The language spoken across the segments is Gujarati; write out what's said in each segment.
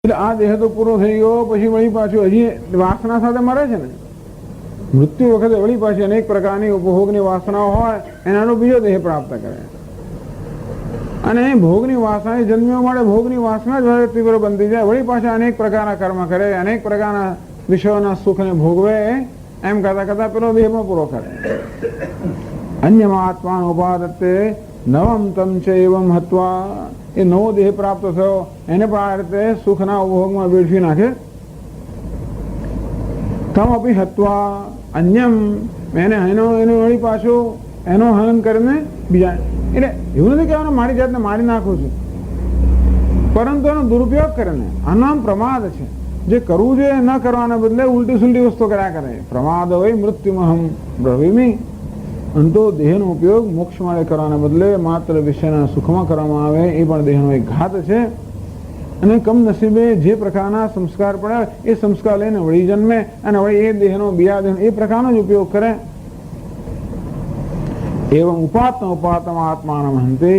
એટલે આ દેહ તો પૂરો થઈ ગયો, પછી વળી પાછું હજી વાસના સાથે મરે છે ને. મૃત્યુ વખતે વળી પાછી અનેક પ્રકારની ઉપભોગની વાસનાઓ હોય એનાનો બીજો દેહ પ્રાપ્ત કરે. અને ભોગની વાસના જન્મ્યો માટે ભોગની વાસના જ તીવ્ર બનતી જાય. વળી પાછા અનેક પ્રકારના કર્મ કરે, અનેક પ્રકારના વિષયોના સુખને ભોગવે, એમ કરતા કરતા પેલો દેહમાં પૂરો કરે. અન્યમાત્માન ઉપાદત્તે નવમ તમ છે એવમ હત્વા. એ નવો દેહ પ્રાપ્ત થયો એને પણ આ રીતે સુખના ઉપભોગમાં વેડફી નાખે. તમ અપી હત્વા અન્યમ, એને એનો વળી પાછું એનો હનન કરીને બીજા. એટલે એવું નથી કહેવાનું મારી જાતને મારી નાખું છું, પરંતુ એનો દુરુપયોગ કરે ને. આનું નામ પ્રમાદ છે. જે કરવું જોઈએ ન કરવાના બદલે ઉલટી સુલટી વસ્તુ કર્યા કરે. પ્રમાદ હોય મૃત્યુમહમ બ્રવીમી. અંતો દેહનો ઉપયોગ મોક્ષ માટે કરવાના બદલે માત્ર વિષયના સુખમાં કરવામાં આવે એ પણ દેહનો એક ઘાત છે. અને કમનસીબે જે પ્રકારના સંસ્કાર પડ્યા એ સંસ્કાર લઈને વળી જન્મે અને વળી એ દેહનો બીજા દેહનો એ પ્રકારનો જ ઉપયોગ કરે. એવમ ઉપાત્મ આત્માનમ હંતે.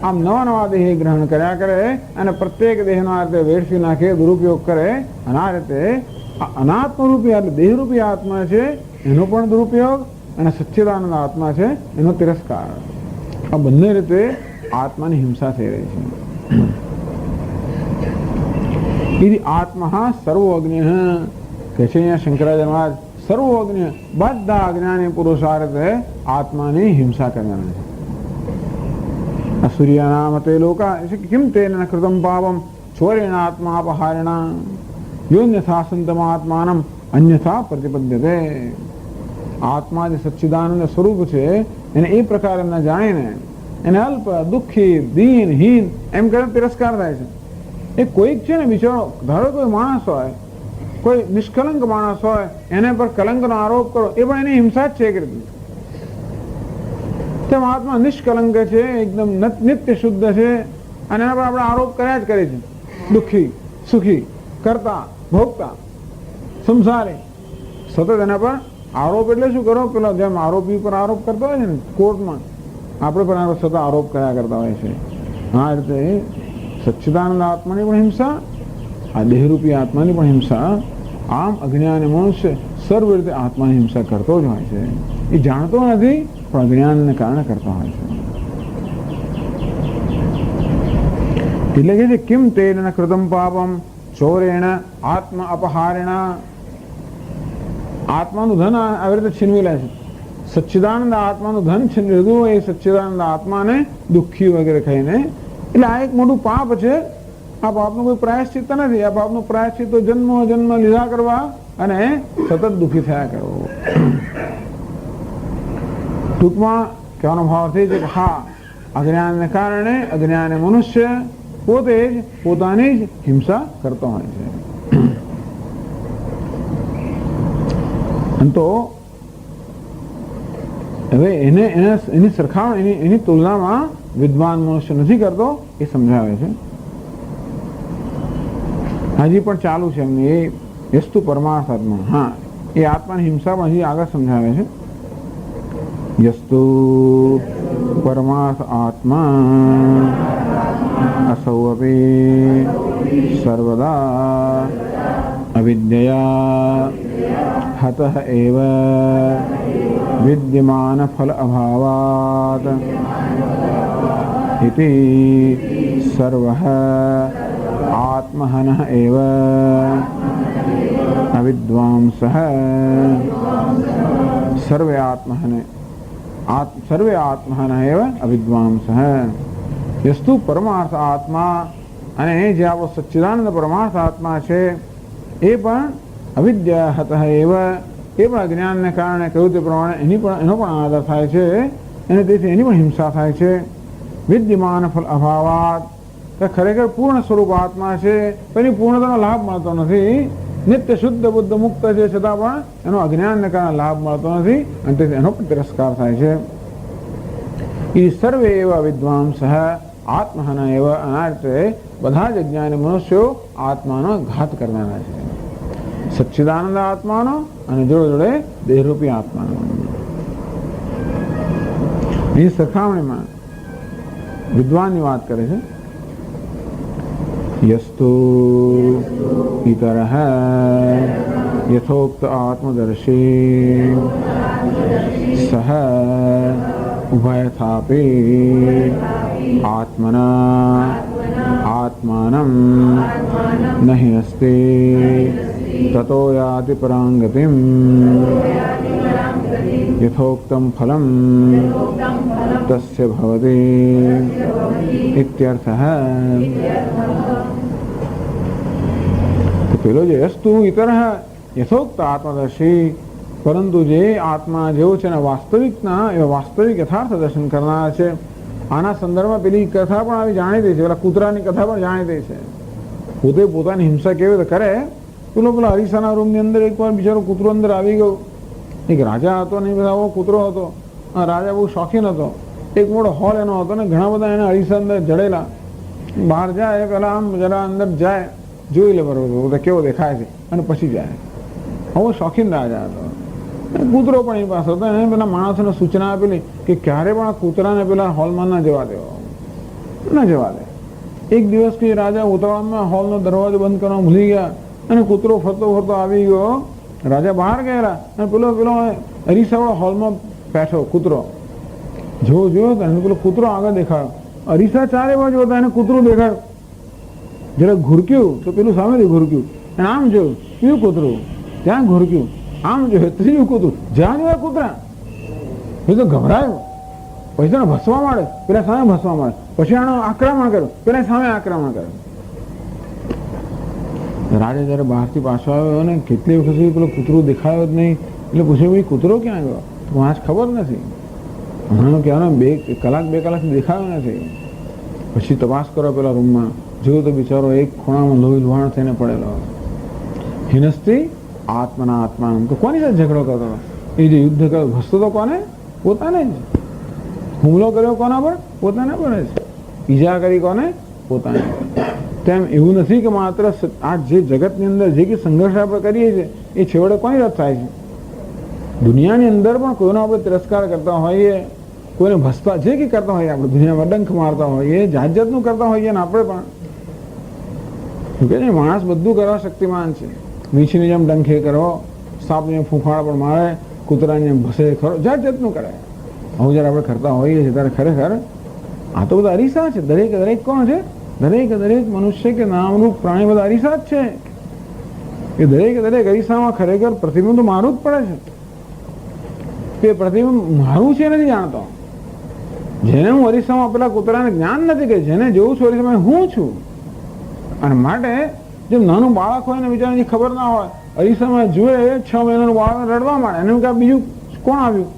આમ નવા નવા દેહ ગ્રહણ કર્યા કરે અને પ્રત્યેક દેહનો આ રીતે વેડફી નાખે, દુરુપયોગ કરે. અને આ રીતે અનાત્મ રૂપી એટલે દેહરૂપી આત્મા છે એનો પણ દુરુપયોગ અને સચ્ચિદાનંદ આત્મા છે એનો તિરસ્કાર. આ બંને રીતે આત્માની હિંસા થઈ રહી છે. આત્મા સર્વોજ્ઞ કે છે અહીંયા શંકરાચાર્ય મહારાજ. સર્વોજ્ઞ બધા અજ્ઞાની પુરુષા રીતે આત્માની હિંસા કરવાના છે. અસૂર્યાના મતે લોકા કિમ તેન કૃતમ પાપમ ચોરેણ આત્મા અપહારેણ યોન્યથા સંતમાત્માનમ અન્યથા પ્રતિપદ્યતે. આત્મા જે સચ્ચિદાનંદ સ્વરૂપ છે એને એ પ્રકાર એમને જાણીને એને અલ્પ, દુઃખી, દીન, હીન એમ કરીને તિરસ્કાર થાય છે. એ કોઈક છે ને બિચારો, ધારો કોઈ માણસ હોય, કોઈ નિષ્કલંક માણસ હોય, એને પર કલંકનો આરોપ કરો એ પણ એની હિંસા જ છે. એક રીતે તેમ આત્મા નિષ્કલંક છે, એકદમ નિત્ય શુદ્ધ છે અને એના પર આપણે આરોપ કર્યા જ કરે છે. દુઃખી, સુખી, કરતા, ભોગતા, સંસારી, સતત એના પર આરોપ. એટલે શું કરો, પેલા જેમ આરોપી પર આરોપ કરતા હોય છે ને કોર્ટમાં, આપણે પણ સતત આરોપ કર્યા કરતા હોય છે. આ રીતે સચ્ચિદાનંદ આત્માની પણ હિંસા, આ દેહરૂપી આત્માની પણ હિંસા. આમ અજ્ઞાની મનુષ્ય સર્વ રીતે આત્માની હિંસા કરતો જ હોય છે. એ જાણતો નથી પણ અજ્ઞાનને કારણે કરતો હોય છે. એટલે કે છે કિમ તેન કૃતમ પાપમ ચોરેણ આત્મા અપહારેણ. આત્માનું ધન આવી રીતે છીનવી લે છે. સચ્ચિદાનંદ આત્માનું ધન છીનવી લીધું એ સચ્ચિદાનંદ આત્માને દુઃખી વગેરે કહીને. એટલે આ એક મોટું પાપ છે. આ પાપનું કોઈ પ્રાયશ્ચિત્ત નથી. આ પાપનું પ્રાયશ્ચિત્ત તો જન્મ લીધા કરવા અને સતત દુઃખી થયા કરવો. ટૂંકમાં કહેવાનો ભાવ થઈ છે કે હા, અજ્ઞાનને કારણે અજ્ઞાની મનુષ્ય પોતે જ પોતાની જ હિંસા કરતો હોય છે. તો હવે એની સરખામણી, એની તુલનામાં વિદ્વાન મનુષ્ય નથી કરતો એ સમજાવે છે. હજી પણ ચાલુ છે એમની એ યસ્તુ પરમાર્થ આત્મા. હા, એ આત્માની હિંસા પણ હજી આગળ સમજાવે છે. યસ્તુ પરમાર્થ આત્મા અસૌ અપી સર્વદા અવિદ્યયા હતઃ એવ વિદ્યમાન ફલ અભાવાત ઇતિ સર્વઃ આત્મહનઃ એવ અવિદ્વાંસઃ. સર્વે આત્મહનઃ એવ અવિદ્વાંસઃ. યસ્તુ પરમાર્થ આત્મા. અને જે આપણો સચ્ચિદાનંદ પરમાર્થ આત્મા છે એ પણ અવિદ્યા હતઃ એવ, એ પણ અજ્ઞાનને કારણે કહ્યું તે પ્રમાણે એનો પણ આદર થાય છે અને તેથી એની પણ હિંસા થાય છે. વિદ્યમાન ફલ અભાવાત. ખરેખર પૂર્ણ સ્વરૂપ આત્મા છે પણ એની પૂર્ણતાનો લાભ મળતો નથી. નિત્ય શુદ્ધ બુદ્ધ મુક્ત છે છતાં પણ એનો અજ્ઞાનને કારણે લાભ મળતો નથી અને તેથી એનો પણ તિરસ્કાર થાય છે. એ સર્વે એવા વિદ્વાંસઃ આત્મહન એવા. આ રીતે બધા જ અજ્ઞાની મનુષ્યો આત્માનો ઘાત કરવાના છે. સચ્ચિદાનંદ આત્માનો અને જોડે જોડે દેહરૂપી આત્માનો. એ સરખામણીમાં વિદ્વાનની વાત કરે છે. यस्तु इतरः यथोक्त आत्मदर्शी सह उभयथापि आत्मना आत्मानं न हि अस्ति ततो याति परां गतिं यथोक्तं फलं तस्य भवति इत्यर्थः। तो પેલો જે અસ્તુ ઇતરઃ યથોક્ત આત્મદર્શી, પરંતુ જે આત્મા જેવો છે ને વાસ્તવિકના એવા વાસ્તવિક યથાર્થ દર્શન કરનાર છે. આના સંદર્ભમાં પેલી કથા પણ આવી જાણીતી છે, પેલા કૂતરાની કથા પણ જાણીતી છે. પોતે પોતાની હિંસા કેવી રીતે કરે. પેલા અરીસાના રૂમની અંદર એકવાર બિચારો કૂતરો અંદર આવી ગયો. એક રાજા હતો ને બધા આવો કૂતરો હતો. રાજા બહુ શોખીન હતો. એક મોટો હોલ એનો હતો ને ઘણા બધા એને અરીસા અંદર જડેલા. બહાર જાય પેલા આમ જરા અંદર જાય, જોઈ લે બરોબર કેવો દેખાય છે અને પછી જાય. બહુ શોખીન રાજા હતો. કૂતરો પણ એની પાસે હતો. એને પેલા માણસોને સૂચના આપેલી કે ક્યારે પણ આ કૂતરાને પેલા હોલમાં ના જવા દેવો, ના જવા દે. એક દિવસ કે રાજા ઉતાવળમાં હોલનો દરવાજો બંધ કરવા ભૂલી ગયા અને કૂતરો ફરતો ફરતો આવી ગયો. રાજા બહાર ગયેલા અને પેલો અરીસાવાળો હોલમાં બેઠો કૂતરો. જોયો એને પેલો કૂતરો આગળ દેખાયો. અરીસા ચારે બાજુ હતા, એને કૂતરો દેખાયો. જરા ઘૂરક્યું તો પેલું સામેથી ઘૂરક્યું. અને આમ જોયું બીજું કૂતરું, ત્યાં ઘૂરક્યું, આમ જોયું ત્રીજું કૂતરું, જ્યાં જોયા કૂતરા. એ તો ગભરાયો. પછી તેને ભસવા માંડે, પેલા સામે ભસવા માંડે. પછી આનો આક્રમણ કર્યું, પેલા સામે આક્રમણ કર્યું. રાજા જયારે બહારથી પાછો આવ્યો ને કેટલી વખત સુધી પેલો કૂતરો દેખાયો જ નહીં. એટલે પૂછ્યું ભાઈ કૂતરો ક્યાં ગયો? તો આજ ખબર નથી. હમણાં કહેવાનો 2 કલાક દેખાયો નથી. પછી તપાસ કરો પેલા રૂમમાં, જોયું તો બિચારો એક ખૂણામાં લોહી લુહાણ થઈને પડેલો. હિનસ્તી આત્મના આત્મા. તો કોની સાથે ઝઘડો કરતો? એ જે યુદ્ધ કર્યો ભસતો તો કોને? પોતાને જ. હુમલો કર્યો કોના પર? પોતાને પર જ. ઈજા કરી કોને? પોતાને. તેમ એવું નથી કે માત્ર આ જે જગતની અંદર જે કે સંઘર્ષ આપણે કરીએ છીએ એ છેવટે કોની રદ થાય છે? દુનિયાની અંદર પણ કોઈનો આપણે તિરસ્કાર કરતા હોઈએ, કોઈને ભસતા જે કે કરતા હોઈએ, આપણે દુનિયામાં ડંખ મારતા હોઈએ, જાત જાતનું કરતા હોઈએ ને આપણે પણ માણસ બધું કરવા શક્તિમાન છે. વીંછીની જેમ ડંખે કરો, સાપની જેમ ફૂંફાડા પણ મારે, કૂતરાની જેમ ભસે ખરો, જાત જાતનું કરે. આવું જયારે આપણે કરતા હોઈએ છીએ ત્યારે ખરેખર આ તો બધા અરીસા છે. દરેક કોણ છે? દરેક મનુષ્ય કે નામરૂપ પ્રાણી બધા અરીસા જ છે. એ દરેક અરીસામાં ખરેખર પ્રતિબિંબ તો મારું જ પડે છે. તે પ્રતિબિંબ મારું છે નથી જાણતો. જેને હું અરીસામાં પેલા કૂતરાને જ્ઞાન નથી કે જેને જોઉં છું અરીસામાં હું છું. અને માટે જેમ નાનું બાળક હોય ને બિચારાની ખબર ના હોય, અરીસામાં જુએ 6 મહિનાનું બાળક રડવા માંડે, એને કે બીજું કોણ આવ્યું?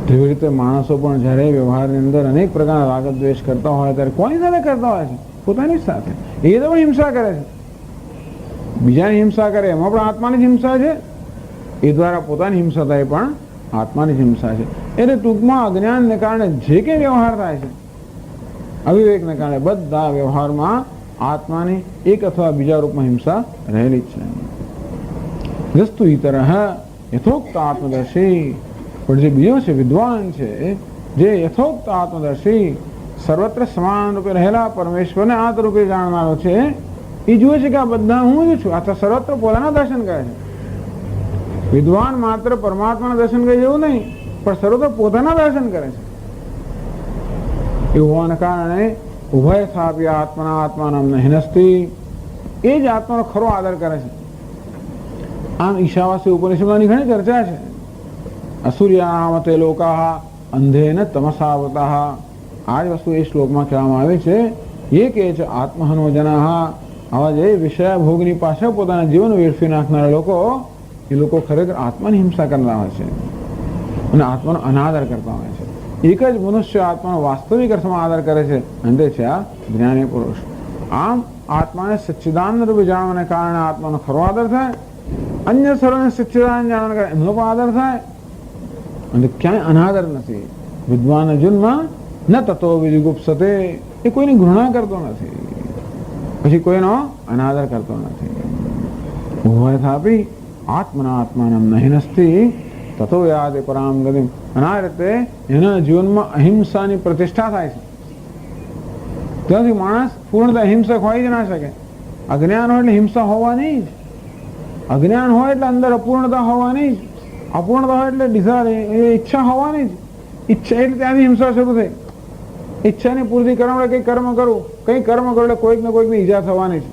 તેવી રીતે માણસો પણ જયારે વ્યવહારની અંદર અનેક પ્રકારના રાગ દ્વેષ કરતા હોય ત્યારે કોની સાથે કરતા હોય છે? પોતાની સાથે. એ તો પણ હિંસા કરે છે. બીજાની હિંસા કરે એમાં પણ આત્માની જ હિંસા છે. એ દ્વારા પોતાની હિંસા થાય પણ આત્માની જ હિંસા છે. એટલે ટૂંકમાં અજ્ઞાનને કારણે જે કંઈ વ્યવહાર થાય છે, અવિવેકને કારણે બધા વ્યવહારમાં આત્માની એક અથવા બીજા રૂપમાં હિંસા રહેલી જ છે. વસ્તુ ઇતરઃ યથોક્ત આત્મદર્શી. પણ જે બીજો છે વિદ્વાન છે, જે યથોક્ત આત્મદર્શી સર્વત્ર સમાન રૂપે રહેલા પરમેશ્વરને આત્મ રૂપે જાણનારો છે, એ જુએ છે કે આ બધા હું જ છું. આ સર્વત્ર પોતાના દર્શન કરે છે. વિદ્વાન માત્ર પરમાત્માના દર્શન કરે એવું નહીં, પણ સર્વત્ર પોતાના દર્શન કરે છે. એવું હોવાને કારણે ઉભય સ્થાપી આત્મના આત્માનામ હિનસ્તી. એ જ આત્માનો ખરો આદર કરે છે. આમ ઈશાવાસી ઉપનિષદોની ઘણી ચર્ચા છે. અસૂર્યામતે લોકા અંધેન તમસાવતા. આ જ વસ્તુ એ શ્લોકમાં કહેવામાં આવે છે. એ કે છે આત્મહનો જનાહ. આવા જે વિષય ભોગની પાછળ પોતાના જીવન વેડફી નાખનારા લોકો, એ લોકો ખરેખર આત્માની હિંસા કરતા હોય છે અને આત્માનો અનાદર કરતા હોય છે. એક જ મનુષ્ય આત્માનો વાસ્તવિક અર્થમાં આદર કરે છે અને તે છે આ જ્ઞાની પુરુષ. આમ આત્માને સચ્ચિદાનંદ રૂપે જાણવાને કારણે આત્માનો ખરો આદર થાય. અન્ય સર્વને સચ્ચિદાનંદ જાણવાને કારણે એમનો પણ આદર થાય. અને ક્યાંય અનાદર નથી. વિદ્વાન અર્જુનમાં ન તતો વિજુગુપ્સતે. એ કોઈની ઘૃણા કરતો નથી, પછી કોઈનો અનાદર કરતો નથી. ઉભયથાપી આત્મના આત્માનમ નહિનસ્તી તતો યાદે પરામ ગતિમ. અને આ રીતે એના જીવનમાં અહિંસાની પ્રતિષ્ઠા થાય છે. ત્યાંથી માણસ પૂર્ણતા હિંસક હોય જ ના શકે. અજ્ઞાન હોય એટલે હિંસા હોવાની જ, અજ્ઞાન હોય એટલે અંદર અપૂર્ણતા હોવાની જ, અપૂર્ણતા હોય એટલે ડિઝાયર ઈચ્છા હોવાની જ. ઈચ્છા એટલે ત્યાંથી હિંસા શરૂ થઈ. ઈચ્છાની પૂર્તિ કરવા માટે કંઈ કર્મ કરું, કંઈ કર્મ કરું એટલે કોઈક ને કોઈકની ઈજા થવાની છે.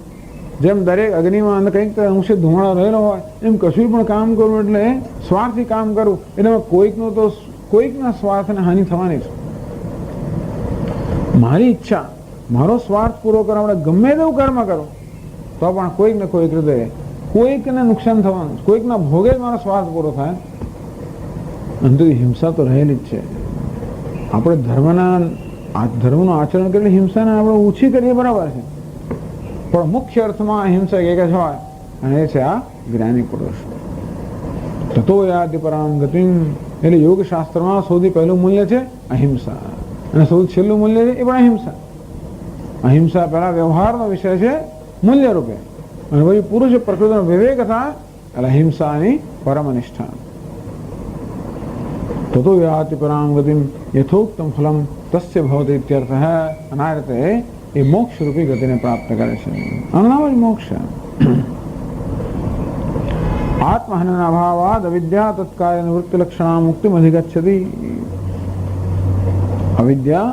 જેમ દરેક અગ્નિમાં કંઈક અંશે ધુમાડો રહેલો હોય એમ કશું પણ કામ કરું એટલે સ્વાર્થથી કામ કરું એટલે કોઈકનો તો કોઈકના સ્વાર્થને હાનિ થવાની છે. મારી ઈચ્છા, મારો સ્વાર્થ પૂરો કરવા માટે ગમે તેવું કર્મ કરો તો પણ કોઈક ને કોઈક રીતે કોઈકને નુકસાન થવાનું, કોઈકના ભોગે જ મારો સ્વાર્થ પૂરો થાય. અંતે હિંસા તો રહેલી જ છે. આપણે ધર્મનું આચરણ કરીને હિંસાને આપણે ઓછી કરીએ બરાબર છે, પણ મુખ્ય અર્થમાં હિંસક એક જ હોય અને એ છે આ જ્ઞાની પુરુષ. તતો યાતિ પરામ ગતિમ. એટલે યોગ શાસ્ત્રમાં સૌથી પહેલું મૂલ્ય છે અહિંસા અને સૌથી છેલ્લું મૂલ્ય છે એ પણ અહિંસા. અહિંસા પહેલા વ્યવહારનો વિષય છે મૂલ્ય રૂપે, અને પછી પુરુષ પ્રકૃતિનો વિવેક હતા એટલે અહિંસાની પરમનિષ્ઠા. તતો યાતિ પરામ ગતિમ યથોક્તમ ફલમ તસ્ય ભવતિ ઇત્યર્થ. અને આ રીતે એ મોક્ષ રૂપી ગતિને પ્રાપ્ત કરે છે. આનું નામ જ મોક્ષ. આત્મહનન અભાવાદ અવિદ્યા તત્કાર્ય નિવૃત્તિ લક્ષણા મુક્તિમ અધિગચ્છતિ. અવિદ્યા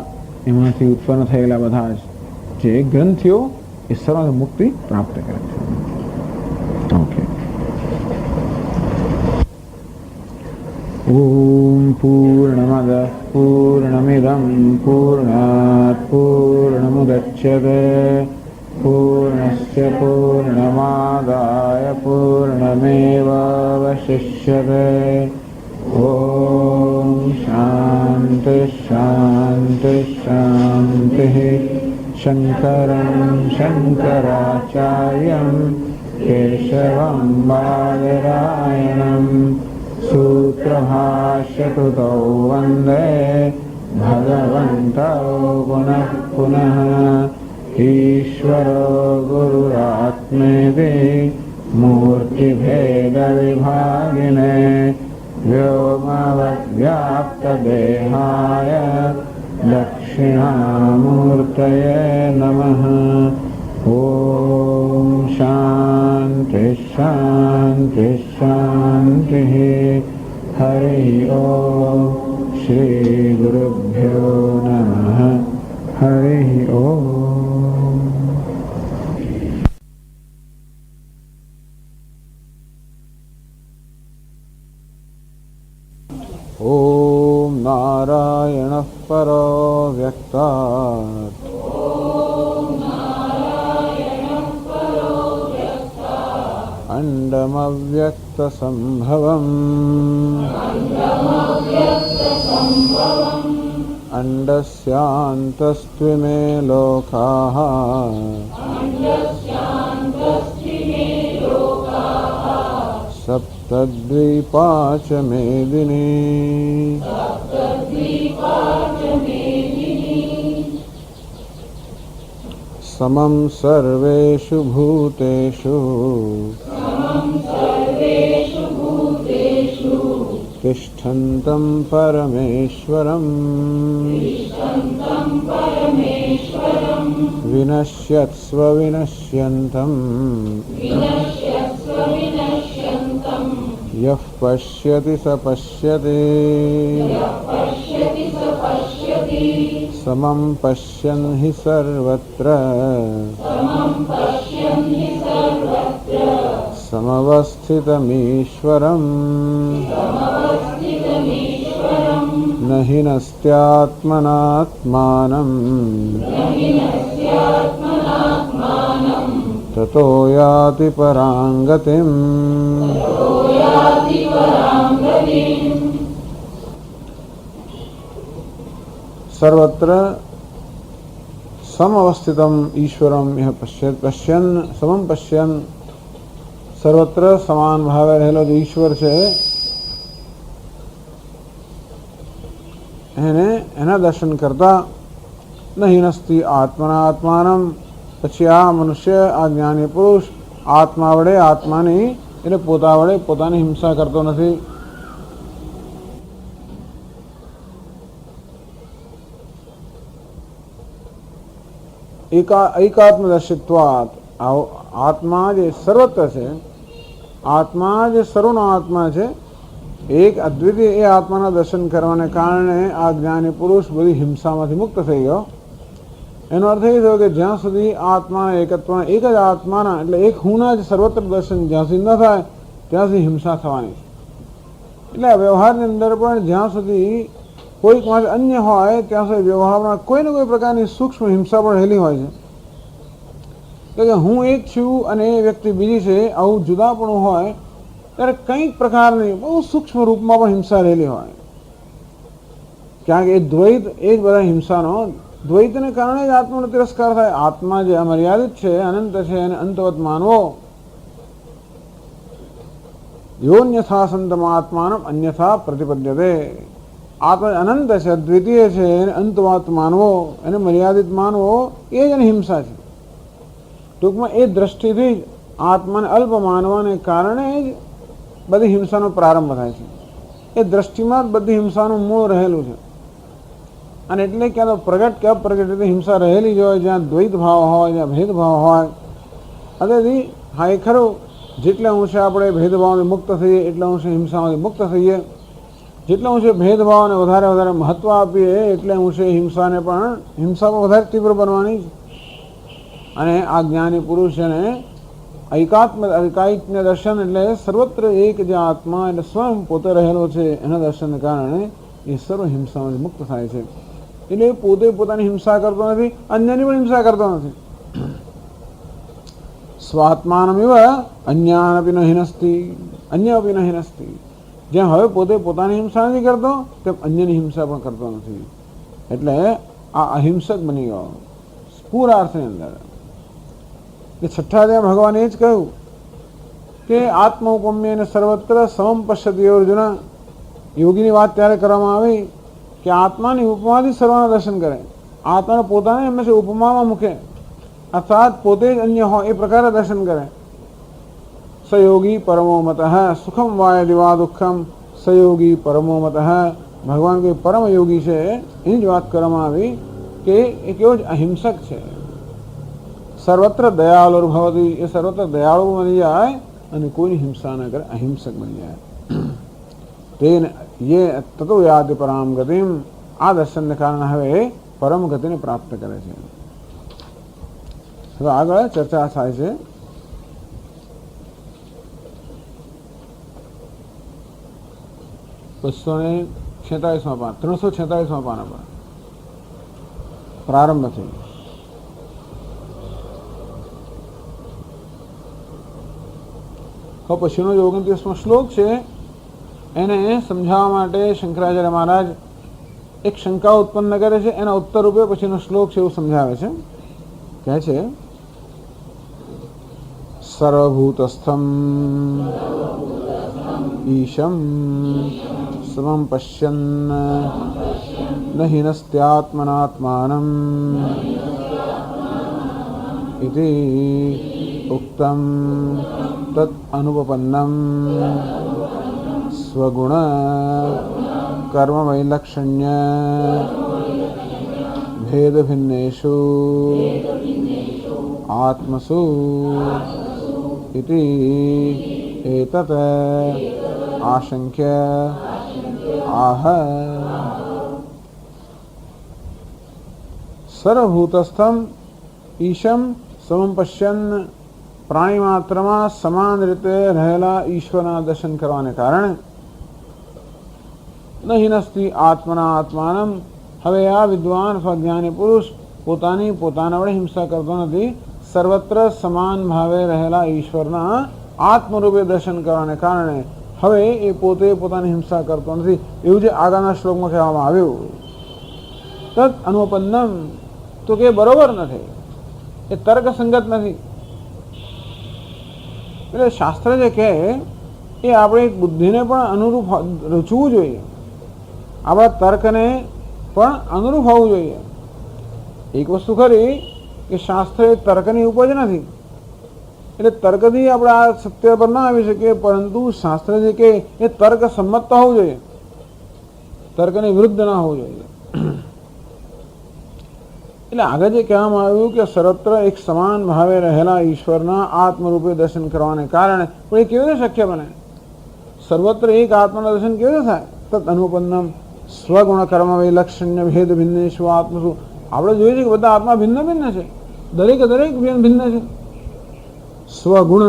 એમાંથી ઉત્પન્ન થયેલા બધા જે ગ્રંથિઓ એ સર્વ મુક્તિ પ્રાપ્ત કરે છે. ઓકે. ઓમ પૂર્ણમદ પૂર્ણમિદં પૂર્ણાત પૂર્ણમુદચ્યતે પૂર્ણસ્ય પૂર્ણમાદાય પૂર્ણમેવાવશિષ્યતે. ઓમ શાંતિ શાંતિ શાંતિ. શંકરં શંકરાચાર્યં કેશવં બાદરાયણં સૂત્રભાષ્યકૃતૌ વંદે ભગવन्तौ પુનઃ પુનઃ. ઈશ્વરો ગુરુરાત્મેતિ મૂર્તિભેદવિભાગિને વ્યોમવદ્વ્યાપ્તદેહાય દક્ષિણામૂર્તયે નમઃ. ઓમ શાંતિ શાંતિ શાંતિ. હરિ ઓમ. શ્રી ગુરુભ્યો નમઃ. હરિ ઓમ. ઓમ નારાયણઃ પરો વ્યક્તાત. અંડમવ્યક્તસંભવम् અંડસ્યાन्तસ્ત્વિમે લોકાઃ સપ્તદ્વીપા ચ મેદિની. સમં સર્વેષુ ભૂતેષુ તિષ્ઠન્तं પરમેશ્વરં વિનશ્યત્સ્વ વિનશ્યન્तं યઃ પશ્યતિ સ પશ્યતિ. સમં પશ્યન હિ સર્વત્ર સમવસ્થિતમીશ્વરં ન હિ નસ્ત્યાત્મનાત્માનં તતો યાતિ પરાં ગતિમ. સર્વત્ર સમઅવસ્થિતમ ઈશ્વરમ યહ પશ્યન સમમ પશ્યન. સર્વત્ર સમાન ભાવે રહેલો જે ઈશ્વર છે એને એના દર્શન કરતા નહીં નસ્તી આત્મના આત્માનમ. પછી આ મનુષ્ય, આ જ્ઞાની પુરુષ આત્મા વડે આત્માની એટલે પોતા વડે પોતાની હિંસા કરતો નથી. એકાત્મદર્શિત્વાત, આત્મા જે સર્વત્ર છે, આત્મા જે સર્વનો આત્મા છે, એક અદ્વિતીય એ આત્માના દર્શન કરવાને કારણે આ જ્ઞાની પુરુષ બધી હિંસામાંથી મુક્ત થઈ ગયો. એનો અર્થ એ થયો કે જ્યાં સુધી આત્માના એકત્વના એક જ આત્માના એટલે એક હુંના જ સર્વત્ર દર્શન જ્યાં સુધી ન થાય ત્યાં સુધી હિંસા થવાની છે. એટલે વ્યવહારની અંદર પણ જ્યાં સુધી કોઈક માટે અન્ય હોય ત્યાં સુધી વ્યવહારમાં કોઈને કોઈ પ્રકારની સૂક્ષ્મ હિંસા પણ રહેલી હોય છે. કે હું એક છું અને એ વ્યક્તિ બીજી છે, આવું જુદાપણું હોય ત્યારે કંઈક પ્રકારની બહુ સૂક્ષ્મ રૂપમાં પણ હિંસા રહેલી હોય. ક્યાંક એ દ્વૈત એ જ બધા હિંસાનો દ્વૈતને કારણે જ આત્માનો તિરસ્કાર થાય. આત્મા જે અમર્યાદિત છે, અનંત છે અને અંતવત માનવો. યોન્યથા સંતમ આત્માનમ અન્યથા પ્રતિપદ્યતે. આત્મા અનંત છે, અદ્વિતીય છે, એને અંતવાત માનવો, એને મર્યાદિત માનવો એ જ એની હિંસા છે. ટૂંકમાં એ દ્રષ્ટિથી જ આત્માને અલ્પ માનવાને કારણે જ બધી હિંસાનો પ્રારંભ થાય છે. એ દ્રષ્ટિમાં જ બધી હિંસાનું મૂળ રહેલું છે. અને એટલે ક્યાં તો પ્રગટ કે અપ્રગટ રીતે હિંસા રહેલી જ હોય. જ્યાં દ્વૈત ભાવ હોય, જ્યાં ભેદભાવ હોય. અતેથી હા એ ખરું, જેટલા અંશે આપણે ભેદભાવને મુક્ત થઈએ એટલા અંશે હિંસામાંથી મુક્ત થઈએ. જેટલા અંશે ભેદભાવને વધારે વધારે મહત્ત્વ આપીએ એટલે અંશે હિંસાને પણ હિંસામાં વધારે તીવ્ર બનવાની જ. અને આ જ્ઞાની પુરુષને એકાત્મ્ય દર્શન એટલે સર્વત્ર એક જે આત્મા એટલે સ્વયં પોતે રહેલો છે એના દર્શનને કારણે એ સર્વ હિંસામાંથી મુક્ત થાય છે. એટલે પોતે પોતાની હિંસા કરતો નથી, અન્યની પણ હિંસા કરતો નથી. સ્વાત્માનમિવ અન્યાનપી ન હિનસ્તી, અન્ય અપી ન હિનસ્તી. જેમ હવે પોતે પોતાની હિંસા નથી કરતો તેમ અન્યની હિંસા પણ કરતો નથી. એટલે આ અહિંસક બની ગયો પૂરા અર્થની અંદર. એ છઠ્ઠા અધ્યાયમાં ભગવાને એ જ કહ્યું કે આત્મ ઉપમ્ય અને સર્વત્ર સમમ પશ્યતિ અર્જુન. યોગીની વાત ત્યારે કરવામાં આવી કે આત્માની ઉપમાથી સર્વના દર્શન કરે. આત્માને પોતાને હંમેશા ઉપમામાં મૂકે, અર્થાત પોતે જ અન્ય હોય એ પ્રકારે દર્શન કરે. સયોગી પરમો મતઃ સુખમ વાય દિવા દુઃખમ સયોગી પરમો મતઃ. ભગવાન કોઈ પરમ યોગી છે એની જ વાત કરવામાં આવી કે એ કેવો જ અહિંસક છે. સર્વત્ર દયાળુ ભવતી, એ સર્વત્ર દયાળુ બની જાય અને કોઈની હિંસા ન કરે, અહિંસક બની જાય. તેને યે તતો યાતિ પરામ ગતિમ. આ દર્શનને કારણે હવે પરમ ગતિને પ્રાપ્ત કરે છે. હવે આગળ ચર્ચા થાય છે. 246 પાન 346 પાન પર પ્રારંભ થઈ. પછીનો જે 29મો શ્લોક છે એને સમજાવવા માટે શંકરાચાર્ય મહારાજ એક શંકા ઉત્પન્ન કરે છે. એના ઉત્તર રૂપે પછીનો શ્લોક છે એવું સમજાવે છે. કહે છે સર્વભૂતસ્થમ ઈશમ સમમ પશ્યન ન હિનસ્ત્યાત્મનાત્માનમ ઇતિ ઉક્તમ તત અનુપન્નમ સ્વગુણ કર્મ વૈલક્ષણ્ય ભેદ ભિન્નેષુ આત્મસુ ઇતિ એતત આશંક્ય આહ. સર્વભૂતસ્થમ ઈશમ સમમ પશ્યન. પ્રાણી માત્રમાં સમાન રીતે રહેલા ઈશ્વરના દર્શન કરવાને કારણે ન હિનસ્તી આત્મના આત્માનમ. હવે આ વિદ્વાન અથવા જ્ઞાની પુરુષ પોતાના વડે હિંસા કરતો નથી. સર્વત્ર સમાન ભાવે રહેલા ઈશ્વરના આત્મરૂપે દર્શન કરવાને કારણે હવે એ પોતે પોતાની હિંસા કરતો નથી. એવું જે આગળના શ્લોકમાં કહેવામાં આવ્યું. તદ અનુપન્નમ, તો કે બરોબર નથી, એ તર્કસંગત નથી. એટલે શાસ્ત્ર જે કહે એ આપણે બુદ્ધિને પણ અનુરૂપ રચવું જોઈએ, આપણા તર્કને પણ અનુરૂપ હોવું જોઈએ. એક વસ્તુ ખરી કે શાસ્ત્ર એ તર્કની ઉપજ નથી, એટલે તર્કથી આપણે આ સત્ય પર ના આવી શકીએ. પરંતુ શાસ્ત્ર જે કે એ તર્ક સંમત તો હોવું જોઈએ, તર્કની વિરુદ્ધ ના હોવું જોઈએ. એટલે આગળ જે કહેવામાં આવ્યું કે સર્વત્ર એક સમાન ભાવે રહેલા ઈશ્વરના આત્મરૂપે દર્શન કરવાને કારણે પણ એ કેવી રીતે શક્ય બને? સર્વત્ર એક આત્માના દર્શન કેવી રીતે થાય? તદ અનુપન્નમ સ્વગુણ કર્મ વૈલક્ષણ્ય ભેદ ભિન્નેષુ આત્મસુ. આપણે જોઈએ છીએ કે બધા આત્મા ભિન્ન ભિન્ન છે, દરેક ભિન્ન છે. સ્વગુણ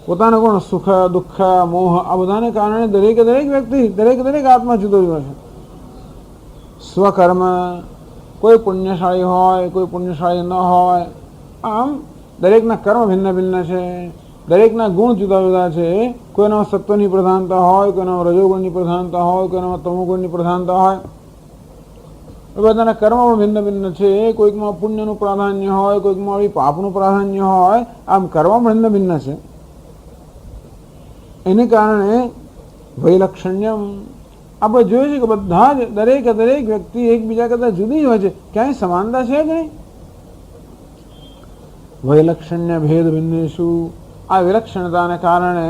પોતાના ગુણ, સુખ દુઃખ મોહ, આ બધાને કારણે દરેક વ્યક્તિ દરેક આત્મા જુદો જુદો છે. સ્વકર્મ, કોઈ પુણ્યશાળી હોય, કોઈ પુણ્યશાળી ન હોય, આમ દરેકના કર્મ ભિન્ન ભિન્ન છે, દરેકના ગુણ જુદા જુદા છે. કોઈનામાં સત્વની પ્રધાનતા હોય, કોઈનામાં રજોગુણની પ્રધાનતા હોય, કોઈનામાં તમોગુણની પ્રધાનતા હોય. એ બધાના કર્મ પણ ભિન્ન ભિન્ન છે. કોઈકમાં પુણ્યનું પ્રાધાન્ય હોય, કોઈકમાં પાપનું પ્રાધાન્ય હોય, આમ કર્મ ભિન્ન ભિન્ન છે. એને કારણે વૈલક્ષણ્યમ, આપણે જોઈએ છીએ કે બધા જ દરેક વ્યક્તિ એકબીજા કરતાં જુદી હોય છે, ક્યાંય સમાનતા છે જ નહીં. વૈલક્ષણ્ય ભેદ ભિન્નેષુ, આ વિલક્ષણતાને કારણે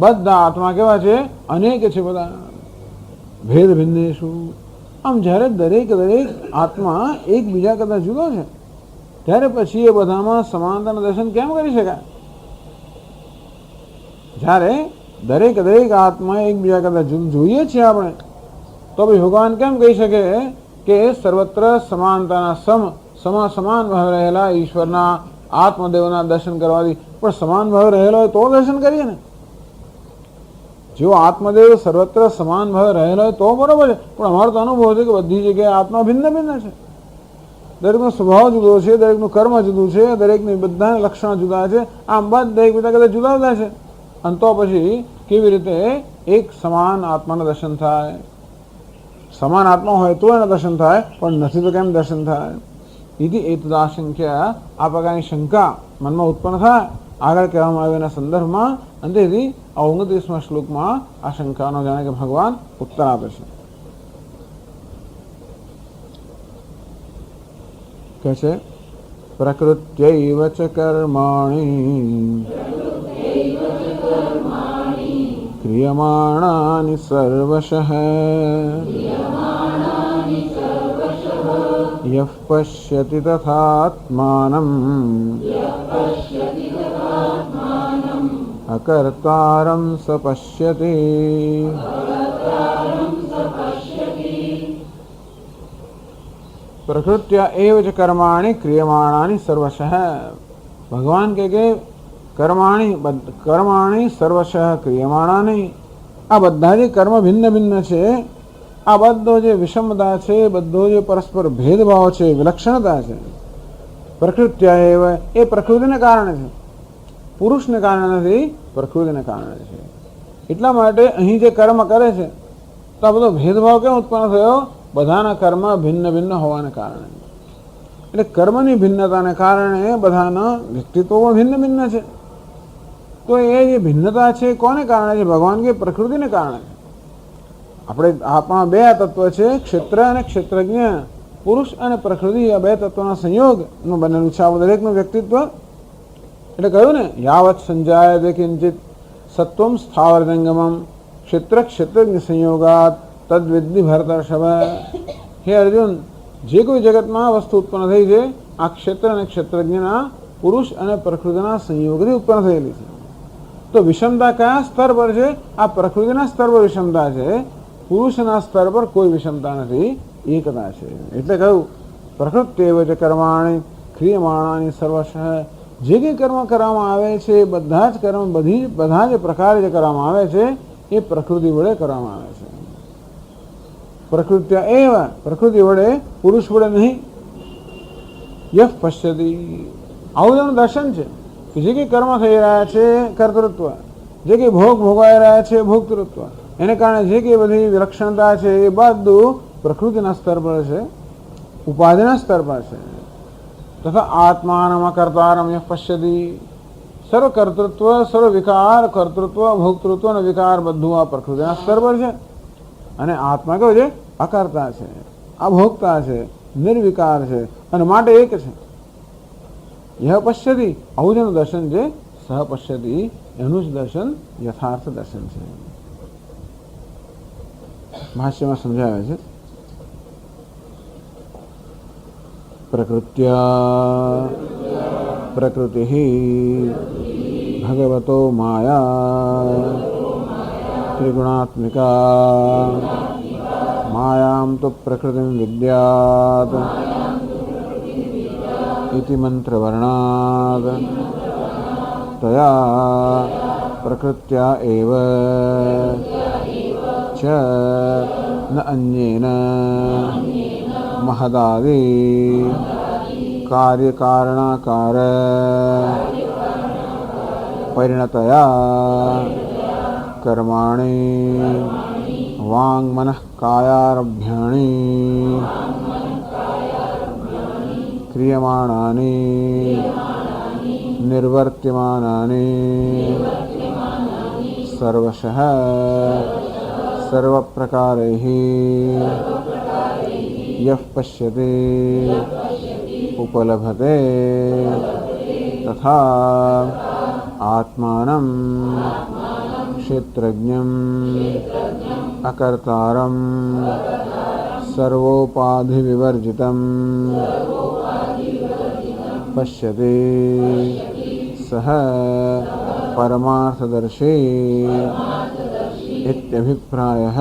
બધા આત્મા કેવા છે? અનેક છે બધા. ભેદ ભિન્નેષુ, આમ જ્યારે દરેક આત્મા એકબીજા કરતાં જુદો છે, ત્યારે પછી એ બધામાં સમાનતાના દર્શન કેમ કરી શકાય? જ્યારે દરેક આત્મા એકબીજા કરતાં જુદું જોઈએ છીએ આપણે, તો ભાઈ ભગવાન કેમ કહી શકે કે સર્વત્ર સમાનતાના સમાન ભાવ રહેલા ઈશ્વરના આત્મદેવના દર્શન કરવાથી? પણ સમાન ભાવ રહેલો હોય તો દર્શન કરીએ ને. જો આત્મદેવ સર્વત્ર સમાન ભાવ રહેલો હોય તો બરોબર છે, પણ અમારો તો અનુભવ છે કે બધી જગ્યાએ આત્મા ભિન્ન છે. દરેકનો સ્વભાવ જુદો છે, દરેકનું કર્મ જુદું છે, દરેકની બધા લક્ષણો જુદા છે. આમ બધા એકબીજા કરતા જુદા છે. અને તો પછી કેવી રીતે એક સમાન આત્માના દર્શન થાય? સમાન આત્મા હોય તો એના દર્શન થાય, પણ નથી તો કેમ દર્શન થાય? ઇતિ એતદાશંક્ય, આ પ્રકારની શંકા મનમાં ઉત્પન્ન થાય. આગળ કહેવામાં આવ્યું એના સંદર્ભમાં, અને તેથી 29મા શ્લોકમાં આ શંકાનો જાણે કે ભગવાન ઉત્તર આપે છે. કહે છે પ્રકૃત્યૈવ ચ કર્માણિ ક્રિયમાણાનિ સર્વશઃ યઃ પશ્યતિ તથાત્માનં અકર્તારં સ પશ્યતિ. પ્રકૃત્યા એવ ચ કર્માણિ ક્રિયમાણાનિ સર્વશઃ. ભગવાન કે કર્માણિ સર્વશઃ ક્રિયમાણાનિ, આ બધા જે કર્મ ભિન્ન છે, આ બધો જે વિષમતા છે, બધો જે પરસ્પર ભેદભાવ છે, વિલક્ષણતા છે, પ્રકૃત્યા એવ, એ પ્રકૃતિને કારણે છે, પુરુષને કારણે નથી, પ્રકૃતિને કારણે છે. એટલા માટે અહીં જે કર્મ કરે છે તો આ બધો ભેદભાવ કેમ ઉત્પન્ન થયો? બધાના કર્મ ભિન્ન હોવાને કારણે. એટલે કર્મની ભિન્નતાને કારણે બધાના વ્યક્તિત્વો પણ ભિન્ન છે. તો એ જે ભિન્નતા છે કોને કારણે છે? ભગવાન કે પ્રકૃતિને કારણે છે. આપણા બે તત્વ છે, ક્ષેત્ર અને ક્ષેત્રજ્ઞ, પુરુષ અને પ્રકૃતિ, આ બે તત્વના સંયોગનું બનેલું છે આ દરેકનું વ્યક્તિત્વ. એટલે કહ્યું ને, યાવત સંજાયતે કિંચિત સત્વમ સ્થાવર જંગમમ ક્ષેત્રજ્ઞ સંયોગાત તદ્વિદ્ધિ ભરતર્ષભ. હે અર્જુન, જે કોઈ જગતમાં વસ્તુ ઉત્પન્ન થઈ છે, આ ક્ષેત્ર અને ક્ષેત્રજ્ઞના, પુરુષ અને પ્રકૃતિના સંયોગથી ઉત્પન્ન થયેલી છે. તો વિષમતા કયા સ્તર પર છે? આ પ્રકૃતિના સ્તર પર વિષમતા છે, પુરુષના સ્તર પર કોઈ વિષમતા નથી, એકતા છે. એટલે કહ્યું પ્રકૃત્યૈવ ચ કર્માણિ ક્રિયમાણાનિ સર્વશઃ. જે કંઈ કર્મ કરવામાં આવે છે, બધા જ કર્મ બધા જ પ્રકારે જે કરવામાં આવે છે એ પ્રકૃતિ વડે કરવામાં આવે છે. પ્રકૃત્યા એવ, પ્રકૃતિ વડે, પુરુષ વડે નહીં. યઃ પશ્યતિ, આવું જેનું દર્શન છે કે જે કંઈ કર્મ થઈ રહ્યા છે કર્તૃત્વ, જે કંઈ ભોગ ભોગવાઈ રહ્યા છે ભોક્તૃત્વ, એને કારણે જે કંઈ બધી વિલક્ષણતા છે એ બધું પ્રકૃતિના સ્તર પર છે, ઉપાધિના સ્તર પર છે. તથા આત્માનમ કર્તારમ યઃ પશ્યતિ, સર્વ કર્તૃત્વ, સર્વ વિકાર, કર્તૃત્વ, ભોક્તૃત્વ અને વિકાર બધું આ પ્રકૃતિના સ્તર પર છે. અને આત્મા કેવો છે? અકર્તા છે, અભોક્તા છે, નિર્વિકાર છે, અને માટે એક છે. યહ પશ્યતિ, આવું જેનું દર્શન છે, સહ પશ્યતિ, એનું જ દર્શન યથાર્થ દર્શન છે. ભાષ્યમાં સમજાવે છે प्रकृत्या प्रकृतिः भगवतो माया त्रिगुणात्मिका मायां तु प्रकृतिं विद्यात् इति मंत्रवर्णात् तया प्रकृत्या एव च न अन्येन महदादि कार्यकारणाकार परिणतया कर्माणि वाङ्मनः कायारभ्याणि क्रियमाणानि निर्वर्त्यमानानि सर्वशः सर्वप्रकारैः यः पश्यति उपलभते तथा आत्मानं क्षेत्रज्ञम् अकर्तारं सर्वोपाधिविवर्जितं पश्यति सः परमार्थदर्शी इत्यभिप्रायः।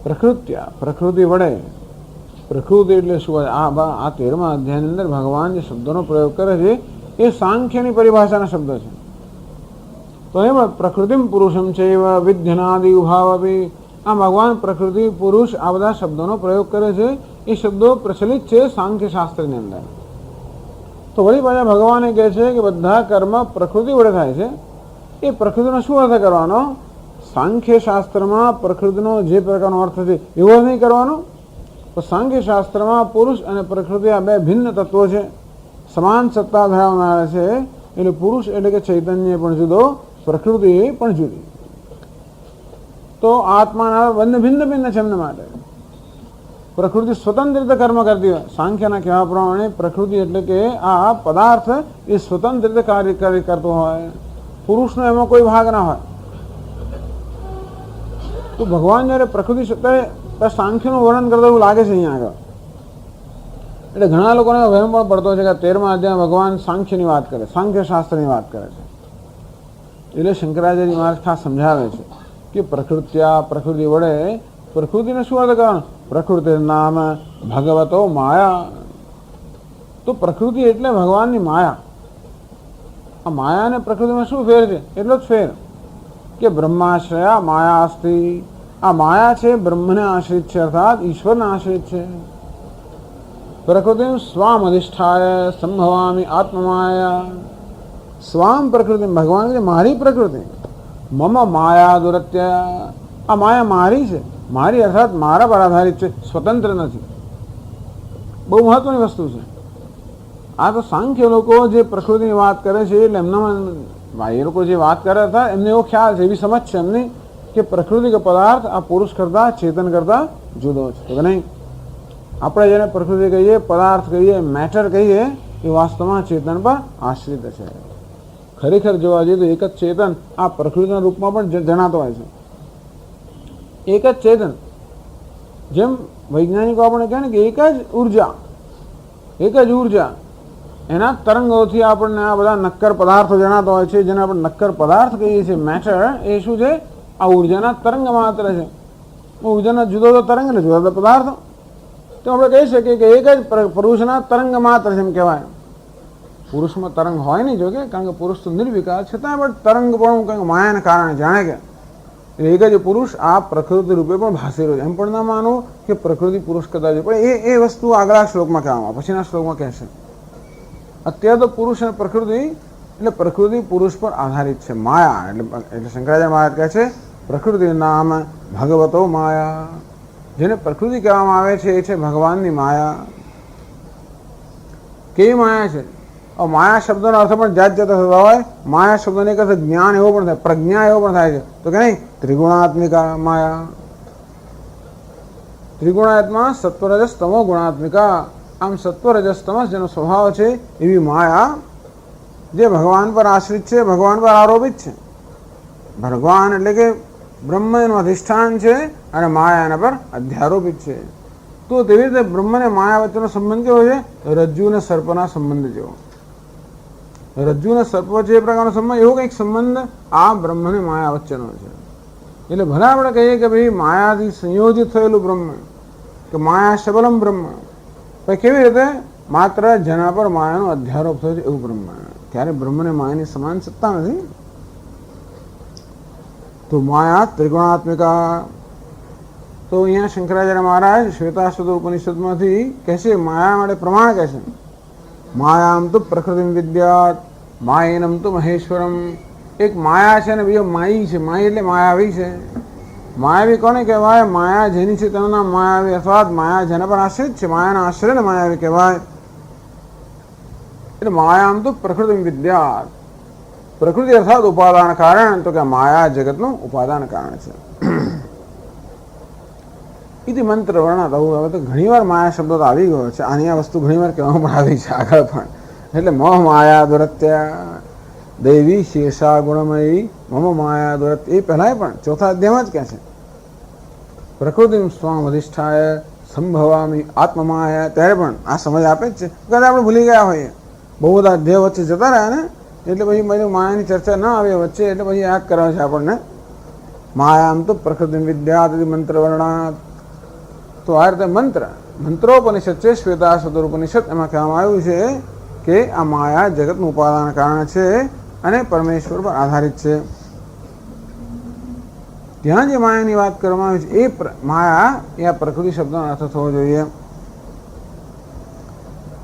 પ્રકૃત્યા પ્રકૃતિ વડે પ્રકૃતિ એટલે શું? આ 13મા અધ્યાયની અંદર ભગવાન જે શબ્દોનો પ્રયોગ કરે છે એ સાંખ્યની પરિભાષાના શબ્દો છે. તો એમાં પ્રકૃતિમ પુરુષમ છે એવા વિધ્યનાદિ ઉભાવપી આ ભગવાન પ્રકૃતિ પુરુષ આ બધા શબ્દોનો પ્રયોગ કરે છે. એ શબ્દો પ્રચલિત છે સાંખ્ય શાસ્ત્રની અંદર. તો વળી પાછા ભગવાને કહે છે કે બધા કર્મ પ્રકૃતિ વડે થાય છે. એ પ્રકૃતિનો શું અર્થ કરવાનો? સાંખ્ય શાસ્ત્રમાં પ્રકૃતિનો જે પ્રકારનો અર્થ છે એવો નહીં કરવાનો. તો સાંખ્ય શાસ્ત્રમાં પુરુષ અને પ્રકૃતિ આ બે ભિન્ન તત્વો છે, સમાન સત્તા ધરાવનારા છે. એટલે પુરુષ એટલે કે ચૈતન્ય પણ જુદો, પ્રકૃતિ પણ જુદી. તો આત્માના બંને ભિન્ન ભિન્ન છે એમના માટે. પ્રકૃતિ સ્વતંત્ર રીતે કર્મ કરતી હોય. સાંખ્યના કહેવા પ્રમાણે પ્રકૃતિ એટલે કે આ પદાર્થ એ સ્વતંત્ર રીતે કાર્ય કરતો હોય, પુરુષનો એમાં કોઈ ભાગ ના હોય. તો ભગવાન જ્યારે પ્રકૃતિ છતાં સાંખ્યનું વર્ણન કરતા એવું લાગે છે અહીંયા આગળ. એટલે ઘણા લોકોને વહેમ પણ પડતો છે કે 13મા અધ્યાયમાં ભગવાન સાંખ્યની વાત કરે, સાંખ્ય શાસ્ત્રની વાત કરે છે. એટલે શંકરાચાર્ય મહારાજ ખાસ સમજાવે છે કે પ્રકૃત્યા પ્રકૃતિ વડે પ્રકૃતિને શું અર્થ કરવાનો? પ્રકૃતિ નામ ભગવતો માયા. તો પ્રકૃતિ એટલે ભગવાનની માયા. આ માયા અને પ્રકૃતિમાં શું ફેર છે? એટલો જ ફેર કે બ્રહ્માશ્રયા માયા અસ્તિ. આ માયા છે બ્રહ્મને આશ્રિત છે, અર્થાત ઈશ્વરને આશ્રિત છે. પ્રકૃતિ સ્વામ અધિષ્ઠાય સંભવામી આત્મમાયા. સ્વામ પ્રકૃતિ ભગવાન છે મારી પ્રકૃતિ. મમ માયા દુરત્યા. આ માયા મારી છે, મારી અર્થાત મારા પર આધારિત છે, સ્વતંત્ર નથી. બહુ મહત્વની વસ્તુ છે આ. તો સાંખ્ય લોકો જે પ્રકૃતિની વાત કરે છે એટલે એમનામાં એ લોકો જે વાત કર્યા હતા એમને એવો ખ્યાલ છે, એવી સમજ છે એમની કે પ્રકૃતિ કે પદાર્થ આ પુરુષ કરતા ચેતન કરતા જુદો છે. તો નહીં, આપણે જેને પ્રકૃતિ કહીએ, પદાર્થ કહીએ, મેટર કહીએ, એ વાસ્તવમાં ચેતન પર આશ્રિત છે. ખરેખર જોવા જઈએ તો એક જ ચેતન આ પ્રકૃતિના રૂપમાં પણ જણાતો હોય છે. એક જ ચેતન. જેમ વૈજ્ઞાનિકો આપણે કહે ને કે એક જ ઉર્જા એના તરંગોથી આપણને આ બધા નક્કર પદાર્થો જણાતો હોય છે. જેને આપણે નક્કર પદાર્થ કહીએ છીએ, મેટર, એ શું છે? આ ઉર્જાના તરંગ માત્ર છે. ઉર્જાના જુદો જુદો તરંગ એટલે જુદા જુદા પદાર્થો. તો આપણે કહી શકીએ કે એક જ પુરુષના તરંગ માત્ર છે એમ કહેવાય. પુરુષમાં તરંગ હોય નહીં જોકે, કારણ કે પુરુષ તો નિર્વિકાર, છતાં પણ તરંગ પણ કંઈક માયાને કારણે જાણે કે એક જ પુરુષ આ પ્રકૃતિ રૂપે પણ ભાસી રહ્યો છે. એમ પણ ના માનવું કે પ્રકૃતિ પુરુષ કરતા છે, પણ એ વસ્તુ આગલા શ્લોકમાં કહેવામાં, પછીના શ્લોકમાં કહેશે. અત્યારે તો પુરુષ અને પ્રકૃતિ એટલે પ્રકૃતિ પુરુષ પર આધારિત છે. માયા એટલે શંકરાચાર્ય મહારાજ કહે છે પ્રકૃતિ નામ ભગવતો માયા. જેને પ્રકૃતિ કહેવામાં આવે છે એ છે ભગવાનની માયા. કેવી માયા છે? માયા શબ્દનો અર્થ પણ જાત જાત થતા હોય. માયા શબ્દને એક અર્થ જ્ઞાન એવો પણ થાય, પ્રજ્ઞા એવો પણ થાય છે. તો કે નહીં, ત્રિગુણાત્મિકા માયા. ત્રિગુણાત્મા સત્વરજસ તમો ગુણાત્મિકા. આમ સત્વરજસ તમસ જેનો સ્વભાવ છે એવી માયા જે ભગવાન પર આશ્રિત છે, ભગવાન પર આરોપિત છે. ભગવાન એટલે કે બ્રહ્મ એનું અધિષ્ઠાન છે અને માયા એના પર અધ્યારોપિત છે. તો તેવી રીતે બ્રહ્મ અને માયા વચ્ચેનો સંબંધ કેવો છે? રજ્જુ અને સર્પના સંબંધ જેવો. રજ્જુ અને સર્પ વચ્ચે એ પ્રકારનો સંબંધ, એવો કંઈક સંબંધ આ બ્રહ્મ અને માયા વચ્ચેનો છે. એટલે ભલે આપણે કહીએ કે ભાઈ માયાથી સંયોજિત થયેલું બ્રહ્મ, કે માયા શબલમ બ્રહ્મ, પણ કેવી રીતે? માત્ર જેના પર માયાનો અધ્યારોપ થયો છે એવું બ્રહ્મ. ત્યારે બ્રહ્મ અને માયાની સમાન સત્તા નથી. તો માયા ત્રિગુણાત્મિકા. તો અહીંયા શંકરાચાર્ય મહારાજ શ્વેતાશ્વતર ઉપનિષદમાંથી કહે છે, માયા માટે પ્રમાણ કહે છે, માયામ તો પ્રકૃતિ વિદ્યાત માયનમ તો મહેશ્વરમ. એક માયા છે ને બીજો માયી છે. માયી એટલે માયાવી છે. માયાવી કોને કહેવાય? માયા જેની છે તેનું નામ માયાવી, અથવા માયા જેના પર આશ્રિત છે, માયાના આશ્રયને માયાવી કહેવાય. એટલે માયામ તો પ્રકૃતિ વિદ્યાત. પ્રકૃતિ અર્થાત ઉપાદાન કારણ, તો કે માયા જગતનું ઉપાદાન કારણ છે. ઇતિ મંત્ર વર્ણન. હવે તો ઘણીવાર માયા શબ્દ તો આવી ગયો છે. આની આ વસ્તુ ઘણીવાર કહેવામાં પણ આવી છે આગળ પણ. એટલે મોહ માયા દુરત્યા દૈવી શેષા ગુણમયી મમ માયા દુરત્ય. એ પહેલાં પણ ચોથા અધ્યાયમાં જ કહે છે, પ્રકૃતિ સ્વામ અધિષ્ઠાય સંભવામી આત્મમાયા. ત્યારે પણ આ સમજ આપે જ છે. કદાચ આપણે ભૂલી ગયા હોઈએ, બહુ બધા અધ્યાય વચ્ચે જતા રહ્યા ને, એટલે પછી માયાની ચર્ચા ના આવે વચ્ચે, એટલે પછી યાદ કરવા છે આપણને. માયામ તો પ્રકૃતિ વિદ્યા મંત્ર વર્ણાત. તો આ રીતે મંત્રોપનિષદ છે, શ્વેતાશ્વતર ઉપનિષદ, એમાં કહેવામાં આવ્યું છે કે આ માયા જગતનું ઉપાદાન કારણ છે અને પરમેશ્વર પર આધારિત છે. ત્યાં જે માયાની વાત કરવામાં આવી છે એ માયા એ આ પ્રકૃતિ શબ્દનો અર્થ થવો જોઈએ.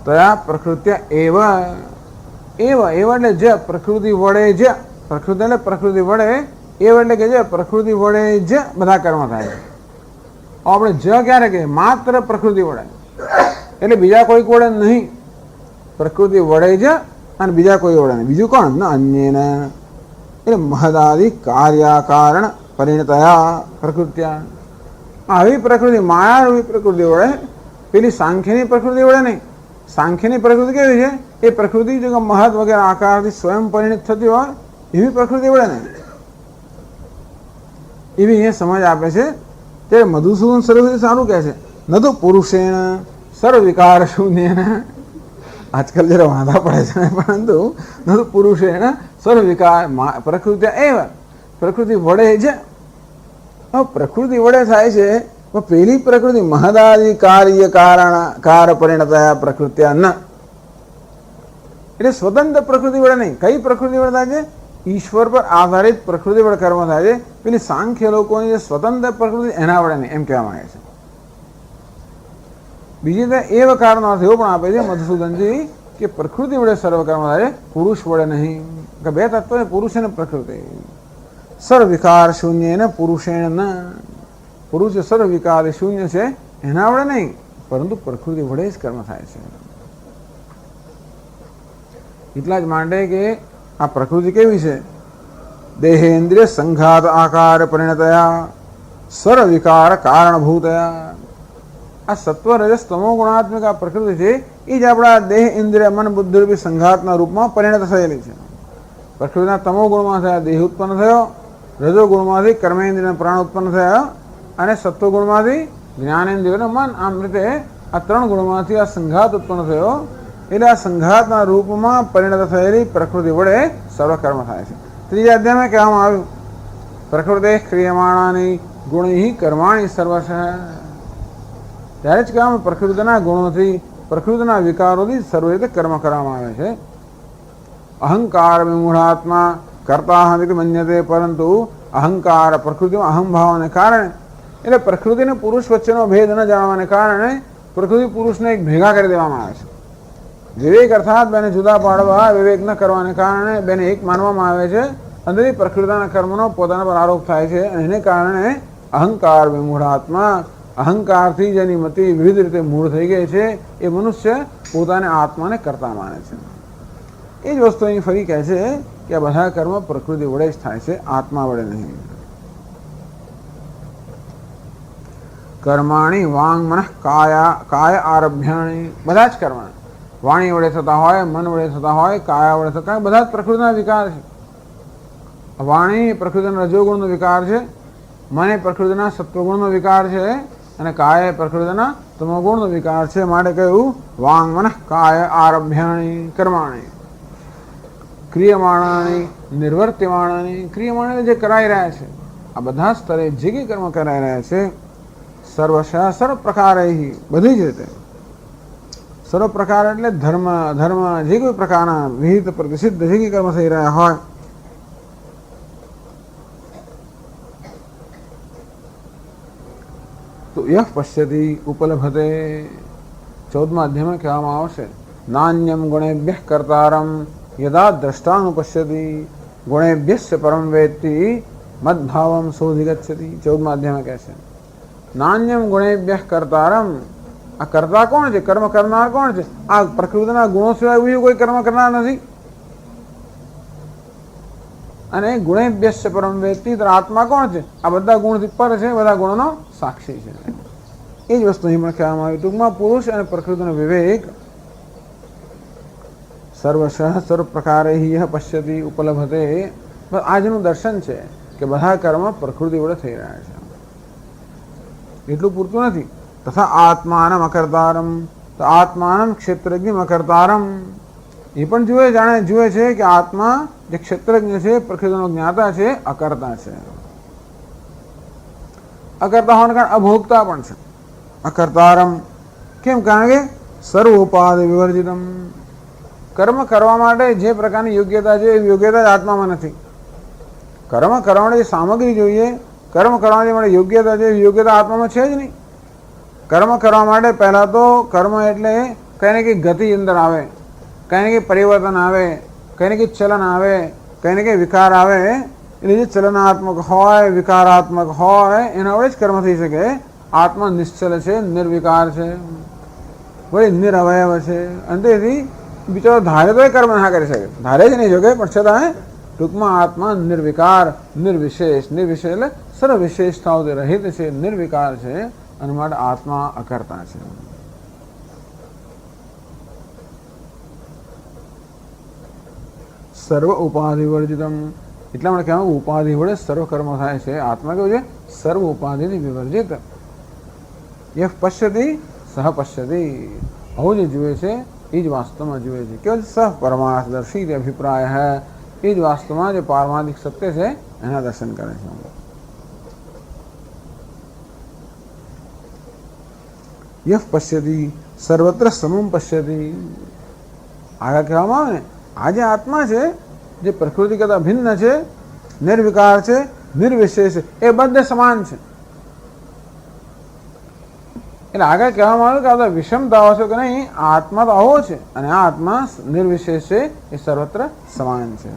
તયા પ્રકૃત્ય એવ. એવ એટલે જ, પ્રકૃતિ વડે જ. પ્રકૃતિ એટલે પ્રકૃતિ વડે, એવ એટલે કે જે પ્રકૃતિ વડે જ બધા કર્મ થાય છે. આપણે જ ક્યારે કહીએ? માત્ર પ્રકૃતિ વડે, એટલે બીજા કોઈ વડે નહીં. પ્રકૃતિ વડે જ અને બીજા કોઈ વડે નહીં. બીજું કોણ? ના અન્યને. એટલે મહદાદિ કાર્યાકારણ પરિણતયા પ્રકૃત્યા. આવી પ્રકૃતિ, માયારૂપી પ્રકૃતિ વડે, પેલી સાંખ્યની પ્રકૃતિ વડે નહીં. સાંખ્યની પ્રકૃતિ કેવી છે? એ પ્રકૃતિ જો મહદ વગેરે આકારથી સ્વયં પરિણિત થતી હોય એવી પ્રકૃતિ વડે નહીં. એવી અહીંયા સમજ આપે છે. તે મધુસૂદન સરસ્વતી સારું કહે છે, ન તો પુરુષેણ સર્વવિકાર શૂન્ય. આજકાલ જરા વાંધા પડે છે, પરંતુ ન તો પુરુષેણ સર્વવિકાર પ્રકૃતિ એવ. પ્રકૃતિ વડે જ. પ્રકૃતિ વડે થાય છે, પણ પેલી પ્રકૃતિ મહદાદિ કાર્ય કાર પરિણતયા પ્રકૃત્યા ન. એટલે સ્વતંત્ર પ્રકૃતિ વડે નહીં. કઈ પ્રકૃતિ વડે થાય છે? ઈશ્વર પર આધારિત પ્રકૃતિ વડે કર્મ થાય છે. પેલી સાંખ્ય લોકોની જે સ્વતંત્ર પ્રકૃતિ એના વડે નહીં, એમ કહેવા માંગે છે. બીજી રીતે એવ કારણનો અર્થ એવો પણ આપે છે મધુસૂદનજી કે પ્રકૃતિ વડે સર્વ કર્મ થાય છે, પુરુષ વડે નહીં. કે બે તત્વ છે, પુરુષ અને પ્રકૃતિ. સર્વવિકાર શૂન્ય ને પુરુષેણ ન. પુરુષ સર્વવિકાર શૂન્ય છે, એના વડે નહીં, પરંતુ પ્રકૃતિ વડે જ કર્મ થાય છે. એટલા જ માટે કે આ પ્રકૃતિ કેવી છે? દેહેન્દ્રિય સંઘાત આકાર પરિણતયા સર્વવિકાર કારણભૂતયા. આ સત્વ રજસ તમો ગુણાત્મક આ પ્રકૃતિ છે, એ જ આપણા દેહ ઇન્દ્રિય મન બુદ્ધિ રૂપી સંઘાતના રૂપમાં પરિણત થયેલી છે. પ્રકૃતિના તમો ગુણમાં થયા દેહ ઉત્પન્ન થયો, રજો ગુણમાંથી કર્મેન્દ્રિય પ્રાણ ઉત્પન્ન થયા, અને સત્વ ગુણમાંથી જ્ઞાનેન્દ્રિય મન. આમ રીતે આ ત્રણ ગુણમાંથી આ સંઘાત ઉત્પન્ન થયો. એટલે આ સંઘાતના રૂપમાં પરિણત થયેલી પ્રકૃતિ વડે સર્વકર્મ થાય છે. ત્રીજા અધ્યાયમાં કહેવામાં આવ્યું, પ્રકૃતિ ક્રિયમાણાની ગુણી કર્માણી સર્વશ. ત્યારે જ કહેવામાં પ્રકૃતિના ગુણોથી, પ્રકૃતિના વિકારોથી સર્વ રીતે કર્મ કરવામાં આવે છે. અહંકાર વિમૂઢાત્મા કરતા હમિતિ મન્યતે. પરંતુ અહંકાર, પ્રકૃતિમાં અહંભાવને કારણે, એટલે પ્રકૃતિ અને પુરુષ વચ્ચેનો ભેદ ન જાણવાને કારણે પ્રકૃતિ પુરુષને એક ભેગા કરી દેવામાં આવે છે. વિવેક અર્થાત બેને જુદા પાડવા, વિવેક ન કરવાને કારણે બેને એક માનવામાં આવે છે. અંદરથી પ્રકૃતિના કર્મનો પોતાના પર આરોપ થાય છે, અને એને કારણે અહંકાર વિમૂઢાત્મા, અહંકારથી જેની મતિ વિવિધ રીતે મૂળ થઈ ગઈ છે, એ મનુષ્ય પોતાને આત્માને કરતા માને છે. એ જ વસ્તુ અહીં ફરી કહે છે કે આ બધા કર્મ પ્રકૃતિ વડે જ થાય છે, આત્મા વડે નહીં. કર્માણી વાંગ મનઃ કાય આરભ્યાણી. બધા જ કર્મ વાણી વડે થતા હોય, મન વડે થતા હોય, કાયા વડે થતા હોય, બધા જ પ્રકૃતિના વિકાર છે. વાણી પ્રકૃતિના રજોગુણનો વિકાર છે, મને પ્રકૃતિના સત્વગુણનો વિકાર છે અને કાય પ્રકૃતિના તમોગુણનો વિકાર છે. માટે કહ્યું વાંગ મન કાય આરભ્યાણી કર્માણી ક્રિયમાણાની નિર્વર્ત્યમાણાની. ક્રિયમાણ જે કરાઈ રહ્યા છે આ બધા સ્તરે જે કંઈ કર્મ કરાઈ રહ્યા છે સર્વશ સર્વ પ્રકારે બધી જ રીતે સર્વ પ્રકાર એટલે ધર્મ અધર્મ જે કોઈ પ્રકારના વિહિત પ્રતિષિદ્ધ જે કંઈ કર્મ થઈ રહ્યા હોય તો યહ પશ્યતિ ઉપલભતે 14મા અધ્યાયમાં કહેવામાં આવશે નાન્યમ ગુણેભ્યઃ કર્તારમ યદા દ્રષ્ટાનુપશ્યતિ ગુણેભ્યસ્ય પરમ વેત્તિ મદભાવમ સોધિગચ્છતિ. 14મા અધ્યાયમાં કહે છે નાન્યમ ગુણેભ્યઃ કર્તારમ. આ કર્તા કોણ છે? કર્મ કરનાર કોણ છે? આ પ્રકૃતિના ગુણો સિવાય બીજું કોઈ કર્મ કરનાર નથી. અને ગુણેભ્યસ્ય પરમ વેત્તિ. આત્મા કોણ છે? આ બધા ગુણથી પર છે, બધા ગુણોનો સાક્ષી છે. એ જ વસ્તુ અહીં પણ કહેવામાં આવી. ટૂંકમાં પુરુષ અને પ્રકૃતિનો વિવેક સર્વશ સર્વ પ્રકારે પશ્યતિ ઉપલભતે. આજનું દર્શન છે કે બધા કર્મ પ્રકૃતિ વડે થઈ રહ્યા છે. એટલું પૂરતું નથી. તથા આત્માનમ અકર્તારમ. તો આત્માનમ ક્ષેત્રજ્ઞ અકર્તારમ. એ પણ જુએ છે કે આત્મા જે ક્ષેત્રજ્ઞ છે, પ્રકૃતિનો જ્ઞાતા છે, અકર્તા છે. અકર્તા હોવાને કારણે અભોગતા પણ છે. અકર્તારમ કેમ? કારણ કે સર્વોપાધિ વિવર્જિતમ. કર્મ કરવા માટે જે પ્રકારની યોગ્યતા છે એ યોગ્યતા જ આત્મામાં નથી. કર્મ કરવા માટે જે સામગ્રી જોઈએ, કર્મ કરવા માટે યોગ્યતા છે, યોગ્યતા આત્મામાં છે જ નહીં. કર્મ કરવા માટે પહેલાં તો કર્મ એટલે કંઈ ને કંઈ ગતિ અંદર આવે, કંઈ ને કંઈ પરિવર્તન આવે, કંઈ ને કંઈ ચલન આવે, કંઈ ને કંઈ વિકાર આવે. એટલે જે ચલનાત્મક હોય, વિકારાત્મક હોય એના વડે જ કર્મ થઈ શકે. આત્મા નિશ્ચલ છે, નિર્વિકાર છે, વળી નિરવયવ છે. અને તેથી બિચારો ધારે તો એ કર્મ ના કરી શકે, ધારે જ નહીં શકે, પણ છતાં ટૂંકમાં આત્મા નિર્વિકાર, નિર્વિશેષ. નિર્વિશેષ એટલે સર્વ વિશેષતાઓથી રહિત છે, નિર્વિકાર છે, અને માટે આત્મા અકર્તા છે. સર્વ ઉપાધિ વર્જિતમ. એટલા માટે કહેવાય ઉપાધિ વડે સર્વ કર્મ થાય છે. આત્મા કેવું છે? સર્વ ઉપાધિથી વિવર્જિત. યહ પશ્યતિ સહ પશ્યતિ. આવું જે જુએ છે એ જ વાસ્તવમાં જુએ છે. કેવલ સહ પરમાર્થદર્શી તે અભિપ્રાય હૈ. એ જ વાસ્તવમાં જે પારમાર્થિક સત્ય છે એના દર્શન કરે છે. યહ પશ્યતિ સર્વત્ર સમમ પશ્યતિ. આગળ કહેવામાં આવે ને આ જે આત્મા છે જે પ્રકૃતિ કરતા ભિન્ન છે, નિર્વિકાર છે, નિર્વિશેષ છે, એ બધે સમાન છે. એટલે આગળ કહેવામાં આવ્યું કે આ બધા વિષમતાઓ છે કે નહીં, આત્મા તો આવો છે અને આ આત્મા નિર્વિશેષ છે, એ સર્વત્ર સમાન છે.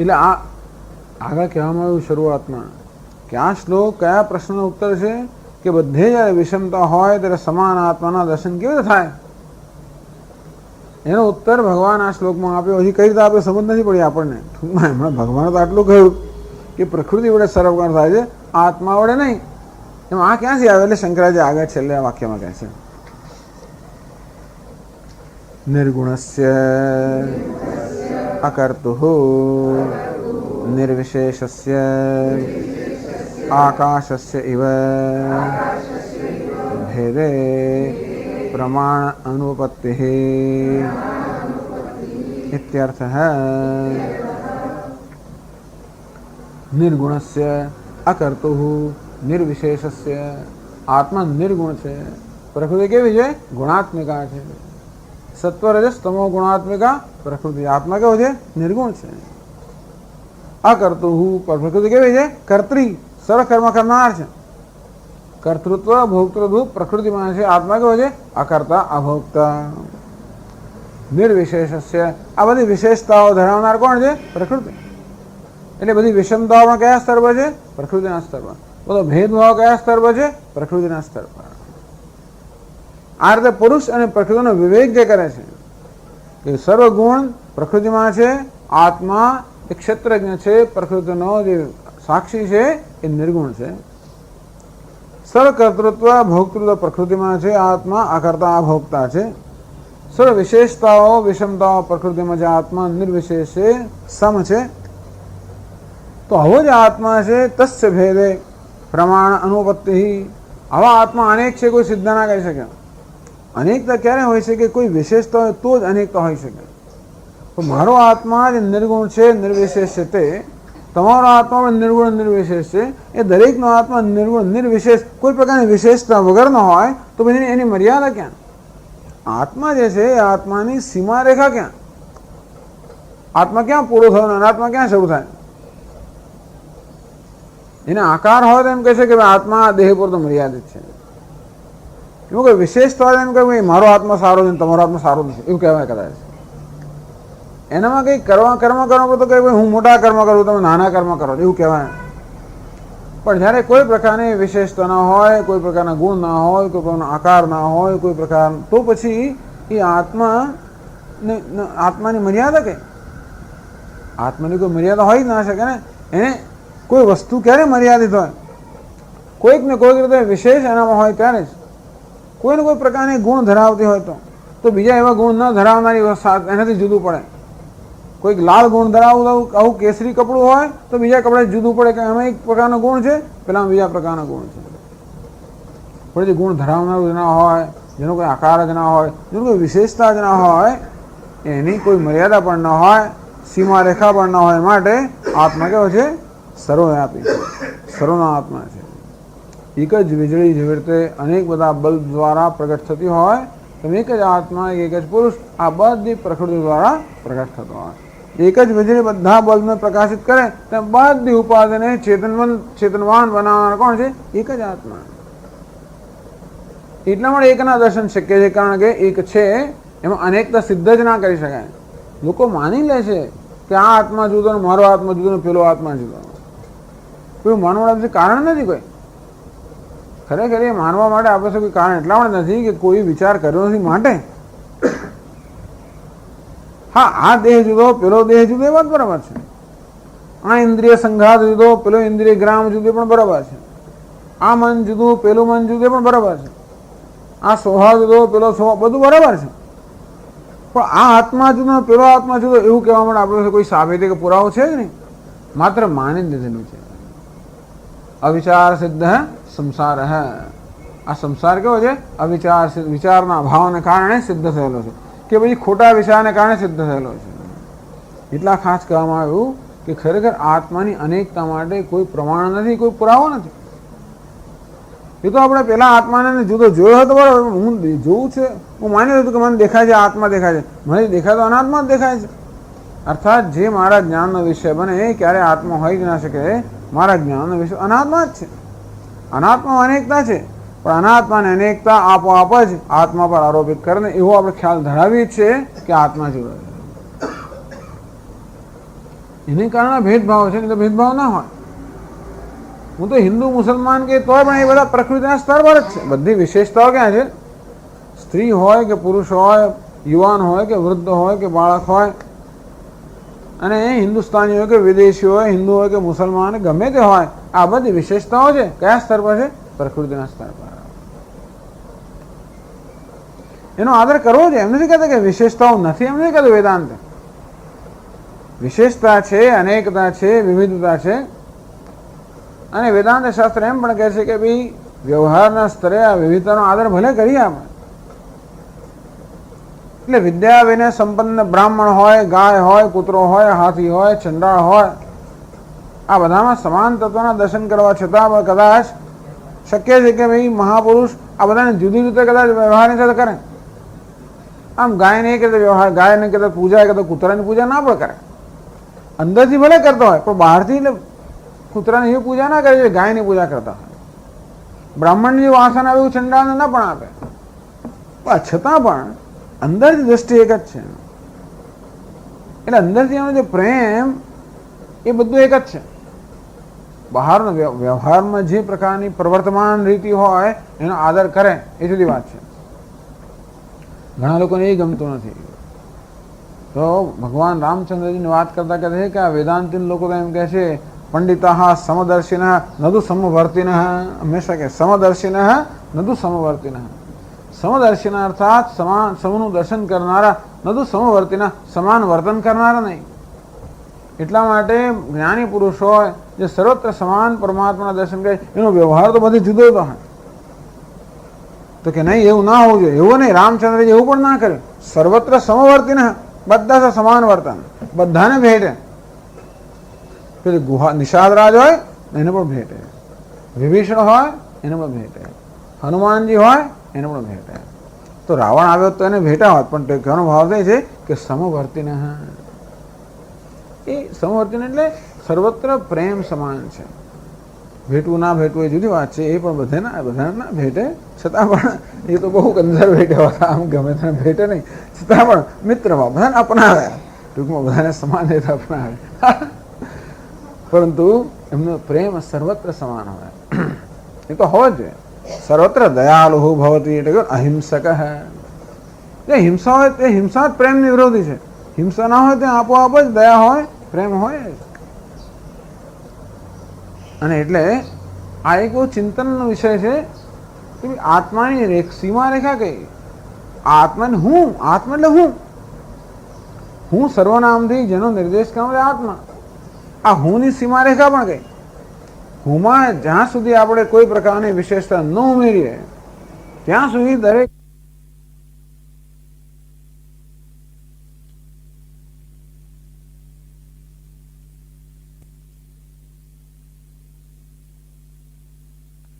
એટલે આ આગળ કહેવામાં આવ્યું શરૂઆતમાં કે આ શ્લોક કયા પ્રશ્નનો ઉત્તર છે કે બધે જ્યારે વિષમતા હોય ત્યારે સમાન આત્માના દર્શન કેવી રીતે થાય, એનો ઉત્તર ભગવાન આ શ્લોકમાં આપ્યો. હજી કઈ રીતે આપ્યો સમજ નથી પડી આપણને. ટૂંકમાં એમણે ભગવાને તો આટલું કહ્યું કે પ્રકૃતિ વડે સર્વકર્મ થાય છે, આત્મા વડે નહીં. એમાં આ ક્યાંથી આવે? એટલે શંકરાચાર્ય આગળ છેલ્લે વાક્યમાં કહે છે નિર્ગુણસ્ય અકર્તુઃ નિર્વિશેષસ્ય આકાશસ્ય ઇવ ભેદે પ્રમાણ અનુપત્તિઃ ઇત્યર્થઃ. નિર્ગુણસ્ય અકર્તુઃ નિર્વિશેષસ્ય. આત્મા નિર્ગુણ છે, પ્રકૃતિ કેવી છે? ગુણાત્મિકા છે. સત્વ રજસ તમો ગુણાત્મિકા પ્રકૃતિ. આત્મા કેવો છે? નિર્ગુણ છે. અકર્તુઃ પ્રકૃતિ કેવી છે? કર્ત્રી, સર્વ કર્મ કરનાર છે. કર્તૃત્વ ભોક્તૃત્વ પ્રકૃતિમાં છે. આત્મા કેવો છે? અકર્તા અભોક્તા. નિર્વિશેષસ્ય. આ બધી વિશેષતાઓ ધરાવનાર કોણ છે? પ્રકૃતિ. એટલે બધી વિષમતાઓમાં કયા સ્તર પર છે? પ્રકૃતિના સ્તર પર. બધો ભેદભાવ કયા સ્તર પર છે? પ્રકૃતિના સ્તર પર. આ રીતે પુરુષ અને પ્રકૃતિનો વિવેક જે કરે છે કે સર્વ ગુણ પ્રકૃતિમાં છે, આત્મા એ ક્ષેત્રજ્ઞ છે, પ્રકૃતિનો જે સાક્ષી છે એ નિર્ગુણ છે. સર્વ કર્તૃત્વ ભોક્તૃત્વ પ્રકૃતિમાં છે, આત્મા અકર્તા અભોક્તા છે. સર્વ વિશેષતાઓ વિષમતાઓ પ્રકૃતિમાં છે, આત્મા નિર્વિશેષ છે, સમ છે. તો આવો જ આત્મા છે તસ્ય ભેદે પ્રમાણ અનુપત્તિ. આવા આત્મા અનેક છે, કોઈ સિદ્ધ ના કહી શકે. અનેકતા ક્યારે હોય છે કે કોઈ વિશેષતા હોય તો જ અનેકતા હોઈ શકે. તો મારો આત્મા જે નિર્ગુણ છે, નિર્વિશેષ છે, તે તમારો આત્મા પણ નિર્ગુણ નિર્વિશેષ છે. એ દરેકનો આત્મા નિર્ગુણ નિર્વિશેષ કોઈ પ્રકારની વિશેષતા વગરનો હોય તો પછી એની મર્યાદા ક્યાં? આત્મા જે છે એ આત્માની સીમા રેખા ક્યાં? આત્મા ક્યાં પૂરો થયો અને અનાત્મા ક્યાં શરૂ થાય? એને આકાર હોય તો એમ કહે છે કે આત્મા દેહ પૂરતો મર્યાદિત છે. એવું કોઈ વિશેષતા હોય એમ કે મારો આત્મા સારો છે તમારો આત્મા સારો નથી એવું કહેવાય કદાચ. એનામાં કંઈ કર્મ કરવા તો કંઈ હું મોટા કર્મ કરું તમે નાના કર્મ કરો એવું કહેવાય. પણ જ્યારે કોઈ પ્રકારની વિશેષતા ના હોય, કોઈ પ્રકારના ગુણ ના હોય, કોઈ પ્રકારનો આકાર ના હોય, કોઈ પ્રકાર, તો પછી એ આત્માની મર્યાદા કઈ? આત્માની કોઈ મર્યાદા હોય જ ના શકે ને. એને કોઈ વસ્તુ ક્યારે મર્યાદિત હોય? કોઈક ને કોઈક રીતે વિશેષ એનામાં હોય ત્યારે જ. કોઈને કોઈ પ્રકારની ગુણ ધરાવતી હોય તો બીજા એવા ગુણ ન ધરાવનારી એનાથી જુદું પડે. કોઈક લાલ ગુણ ધરાવતું આવું કેસરી કપડું હોય તો બીજા કપડા જુદું પડે કે એમાં એક પ્રકારનો ગુણ છે, પેલા બીજા પ્રકારનો ગુણ છે. પણ જે ગુણ ધરાવનારું જ ના હોય, જેનો કોઈ આકાર જ ના હોય, જેનો કોઈ વિશેષતા જ ના હોય, એની કોઈ મર્યાદા પણ ન હોય, સીમા રેખા પણ ન હોય, માટે આત્મા કેવો છે? સર્વવ્યાપી છે, સર્વનો આત્મા છે. એક જ વીજળી જેવી રીતે અનેક બધા બલ્બ દ્વારા પ્રગટ થતી હોય તો એક જ આત્મા, એક જ પુરુષ આ બધી પ્રકૃતિ દ્વારા પ્રગટ થતો હોય. એક જ વીજળી બધા બલ્બને પ્રકાશિત કરે તેમ બધી ઉપાધિને ચેતનવાન બનાવનાર કોણ છે? એક જ આત્મા. એટલા માટે એકના દર્શન શક્ય છે, કારણ કે એક છે એમાં અનેકતા સિદ્ધ જ ના કરી શકાય. લોકો માની લે છે કે આ આત્મા જુદો ને મારો આત્મા જુદો ને પેલો આત્મા જુદો. કોઈ માનવા કારણ નથી. કોઈ ખરેખર એ માનવા માટે આપણે કોઈ કારણ એટલા માટે નથી કે કોઈ વિચાર કર્યો નથી માટે. હા, આ દેહ જુદો પેલો દેહ જુદો એ વાત બરાબર છે. આ ઇન્દ્રિય સંઘાત જુદો પેલો ઇન્દ્રિય ગ્રામ જુદો પણ બરાબર છે. આ મન જુદું પેલું મન જુદું પણ બરાબર છે. આ સ્વભાવ જુદો પેલો સ્વભાવ બધું બરાબર છે. પણ આ આત્મા જુદો પેલો આત્મા જુદો એવું કહેવા માટે આપણે કોઈ સાબિતી કે પુરાવો છે જ નહીં. માત્ર માની લીધેલું છે. અવિચાર સિદ્ધ સંસાર હે. આ સંસાર કેવો છે? અવિચાર, વિચારના અભાવને કારણે સિદ્ધ થયેલો છે, કે પછી ખોટા વિચારને કારણે સિદ્ધ થયેલો છે. એટલા ખાસ કહેવામાં આવ્યું કે ખરેખર આત્માની અનેકતા માટે કોઈ પ્રમાણ નથી, કોઈ પુરાવો નથી. એ તો આપણે પેલા આત્માને જુદો જોયો હતો બરાબર. હું જોઉં છે, હું માની લીધું કે મને દેખાય છે આત્મા દેખાય છે. મને દેખાય તો અનાત્મા જ દેખાય છે. અર્થાત જે મારા જ્ઞાનનો વિષય બને એ ક્યારે આત્મા હોઈ જ ના શકે. મારા જ્ઞાનનો વિષય અનાત્મા જ છે. અનાત્મા અનેકતા છે, પણ અનાત્માને અનેકતા આપોઆપ જ આત્મા પર આરોપિત કરીને એવો આપણે ખ્યાલ ધરાવીએ છીએ કે આત્મા જુદો છે. એને કારણે ભેદભાવ છે, નહીં તો ભેદભાવ ના હોય. હું તો હિન્દુ મુસલમાન કે તોય પણ એ બધા પ્રકૃતિના સ્તર પર જ છે. બધી વિશેષતાઓ ક્યાં છે? સ્ત્રી હોય કે પુરુષ હોય, યુવાન હોય કે વૃદ્ધ હોય કે બાળક હોય, અને હિન્દુસ્તાની હોય કે વિદેશી હોય, હિન્દુ હોય કે મુસલમાન, ગમે તે હોય, આ બધી વિશેષતાઓ છે. કયા સ્તર પર છે? પ્રકૃતિના સ્તર પર. એનો આદર કરવો છે. એમ નથી કહેતા કે વિશેષતાઓ નથી, એમ નથી કહેતું વેદાંત. વિશેષતા છે, અનેકતા છે, વિવિધતા છે. અને વેદાંત શાસ્ત્ર એમ પણ કહે છે કે ભાઈ વ્યવહારના સ્તરે આ વિવિધતાનો આદર ભલે કરીએ આપણે. એટલે વિદ્યા વિને સંપન્ન બ્રાહ્મણ હોય, ગાય હોય, કૂતરો હોય, હાથી હોય, ચંડાળ હોય, આ બધામાં સમાન તત્વના દર્શન કરવા છતાં કદાચ શક્ય છે કે ભાઈ મહાપુરુષ આ બધાને જુદી રીતે કદાચ વ્યવહારની સાથે કરે. આમ ગાયને એક રીતે વ્યવહાર, ગાયને કદાચ પૂજા કે કૂતરાની પૂજા ના પણ કરે. અંદરથી ભલે કરતો હોય પણ બહારથી કૂતરાની એવી પૂજા ના કરે છે, ગાયની પૂજા કરતા હોય. બ્રાહ્મણની જે વાસના આવે એવું ચંડાળને ના પણ આપે. પણ છતાં પણ અંદરથી દ્રષ્ટિ એક જ છે. એટલે અંદરથી એનો જે પ્રેમ એ બધું એક જ છે. બહારનો વ્યવહારમાં જે પ્રકારની પ્રવર્તમાન રીતિ હોય એનો આદર કરે એ જુદી વાત છે. ઘણા લોકોને એ ગમતું નથી. તો ભગવાન રામચંદ્રજીની વાત કરતા કહે છે કે આ વેદાંતી લોકો તો એમ કહે છે પંડિતા સમદર્શિન નદુ સમવર્તિન. હંમેશા કે સમદર્શિન નદુ સમવર્તિન. સમદર્શિન અર્થાત સમાન સમનું દર્શન કરનારા, નદુ સમવર્તિના સમાન વર્તન કરનારા નહીં. એટલા માટે જ્ઞાની પુરુષ હોય જે સર્વત્ર સમાન પરમાત્માના દર્શન કરે એનો વ્યવહાર તો બધી જુદો હતો. તો કે નહીં એવું ના હોવું જોઈએ. એવું નહીં, રામચંદ્રજી એવું પણ ના કર્યું. સર્વત્ર સમવર્તી ને બધા સમાન વર્તન, બધાને ભેટે. પેલી ગુહા નિષાદ રાજ હોય એને પણ ભેટે, વિભીષણ હોય એને પણ ભેટે, હનુમાનજી હોય એને પણ ભેટે. તો રાવણ આવ્યો તો એને ભેટા હોત, પણ કહેવાનો ભાવ થાય છે કે સમવર્તીને. એ સમવર્તીને એટલે સર્વત્ર પ્રેમ સમાન છે. ભેટવું ના ભેટવું એ જુદી વાત છે, એ પણ બધાને ના ભેટે, છતાં પણ એ તો બહુ કન્ઝર્વેટિવ હતા, આમ ગમે તેને ભેટે નહીં, છતાં પણ મિત્રમાં બધાને અપનાવે, ટૂંકમાં બધાને સમાન રીતે અપનાવે. પરંતુ એમનો પ્રેમ સર્વત્ર સમાન હોય, એ તો હોય જ. સર્વત્ર દયાલુ ભવતી એટલે અહિંસક. જે હિંસા હોય તે હિંસા જ પ્રેમની વિરોધી છે. હિંસા ના હોય ત્યાં આપોઆપ જ દયા હોય, પ્રેમ હોય. અને એટલે આ એક બહુ ચિંતનનો વિષય છે કે આત્માની સીમા રેખા કઈ. આત્માને આત્મા એટલે હું સર્વનામથી જેનો નિર્દેશ કરે આત્મા. આ હુંની સીમા રેખા પણ કઈ. હુંમાં જ્યાં સુધી આપણે કોઈ પ્રકારની વિશેષતા ન ઉમેરીએ ત્યાં સુધી દરેક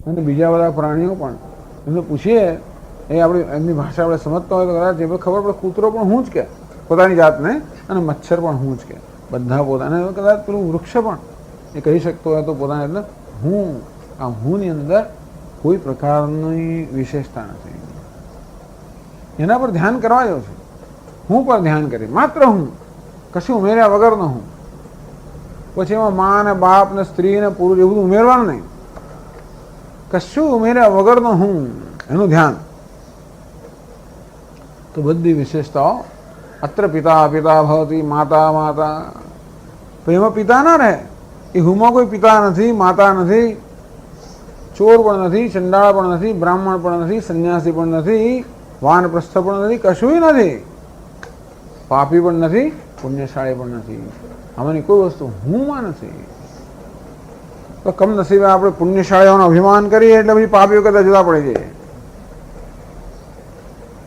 અને બીજા બધા પ્રાણીઓ પણ એમને પૂછીએ, એ આપણે એમની ભાષા આપણે સમજતા હોય તો કદાચ એ ખબર પડે. કૂતરો પણ હું જ કે પોતાની જાતને, અને મચ્છર પણ હું જ કે, બધા પોતાને. કદાચ પેલું વૃક્ષ પણ એ કહી શકતો હોય તો પોતાને, એટલે આ હુંની અંદર કોઈ પ્રકારની વિશેષતા નથી. એના પર ધ્યાન કરવા જેવું છે. હું પર ધ્યાન કરી, માત્ર હું, કશું ઉમેર્યા વગરનો હું. પછી એમાં મા ને બાપ ને સ્ત્રી ને પુરુષ એવું બધું ઉમેરવાનું નહીં. કશું ઉમેર્યા વગરનો હું, એનું ધ્યાન. તો બધી વિશેષતાઓ. અત્ર પિતા પિતા ભવતી, માતા માતા. તો એમાં પિતા ના રહે. એ હુંમાં કોઈ પિતા નથી, માતા નથી, ચોર પણ નથી, ચંડાળ પણ નથી, બ્રાહ્મણ પણ નથી, સંન્યાસી પણ નથી, વાનપ્રસ્થ પણ નથી, કશું નથી. પાપી પણ નથી, પુણ્યશાળી પણ નથી. આમાંની કોઈ વસ્તુ હુંમાં નથી. તો કમનસીબે આપણે પુણ્યશાળીઓનો અભિમાન કરીએ એટલે પછી પાપીઓ કરતા જુદા પડી જઈએ.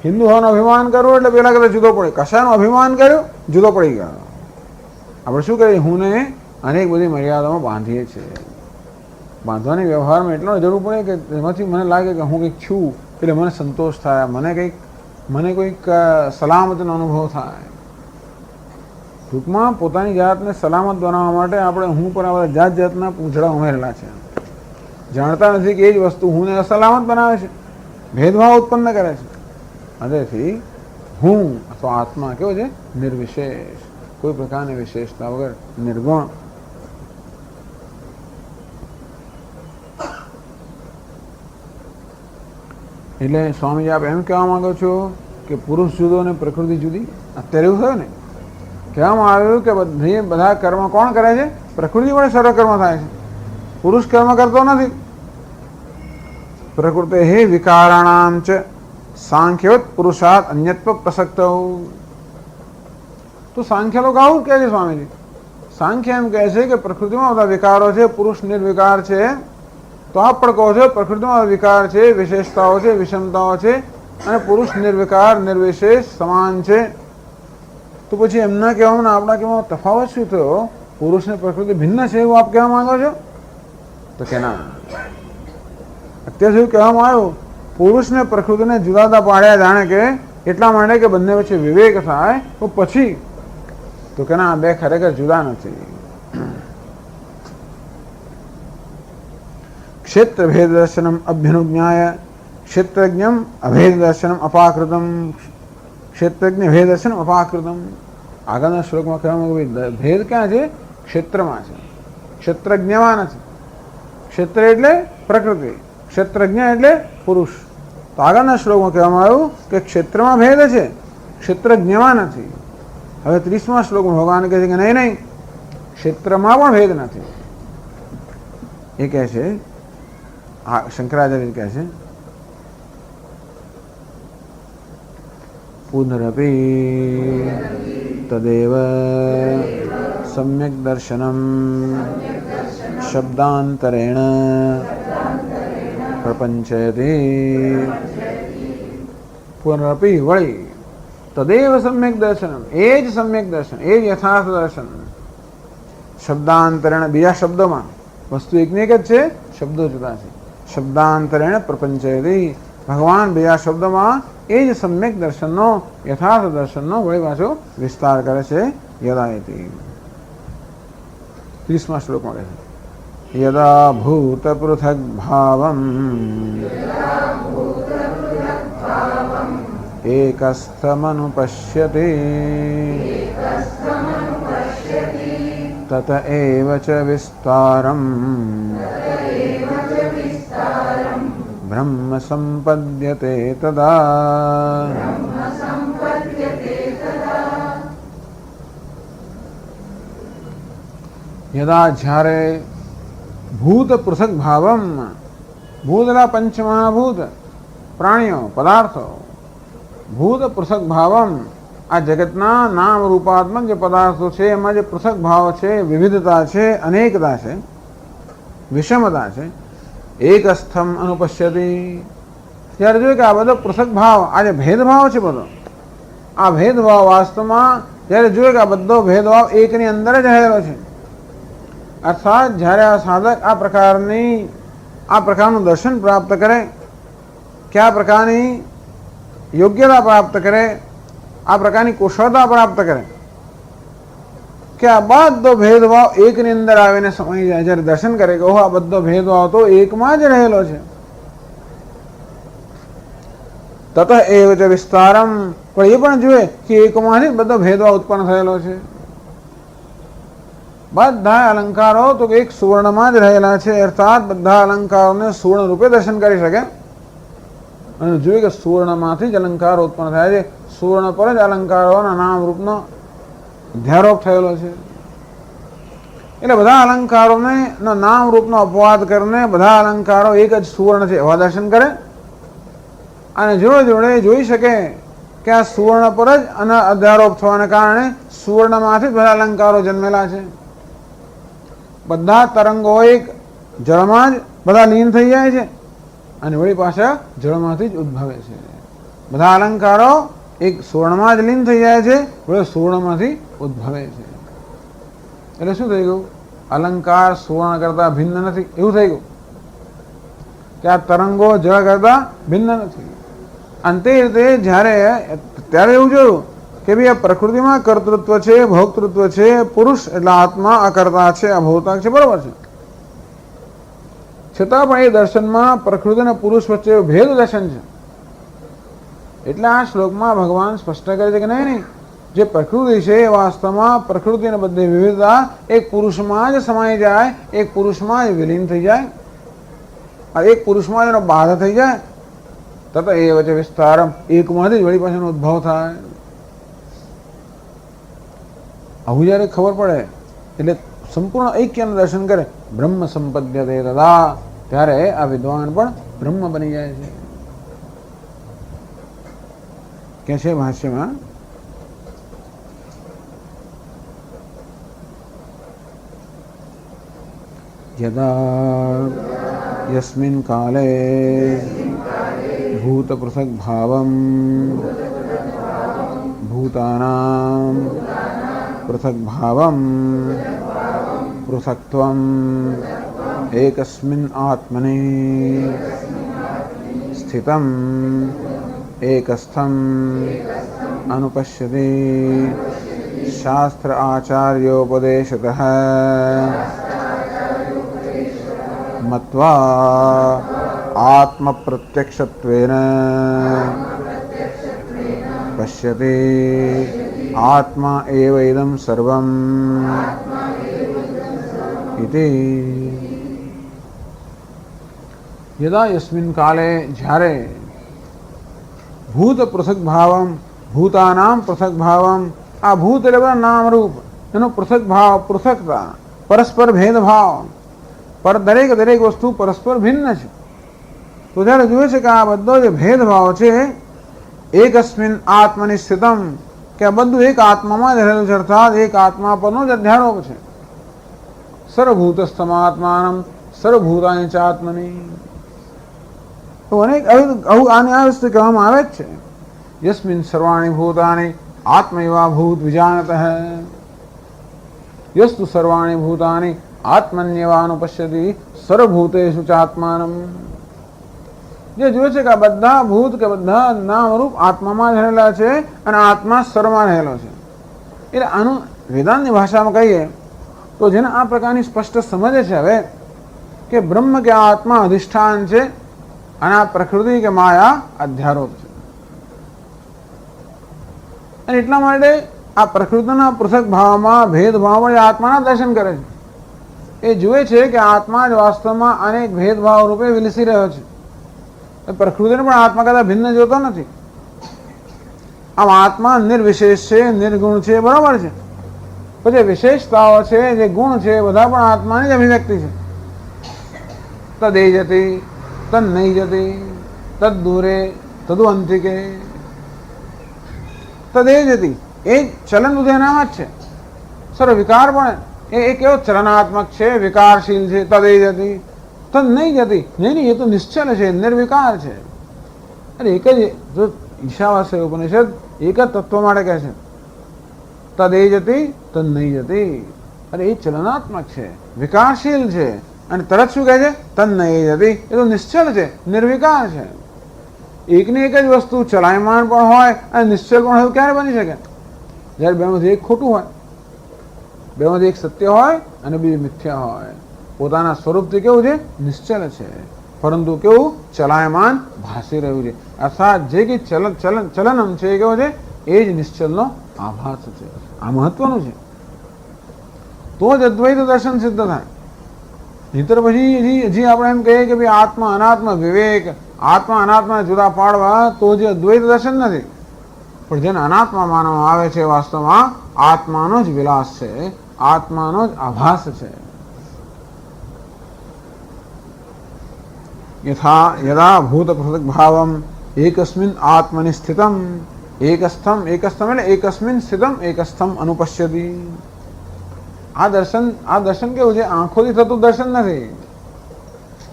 હિન્દુ હોવાનો અભિમાન કરવું એટલે પેલા કરતા જુદો પડે. કશાનો અભિમાન કર્યો જુદો પડી ગયો. આપણે શું કરીએ, હુંને અનેક બધી મર્યાદામાં બાંધીએ છીએ. બાંધવાની વ્યવહારમાં એટલો જરૂર પડે કે એમાંથી મને લાગે કે હું કંઈક છું એટલે મને સંતોષ થાય, મને કોઈક સલામતનો અનુભવ થાય. ટૂંકમાં પોતાની જાતને સલામત બનાવવા માટે આપણે હું પર આ જાત જાતના પૂંછડા ઉમેરેલા છે. જાણતા નથી કે એ જ વસ્તુ હુંને અસલામત બનાવે છે, ભેદભાવ ઉત્પન્ન કરે છે. હૃદયથી હું અથવા આત્મા કેવો છે? નિર્વિશેષ, કોઈ પ્રકારની વિશેષતા વગર, નિર્ગુણ. એટલે સ્વામીજી આપ એમ કહેવા માંગો છો કે પુરુષ જુદો અને પ્રકૃતિ જુદી? અત્યારે એવું થયું ને, કહેવામાં આવ્યું કે બધા કર્મ કોણ કરે છે? પ્રકૃતિ વડે સર્વ કર્મ થાય છે, પુરુષ કર્મ કરતો નથી. પ્રકૃતિ હે વિકારાણામ ચ સાંખ્યવત પુરુષાત અન્યત્વ પ્રસક્ત. તો સાંખ્ય લોકો આવું કહે છે સ્વામીજી. સાંખ્ય એમ કહે છે કે પ્રકૃતિમાં બધા વિકારો છે, પુરુષ નિર્વિકાર છે. તો આપ પણ કહો છો પ્રકૃતિમાં વિકાર છે, વિશેષતાઓ છે, વિષમતાઓ છે, અને પુરુષ નિર્વિકાર નિર્વિશેષ સમાન છે. તો પછી એમના કહેવામાં આપણા કહેવામાં તફાવત શું થયો? પુરુષ ને પ્રકૃતિ ભિન્ન છે એવું આપ કહેવા માંગો છો? તો કે ના, અત્યાર સુધી કહેવામાં આવ્યું પુરુષને પ્રકૃતિને જુદા જુદા પાડ્યા જાણે કે એટલા માટે કે બંને વચ્ચે વિવેક થાય. તો પછી તો કે ના, બે ખરેખર જુદા નથી. ક્ષેત્ર ભેદ દર્શનમ અભ્યનુજ્ઞાય ક્ષેત્રજ્ઞમ અભેદ દર્શનમ અપાકૃતમ ક્ષેત્રજ્ઞ ભેદ દર્શનમ અપાકૃતમ. આગળના શ્લોકમાં કહેવામાં ભેદ ક્યાં છે? ક્ષેત્રમાં છે, ક્ષેત્રજ્ઞમાં નથી. ક્ષેત્ર એટલે પ્રકૃતિ, ક્ષેત્રજ્ઞ એટલે પુરુષ. તો આગળના શ્લોકમાં કહેવામાં આવ્યું કે ક્ષેત્રમાં ભેદ છે, ક્ષેત્રજ્ઞમાં નથી. હવે 30મા શ્લોકમાં ભગવાન કહે છે કે નહીં નહીં, ક્ષેત્રમાં પણ ભેદ નથી. એ કહે છે, શંકરાચાર્ય કહે છે પુનરપી તદેવ सम्यक दर्शनम शब्दांतरेण प्रपंचयति पुनरपि वळी तदेव सम्यक दर्शनम एज सम्यक दर्शन एज यथार्थ दर्शन शब्दांतरेण बीजा शब्दों में वस्तु एक ने एक ज छे शब्दों जुदा छे शब्दांतरेण प्रपंचयति भगवान बीजा शब्दों में एज सम्यक दर्शन नो यथार्थ दर्शन नो वळी पाछो विस्तार करे छे यदायति 30 श्लोक में कहे यदा भूत पृथक भावम एकस्थमनुपश्यति तत एव च विस्तारम् ब्रह्म संपद्यते तदा यदा જ્યારે ભૂત પૃથક ભાવમ ભૂતના પંચમહાભૂત પ્રાણીઓ પદાર્થો ભૂત પૃથક ભાવમ આ જગતના નામ રૂપાત્મક જે પદાર્થો છે એમાં જે પૃથક ભાવ છે વિવિધતા છે અનેકતા છે વિષમતા છે એક સ્થમ અનુપશ્યતિ ત્યારે જોઈએ કે આ બધો પૃથક ભાવ આ જે ભેદભાવ છે બધો આ ભેદભાવ વાસ્તવમાં જ્યારે જોઈએ કે આ બધો ભેદભાવ એકની અંદર જ રહેલો છે अर्थात જ્યારે આ સાધક આ પ્રકારનું દર્શન પ્રાપ્ત કરે क्या પ્રકારની યોગ્યતા પ્રાપ્ત કરે આ પ્રકારની કુશળતા પ્રાપ્ત કરે કે આ બધો ભેદભાવ એકની અંદર આવીને સમાઈ જાય જ્યારે દર્શન કરે કે ઓહો આ બધો ભેદભાવ તો એકમાં જ રહેલો છે તત એવ ચ વિસ્તારમ પણ એ પણ જોઈએ કે એકમાંથી બધો ભેદભાવ ઉત્પન્ન થયેલો છે બધા અલંકારો તો એક સુવર્ણમાં જ રહેલા છે અર્થાત બધા અલંકારોને સુવર્ણ રૂપે દર્શન કરી શકે અને જોઈએ કે સુવર્ણમાંથી જ અલંકાર ઉત્પન્ન થાય છે સુવર્ણ પર જ અલંકારોના નામ રૂપનો અધ્યારોપ થયેલો છે એટલે બધા અલંકારોને નામ રૂપનો અપવાદ કરીને બધા અલંકારો એક જ સુવર્ણ છે એવા દર્શન કરે અને જોડે જોડે જોઈ શકે કે આ સુવર્ણ પર જ અધ્યારોપ થવાને કારણે સુવર્ણમાંથી જ બધા અલંકારો જન્મેલા છે બધા તરંગો એક જળમાં જ બધા લીન થઈ જાય છે અને વળી પાછા જળમાંથી જ ઉદ્ભવે છે બધા અલંકારો એક સુવર્ણમાં જ લીન થઈ જાય છે વળી સુવર્ણમાંથી ઉદ્ભવે છે એટલે શું થઈ ગયું અલંકાર સુવર્ણ કરતા ભિન્ન નથી એવું થઈ ગયું કે આ તરંગો જળ કરતા ભિન્ન નથી અંતે રીતે જ્યારે ત્યારે એવું જોયું કે ભાઈ આ પ્રકૃતિમાં કર્તૃત્વ છે ભોક્તૃત્વ છે પુરુષ એટલે આત્મા અકર્તા છે અભોક્તા છે બરોબર છે છતાં પણ એ દર્શનમાં પ્રકૃતિ અને પુરુષ વચ્ચે ભેદ દર્શન છે એટલે આ શ્લોકમાં ભગવાન સ્પષ્ટ કરે છે કે નહીં જે પ્રકૃતિ છે એ વાસ્તવમાં પ્રકૃતિ અને બધી વિવિધતા એક પુરુષમાં જ સમાઈ જાય એક પુરુષમાં જ વિલીન થઈ જાય એક પુરુષમાં જ એનો બાધ થઈ જાય તત એ વચ્ચે વિસ્તારમ એકમાંથી જ વળી પાછળનો ઉદ્ભવ થાય આવું જ્યારે ખબર પડે એટલે સંપૂર્ણ ઐક્યનું દર્શન કરે બ્રહ્મ સંપદ્યતે તદા ત્યારે આ વિદ્વાન પણ બ્રહ્મ બની જાય છે કે છે ભાષ્યમાં यदा यस्मिन् काले भूत पृथक भावं भूतानां पृथक भावं पृथक्त्वं एकस्मिन् आत्मनि स्थितम् एकस्थम् अनुपश्यति शास्त्र आचार्योपदेशतः मत्वा आत्म प्रत्यक्षत्वेन पश्यति आत्मा एव इदं सर्वम् इति यदा यस्मिन् काले જ્યારે ભૂત પૃથક ભાવમ ભૂતાનામ પૃથક ભાવમ આ ભૂત એટલે બધા નામ રૂપ એનો પૃથક ભાવ પૃથકતા પરસ્પર ભેદભાવ પર દરેક દરેક વસ્તુ પરસ્પર ભિન્ન છે તો જ્યારે જોઈએ છે કે આ બધો જે ભેદભાવ છે એકસ્મિન આત્મનિ સ્થિતમ કે આ બધું એક આત્મામાં જ રહેલું છે, અર્થાત એક આત્મા પરનો જ અધ્યારોપ છે. સર્વભૂતસ્થમાત્માનમ સર્વભૂતાની ચાત્મની. તો અનેક આને આ વસ્તુ કહેવામાં આવે જ છે. યસ્મિન સર્વાણી ભૂતાની આત્મૈવા ભૂત વિજાનતઃ યસ્તુ સર્વાણી ભૂતાની આત્મન્યવાનુપશ્યતિ સર્વભૂતેષુ ચાત્માનમ. જે જોવે છે કે આ બધા ભૂત કે બધા નામરૂપ આત્મામાં જ રહેલા છે અને આત્મા સર્વમાં રહેલો છે. એટલે આનું વેદાંતની ભાષામાં કહીએ તો જેને આ પ્રકારની સ્પષ્ટ સમજે છે હવે કે બ્રહ્મ કે આત્મા અધિષ્ઠાન છે અને આ પ્રકૃતિ કે માયા અધ્યારોપ છે. અને એટલા માટે આ પ્રકૃતિના પૃથક ભાવમાં ભેદભાવમાં એ આત્માના દર્શન કરે છે. એ જુએ છે કે આત્મા જ વાસ્તવમાં અનેક ભેદભાવ રૂપે વિલસી રહ્યો છે. પ્રકૃતિને પણ આત્મા કરતા ભિન્ન જોતો નથી. આમ આત્મા નિર્વિશેષ છે, નિર્ગુણ છે, બરાબર છે. પછી વિશેષતાઓ છે, જે ગુણ છે, બધા પણ આત્માની જ અભિવ્યક્તિ છે. તદે જતી તદ નહીં જતી તદ દૂરે તદુ અંતિકે. તદે જતી એ ચલન બધું એનામાં જ છે. સર વિકાર પણ એ કેવો ચલનાત્મક છે, વિકારશીલ છે. તદે જતી તદ નહીં જતી, નહીં એ તો નિશ્ચલ છે, નિર્વિકાર છે. અરે એક જ જો ઈશાવાસ્ય ઉપનિષદ એક જ તત્વ માટે કહે છે તદે જતી તદ નહીં જતી. અરે એ ચલનાત્મક છે, વિકારશીલ છે, અને તરત શું કહે છે તદ નહીં જતી, એ તો નિશ્ચલ છે, નિર્વિકાર છે. એકની એક જ વસ્તુ ચલાયમાન પણ હોય અને નિશ્ચલ પણ હોય, ક્યારે બની શકે? જ્યારે બેમાંથી એક ખોટું હોય, બેમાંથી એક સત્ય હોય અને બીજું મિથ્યા હોય. પોતાના સ્વરૂપથી કેવું છે? નિશ્ચલ છે, પરંતુ કેવું? ચલાયમાન ભાસી રહ્યું છે. અર્થાત જે કંઈ ચલનમ છે એ કેવો છે? એ જ નિશ્ચલનો આભાસ છે. આ મહત્વનું છે. તો જ અદ્વૈત દર્શન સિદ્ધ થાય. નહીતર પછી હજી આપણે એમ કહીએ કે ભાઈ આત્મા અનાત્મા વિવેક, આત્મા અનાત્મા જુદા પાડવા, તો જે અદ્વૈત દર્શન નથી. પણ જેને અનાત્મા માનવામાં આવે છે વાસ્તવમાં આત્માનો જ વિલાસ છે, આત્માનો જ આભાસ છે. यथा यदा भूत पृथक भावम एकस्मिन् आत्मनि स्थितम एकस्थम एकस्थम એટલે એકસ્મિન સ્થિતમ એકસ્થમ અનુપશ્યતિ. આ દર્શન કેવું છે? આંખોથી થતું દર્શન નથી.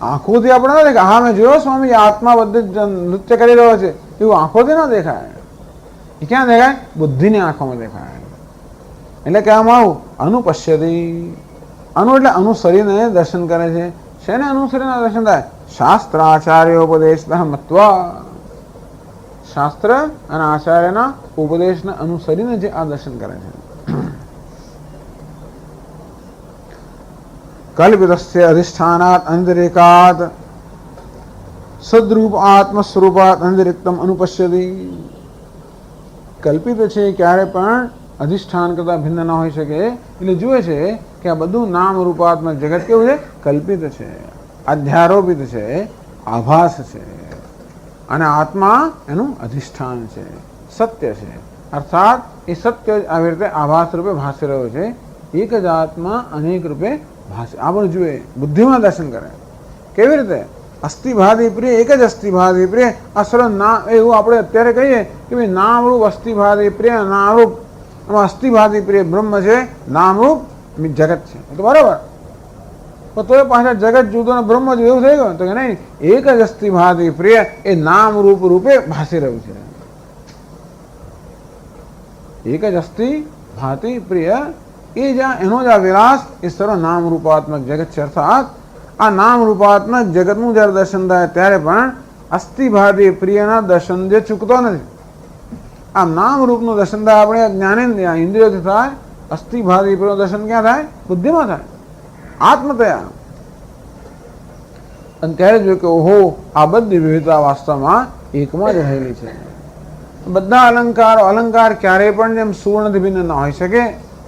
આંખોથી આપણે ન દેખાય. હા, મેં જોયો સ્વામી આત્મા બધું નૃત્ય કરી રહ્યો છે, એવું આંખોથી ન દેખાય. એ ક્યાં દેખાય? બુદ્ધિની આંખોમાં દેખાય. એટલે કહેવામાં આવું અનુપશ્યતિ. અનુ એટલે અનુસરીને દર્શન કરે છે. શેને અનુસરીને દર્શન થાય? શાસ્ત્રાચાર્યોપદેશ મત્વા. શાસ્ત્ર અને આચાર્યના ઉપદેશને અનુસરીને જે આ દર્શન કરે છે. કલ્પિતસ્ય અધિષ્ઠાનાત અંતરેકાત સદ્રૂપ આત્મ સ્વરૂપાત અંતરિક્તમ અનુપશ્યતિ. કલ્પિત છે ક્યારે પણ અધિષ્ઠાન કરતા ભિન્ન ન હોઈ શકે. એટલે જુએ છે કે આ બધું નામ રૂપાત્મક જગત કેવું છે? કલ્પિત છે, અધ્યારોપિત છે, આભાસ છે, અને આત્મા એનું અધિષ્ઠાન છે, સત્ય છે. અર્થાત એ સત્ય આવી રીતે આભાસ રૂપે ભાસી રહ્યો છે. એક જ આત્મા અનેક રૂપે ભાષે. આ પણ જુએ, બુદ્ધિમાં દર્શન કરે. કેવી રીતે? અસ્થિભાદી પ્રિય, એક જ અસ્થિભાદી પ્રિય. આ સરળ નામ એવું આપણે અત્યારે કહીએ કે ભાઈ નામરૂપ અસ્થિભાદી પ્રિય, નામરૂપ એમાં અસ્થિભાદી પ્રિય બ્રહ્મ છે, નામરૂપ જગત છે. તો બરાબર, તો એ પાછા જગત જુદો બ્રહ્મ જ એવું થઈ ગયું? તો કે નહીં, એક જ અસ્થિભાદી પ્રિય એ નામરૂપ રૂપે ભાસી રહ્યું છે. એક જ અસ્થિ ભાતિ પ્રિય એ જ્યાં એનો જ આ વિલાસ એ સર્વ નામ રૂપાત્મક જગત છે. અર્થાત આ નામ રૂપાત્મક જગતનું જયારે દર્શન થાય ત્યારે પણ અસ્થિભાદી પ્રિયના દર્શન જે ચૂકતો નથી. આ નામ રૂપનું દર્શન થાય આપણે જ્ઞાનેન્દ્રિય ઇન્દ્રિયોથી થાય. અસ્થિભાદી પ્રિયનું દર્શન ક્યાં થાય? બુદ્ધિમાં થાય, આત્મતયા. અને ત્યારે જોયું કે ઓહો, આ બધી વિવિધતા વાસ્તવમાં એકમાં જ રહેલી છે. બધા અલંકાર ક્યારેય પણ જેમ સુવર્ણથી ભિન્ન ન હોઈ શકે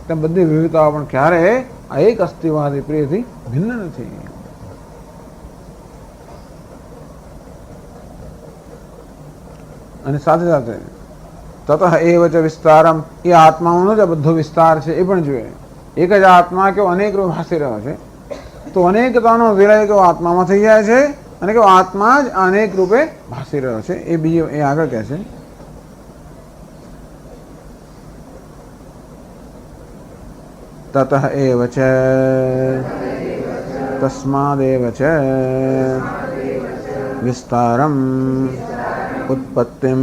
તેમ બધી વિવિધતાઓ પણ ક્યારેય આ એક અસ્થિવાદી પ્રિયથી ભિન્ન નથી. અને સાથે સાથે તતઃ એવ ચ વિસ્તારમ, એ આત્માઓનો જ બધો વિસ્તાર છે એ પણ જોઈએ. એક જ આત્મા કેવો અનેક રૂપે ભાસી રહ્યો છે, તો અનેકતાનો વિલય કેવો આત્મામાં થઈ જાય છે, અને કેવો આત્મા જ અનેક રૂપે ભાસી રહ્યો છે. એ બીજું એ આગળ કહે છે ततः एव च तस्मादेव च विस्तारम् उत्पत्तिं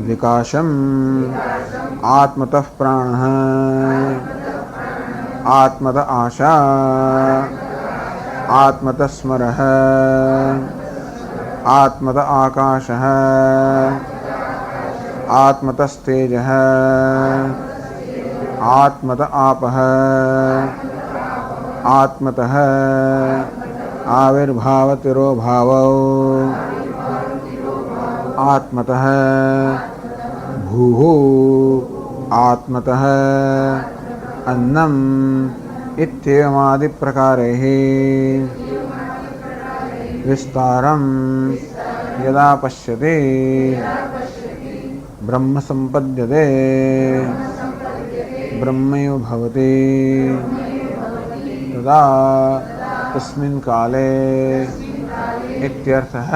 विकासम् आत्मतः प्राणः आत्मत आशा आत्मतः स्मरः आत्मत आकाशः आत्मतस्तेजः आत्मत आपः आत्मतः आविर्भावतिरोभावो आत्मतः भूः आत्मतः अन्नम् इत्येवमादि प्रकारैः विस्तारं यदा पश्यति ब्रह्म संपद्यते ब्रह्मैव भवति तदा तस्मिन् काले इत्यर्थः।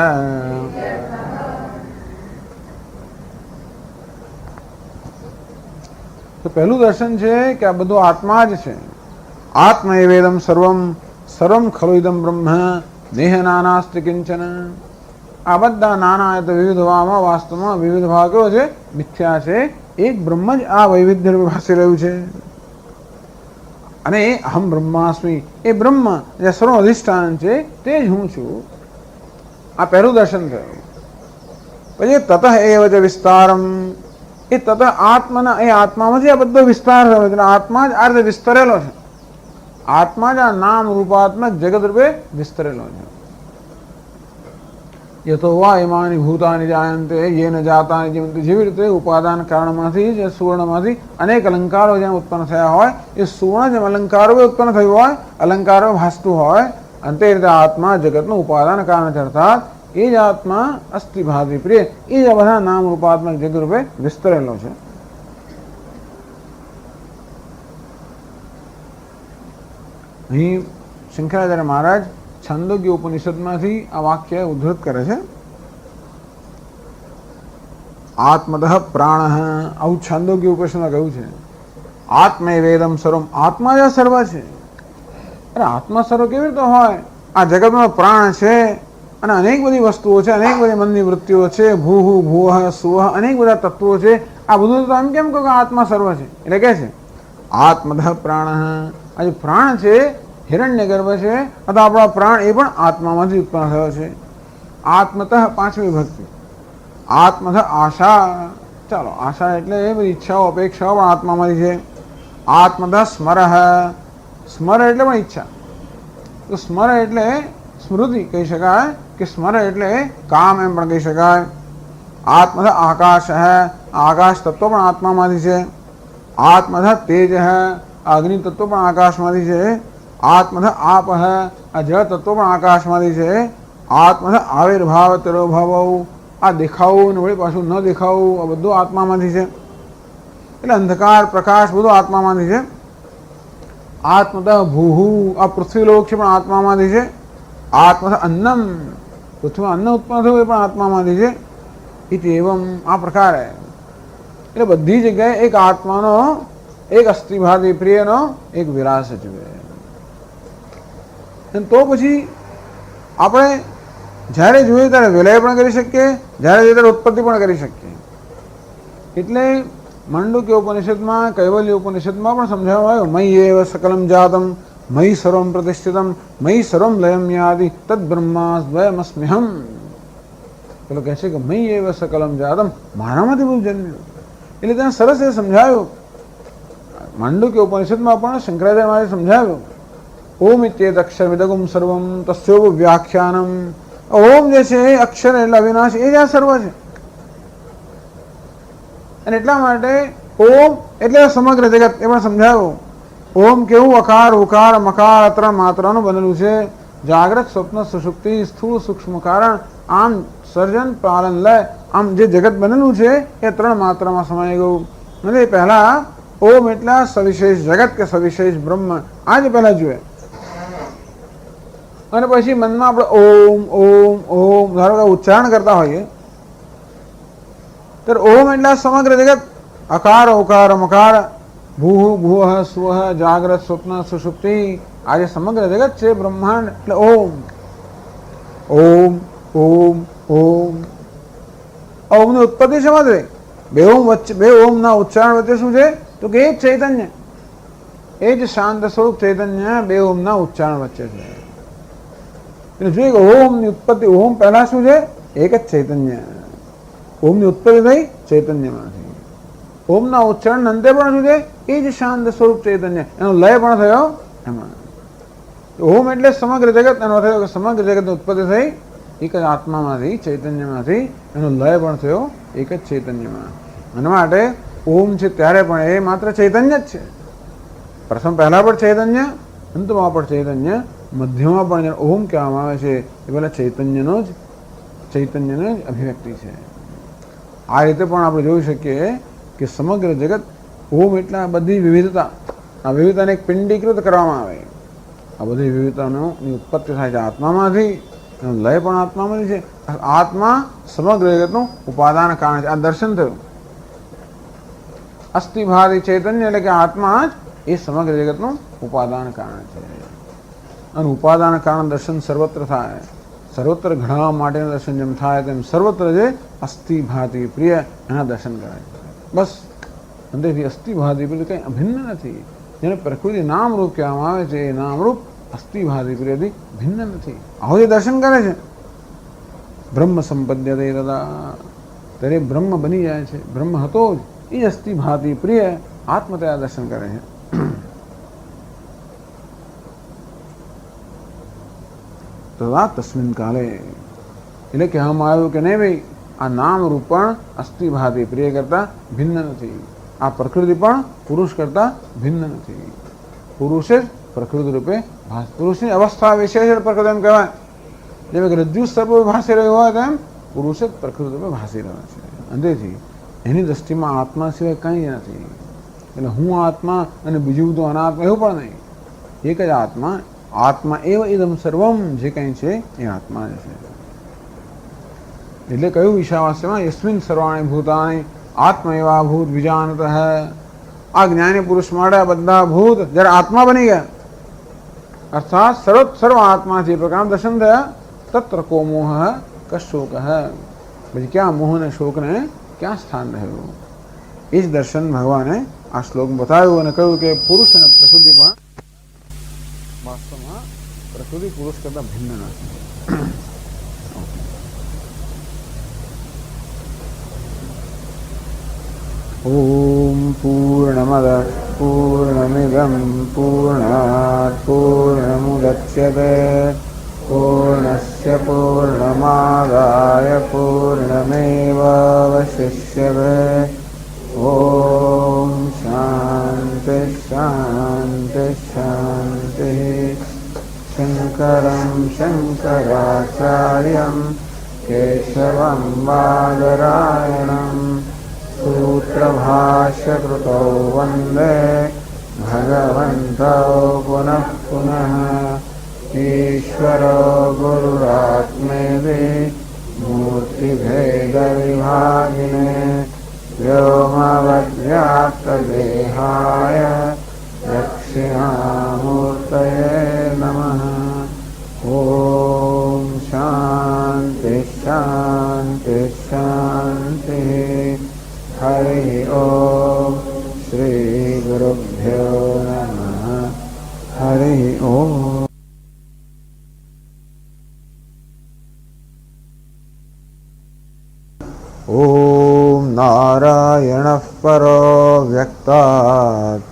तो पहलू दर्शन है कि आ बधु आत्मा ज है। आत्मा एवेदम सर्वम सर्वम खलु इदम ब्रह्म देह नानास्ति किंचन। आ बधा नाना है तो विविध भावમાં વાસ્તવમાં વિવિધ ભાવ કેવો છે? મિથ્યા છે। એક બ્રહ્મ જ આ વૈવિધ્ય ભાસી રહ્યું છે અને અહમ બ્રહ્માસ્મિ એ બ્રહ્મ જે સર્વ અધિષ્ઠાન છે તે જ હું છું। આ પહેલું દર્શન થયું। પછી તતઃ એવ ચ વિસ્તારમ એ તતઃ આત્મના એ આત્મામાંથી આ બધો વિસ્તાર થયો છે। આત્મા જ આ રીતે વિસ્તરેલો છે। આત્મા જ આ નામ રૂપાત્મક જગત રૂપે વિસ્તરેલો છે। યતો વા ઇમાની ભૂતાની જાયંતે યેન જાતાની જીવંતિ। જેવી રીતે ઉપાદાન કારણમાંથી જે સુવર્ણમાંથી અનેક અલંકારો જેમ ઉત્પન્ન થયા હોય એ સુવર્ણ જેમ અલંકારો ઉત્પન્ન થયું હોય અલંકારો ભાસતું હોય અને તે રીતે આત્મા જગતનું ઉપાદાન કારણ છે। અર્થાત એ જ આત્મા અસ્થિ ભાતિ પ્રિય એ જ બધા નામ રૂપાત્મક જગત રૂપે વિસ્તરેલો છે। અહીં શંકરાચાર્ય મહારાજ છાંદોગ્ય ઉપનિષદમાંથી આ વાક્ય ઉદ્ધૃત કરે છે। આત્મતઃ પ્રાણઃ આવું છાંદોગ્ય ઉપનિષદમાં કહ્યું છે। આત્મે વેદમ સર્વમ આત્મા જ સર્વ છે। અરે આત્મા સર્વ કેવી રીતે હોય? આ જગતમાં પ્રાણ છે અને અનેક બધી વસ્તુઓ છે, અનેક બધી મનની વૃત્તિઓ છે, ભૂહ ભૂહ સુહ અનેક બધા તત્વો છે। આ બધું તો એમ કેમ કહો કે આત્મા સર્વ છે? એટલે કે છે આત્મતઃ પ્રાણ। આ જે પ્રાણ છે हिरण्य गर्भ है अथवा अपना प्राण ए पण आत्मामांथी उत्पन्न थयो छे। आत्मतः पांचमी विभक्ति आत्मतः आशा। चलो आशा एटले ए बधी इच्छाओ अपेक्षाओ पण आत्मामांथी छे। आत्मतः स्मरः स्मर एटले पण इच्छा। तो स्मर एटले स्मृति कही शकाय कि स्मर एटले काम एम पण कही शकाय। आत्मतः आकाशः आकाश तत्व पण आत्मामांथी छे। आत्मतः तेजः अग्नि तत्व पण आकाशमांथी छे। आत्मतः आपः आ जल तत्व पण आकाशमांथी छे। आत्मतः आविर्भाव तिरोभाव आ देखावुं ने वળી पाछું न देखावुं आ બધું આત્મામાંથી છે। એટલે અંધકાર પ્રકાશ બધું આત્મામાંથી છે। આત્મતઃ ભૂઃ આ પૃથ્વીલોક છે પણ આત્મામાંથી છે। આત્મતઃ અન્નમ પૃથ્વીમાં અન્ન ઉત્પન્ન થયું એ પણ આત્મામાંથી છે। ઇતિ એવમ આ પ્રકારે એટલે બધી જગ્યાએ એક આત્માનો એક અસ્થિભાતિ પ્રિયનો એક વિરાસ છે। તો પછી આપણે જ્યારે જોઈએ ત્યારે વિલય પણ કરી શકીએ, જ્યારે જોઈએ ત્યારે ઉત્પત્તિ પણ કરી શકીએ। એટલે મંડુક્ય ઉપનિષદમાં કૈવલ્ય ઉપનિષદમાં પણ સમજાવવામાં આવ્યું મયि એવ સકલમ જાતમ મયि સર્વમ પ્રતિષ્ઠિતમ મયि સર્વમ લયમ યાદિ તદ બ્રહ્માસ્વયમસ્મ્યહમ। પેલો કહે છે કે મયि એવ સકલમ જાતમ મારામાંથી બધું જન્મ્યું। એટલે ત્યાં સરસ એ સમજાવ્યું। મંડુક્ય ઉપનિષદમાં પણ શંકરાચાર્ય મહારાજે સમજાવ્યું ओम इत्येत अक्षरमिदगुम सर्वम तस्योप व्याख्यानम। ओम जैसे अक्षर એટલે અવિનાશ એ જ આ સર્વ છે। અને એટલા માટે ઓમ એટલે સમગ્ર જગત એ પણ સમજાવ્યું। ઓમ કેવું અકાર ઉકાર મકાર અત્ર માત્રાનું બનેલું છે। જાગ્રત સ્વપ્ન સુષુપ્તિ સ્થૂળ સૂક્ષ્મ કારણ આમ સર્જન પાલન લય આમ જે જગત બનેલું છે એ ત્રણ માત્રામાં સમાઈ ગયું। એટલે પહેલા ઓમ એટલે સવિશેષ જગત કે સવિશેષ બ્રહ્મ આ જ પહેલા જોઈએ। અને પછી મનમાં આપણે ઓમ ઓમ ઓમ ધારો કે ઉચ્ચારણ કરતા હોઈએ ત્યારે ઓમ એટલે સમગ્ર જગત અકાર ઓકાર મકાર ભૂ ભુવઃ સ્વઃ જાગ્રત સ્વપ્ન સુષુપ્તિ આ જે સમગ્ર જગત છે બ્રહ્માંડ એટલે ઓમ ઓમ ઓમ ઓમ. ઓમની ઉત્પત્તિ શેમાં થઈ? બે ઓમ વચ્ચે, બે ઓમના ઉચ્ચારણ વચ્ચે શું છે તો કે એ જ ચૈતન્ય, એ જ શાંત સ્વરૂપ ચૈતન્ય બે ઓમના ઉચ્ચારણ વચ્ચે છે. એટલે જોઈએ કે ઓમની ઉત્પત્તિ, ઓમ પહેલા શું છે? એક જ ચૈતન્ય. ઓમની ઉત્પત્તિ થઈ ચૈતન્યમાંથી. ઓમના ઉચ્ચારણ અંતે પણ શું છે? એ જ શાંત સ્વરૂપ ચૈતન્ય, એનો લય પણ થયો એમાં. ઓમ એટલે સમગ્ર જગત, એનો થયો કે સમગ્ર જગતની ઉત્પત્તિ થઈ એક જ આત્મામાંથી, ચૈતન્યમાંથી, એનો લય પણ થયો એક જ ચૈતન્યમાં. એના માટે ઓમ છે ત્યારે પણ એ માત્ર ચૈતન્ય જ છે. પ્રથમ પહેલા પણ ચૈતન્ય, અંતમાં પણ ચૈતન્ય, મધ્યમાં પણ જેને ઓમ કહેવામાં આવે છે એ પહેલા ચૈતન્યનો જ અભિવ્યક્તિ છે. આ રીતે પણ આપણે જોઈ શકીએ કે સમગ્ર જગત ઓમ એટલે આ બધી વિવિધતા, આ વિવિધતાને એક પિંડીકૃત કરવામાં આવે. આ બધી વિવિધતાની ઉત્પત્તિ થાય છે આત્મામાંથી, એનો લય પણ આત્મામાંથી છે. આત્મા સમગ્ર જગતનું ઉપાદાન કારણ છે. આ દર્શન થયું. અસ્થિભારી ચૈતન્ય એટલે કે આત્મા જ એ સમગ્ર જગતનું ઉપાદાન કારણ છે. અને ઉપાદાન કારણ દર્શન સર્વત્ર થાય. સર્વત્ર ઘડાવા માટેનું દર્શન જેમ થાય તેમ સર્વત્ર જે અસ્થિભાતિ પ્રિય એના દર્શન કરે છે. બસ અંદરથી અસ્થિભાતિ પ્રિય કંઈ અભિન્ન નથી. જેને પ્રકૃતિ નામરૂપ કહેવામાં આવે છે એ નામરૂપ અસ્થિભાતિ પ્રિયથી ભિન્ન નથી. આવો જે દર્શન કરે છે બ્રહ્મ સંપદ્યતે તદા, ત્યારે બ્રહ્મ બની જાય છે. બ્રહ્મ હતો જ એ અસ્થિભાતિ પ્રિય આત્મતયા દર્શન કરે છે. તદા તસ્મિન કાલે એટલે કહેવામાં આવ્યું કે નહીં ભાઈ આ નામ રૂપ પણ અસ્થિભાતિ પ્રિય કરતા ભિન્ન નથી. આ પ્રકૃતિ પણ પુરુષ કરતા ભિન્ન નથી. પુરુષે જ પ્રકૃતિ રૂપે પુરુષની અવસ્થા વિશેષ પ્રકૃતિ એમ કહેવાય. જેમ કે રજ્જુ સર્પ ભાસી રહ્યો હોય તેમ પુરુષ જ પ્રકૃતિ રૂપે ભાસી રહ્યો છે. અંતેથી એની દ્રષ્ટિમાં આત્મા સિવાય કંઈ જ નથી. એટલે હું આત્મા અને બીજું તો અનાત્મા એવું પણ નહીં. એક જ આત્મા, આત્મા એવ ઇદમ સર્વમ, જે કંઈ છે એ આત્મા જ છે. એટલે કયું ઈશાવાસ્યમાં યસ્મિન સર્વાણી ભૂતાની આત્મૈવા ભૂત વિજાનત હૈ. આ જ્ઞાની પુરુષ માટે આ બધા ભૂત જ્યારે આત્મા બની ગયા અર્થાત સર્વ આત્મા જે પ્રકાર દર્શન થયા, તત્ર કો મોહ કશોક હૈ. પછી ક્યાં મોહ અને શોકને ક્યાં સ્થાન રહ્યું? એ જ દર્શન ભગવાને આ શ્લોકમાં બતાવ્યું અને કહ્યું કે પુરુષ અને પ્રકૃતિ પણ વાસ્તવમાં પ્રકૃતિ પુરુષ કરતા ભિન્ન નથી. ઓમ પૂર્ણમદ પૂર્ણમિદમ પૂર્ણાત પૂર્ણમુદચ્યતે પૂર્ણસ્ય પૂર્ણમાદાય પૂર્ણમેવાવશિષ્યતે. ઓમ શાંતિ શાંતિ શાંતિ. શંકરં શંકરાચાર્યં કેશવં બાદરાયણં સૂત્રભાષ્યકૃતૌ વંદે ભગવन्तौ પુનઃ પુનઃ. ઈશ્વરો ગુરુરાત્મેતિ મૂર્તિભેદવિભાગિને વ્યોમવદ્વ્યાપ્તદેહાય દક્ષિણામૂર્તયે નમઃ. ઓમ શાંતિ શાંતિ શાંતિ. હરિ ઓમ શ્રી ગુરુભ્યો નમઃ. હરિ ઓમ. ઓમ નારાયણઃ પરો વ્યક્તાत्.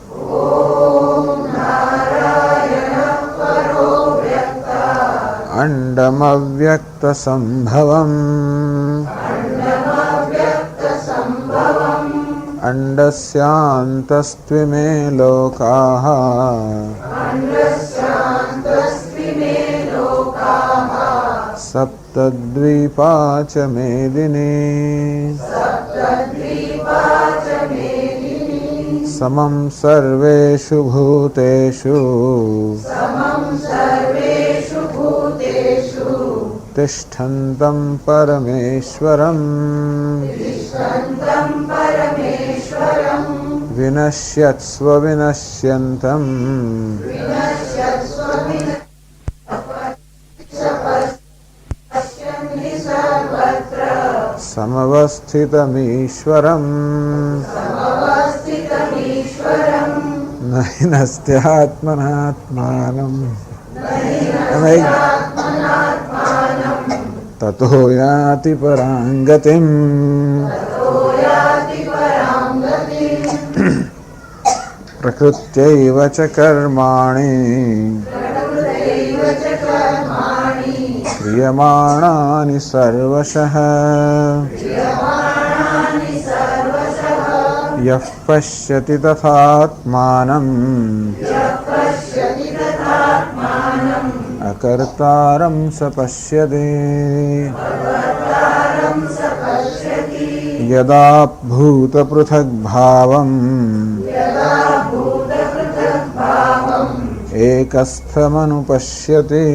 અંડમવ્યક્તસંભવम् અંડસ્યાन्तસ્ત્વિમે લોકાઃ સપ્તદ્વીપા ચ મેદિની સમમ સર્વેષુ ભૂતેષુ તિષ્ઠન્तं પરમેશ્વરम् विनश्यत्स्व विनश्यन्तम् समवस्थितमीश्वरम् न हि नस्त्यात्मनात्मानम् ततो याति पराङ्गतिम् प्रकृत्यैव च कर्माणि क्रियमाणानि सर्वशः यः पश्यति तथात्मानम् अकर्तारं स पश्यति यदा भूतपृथग्भावम् एकस्थमनुपश्यति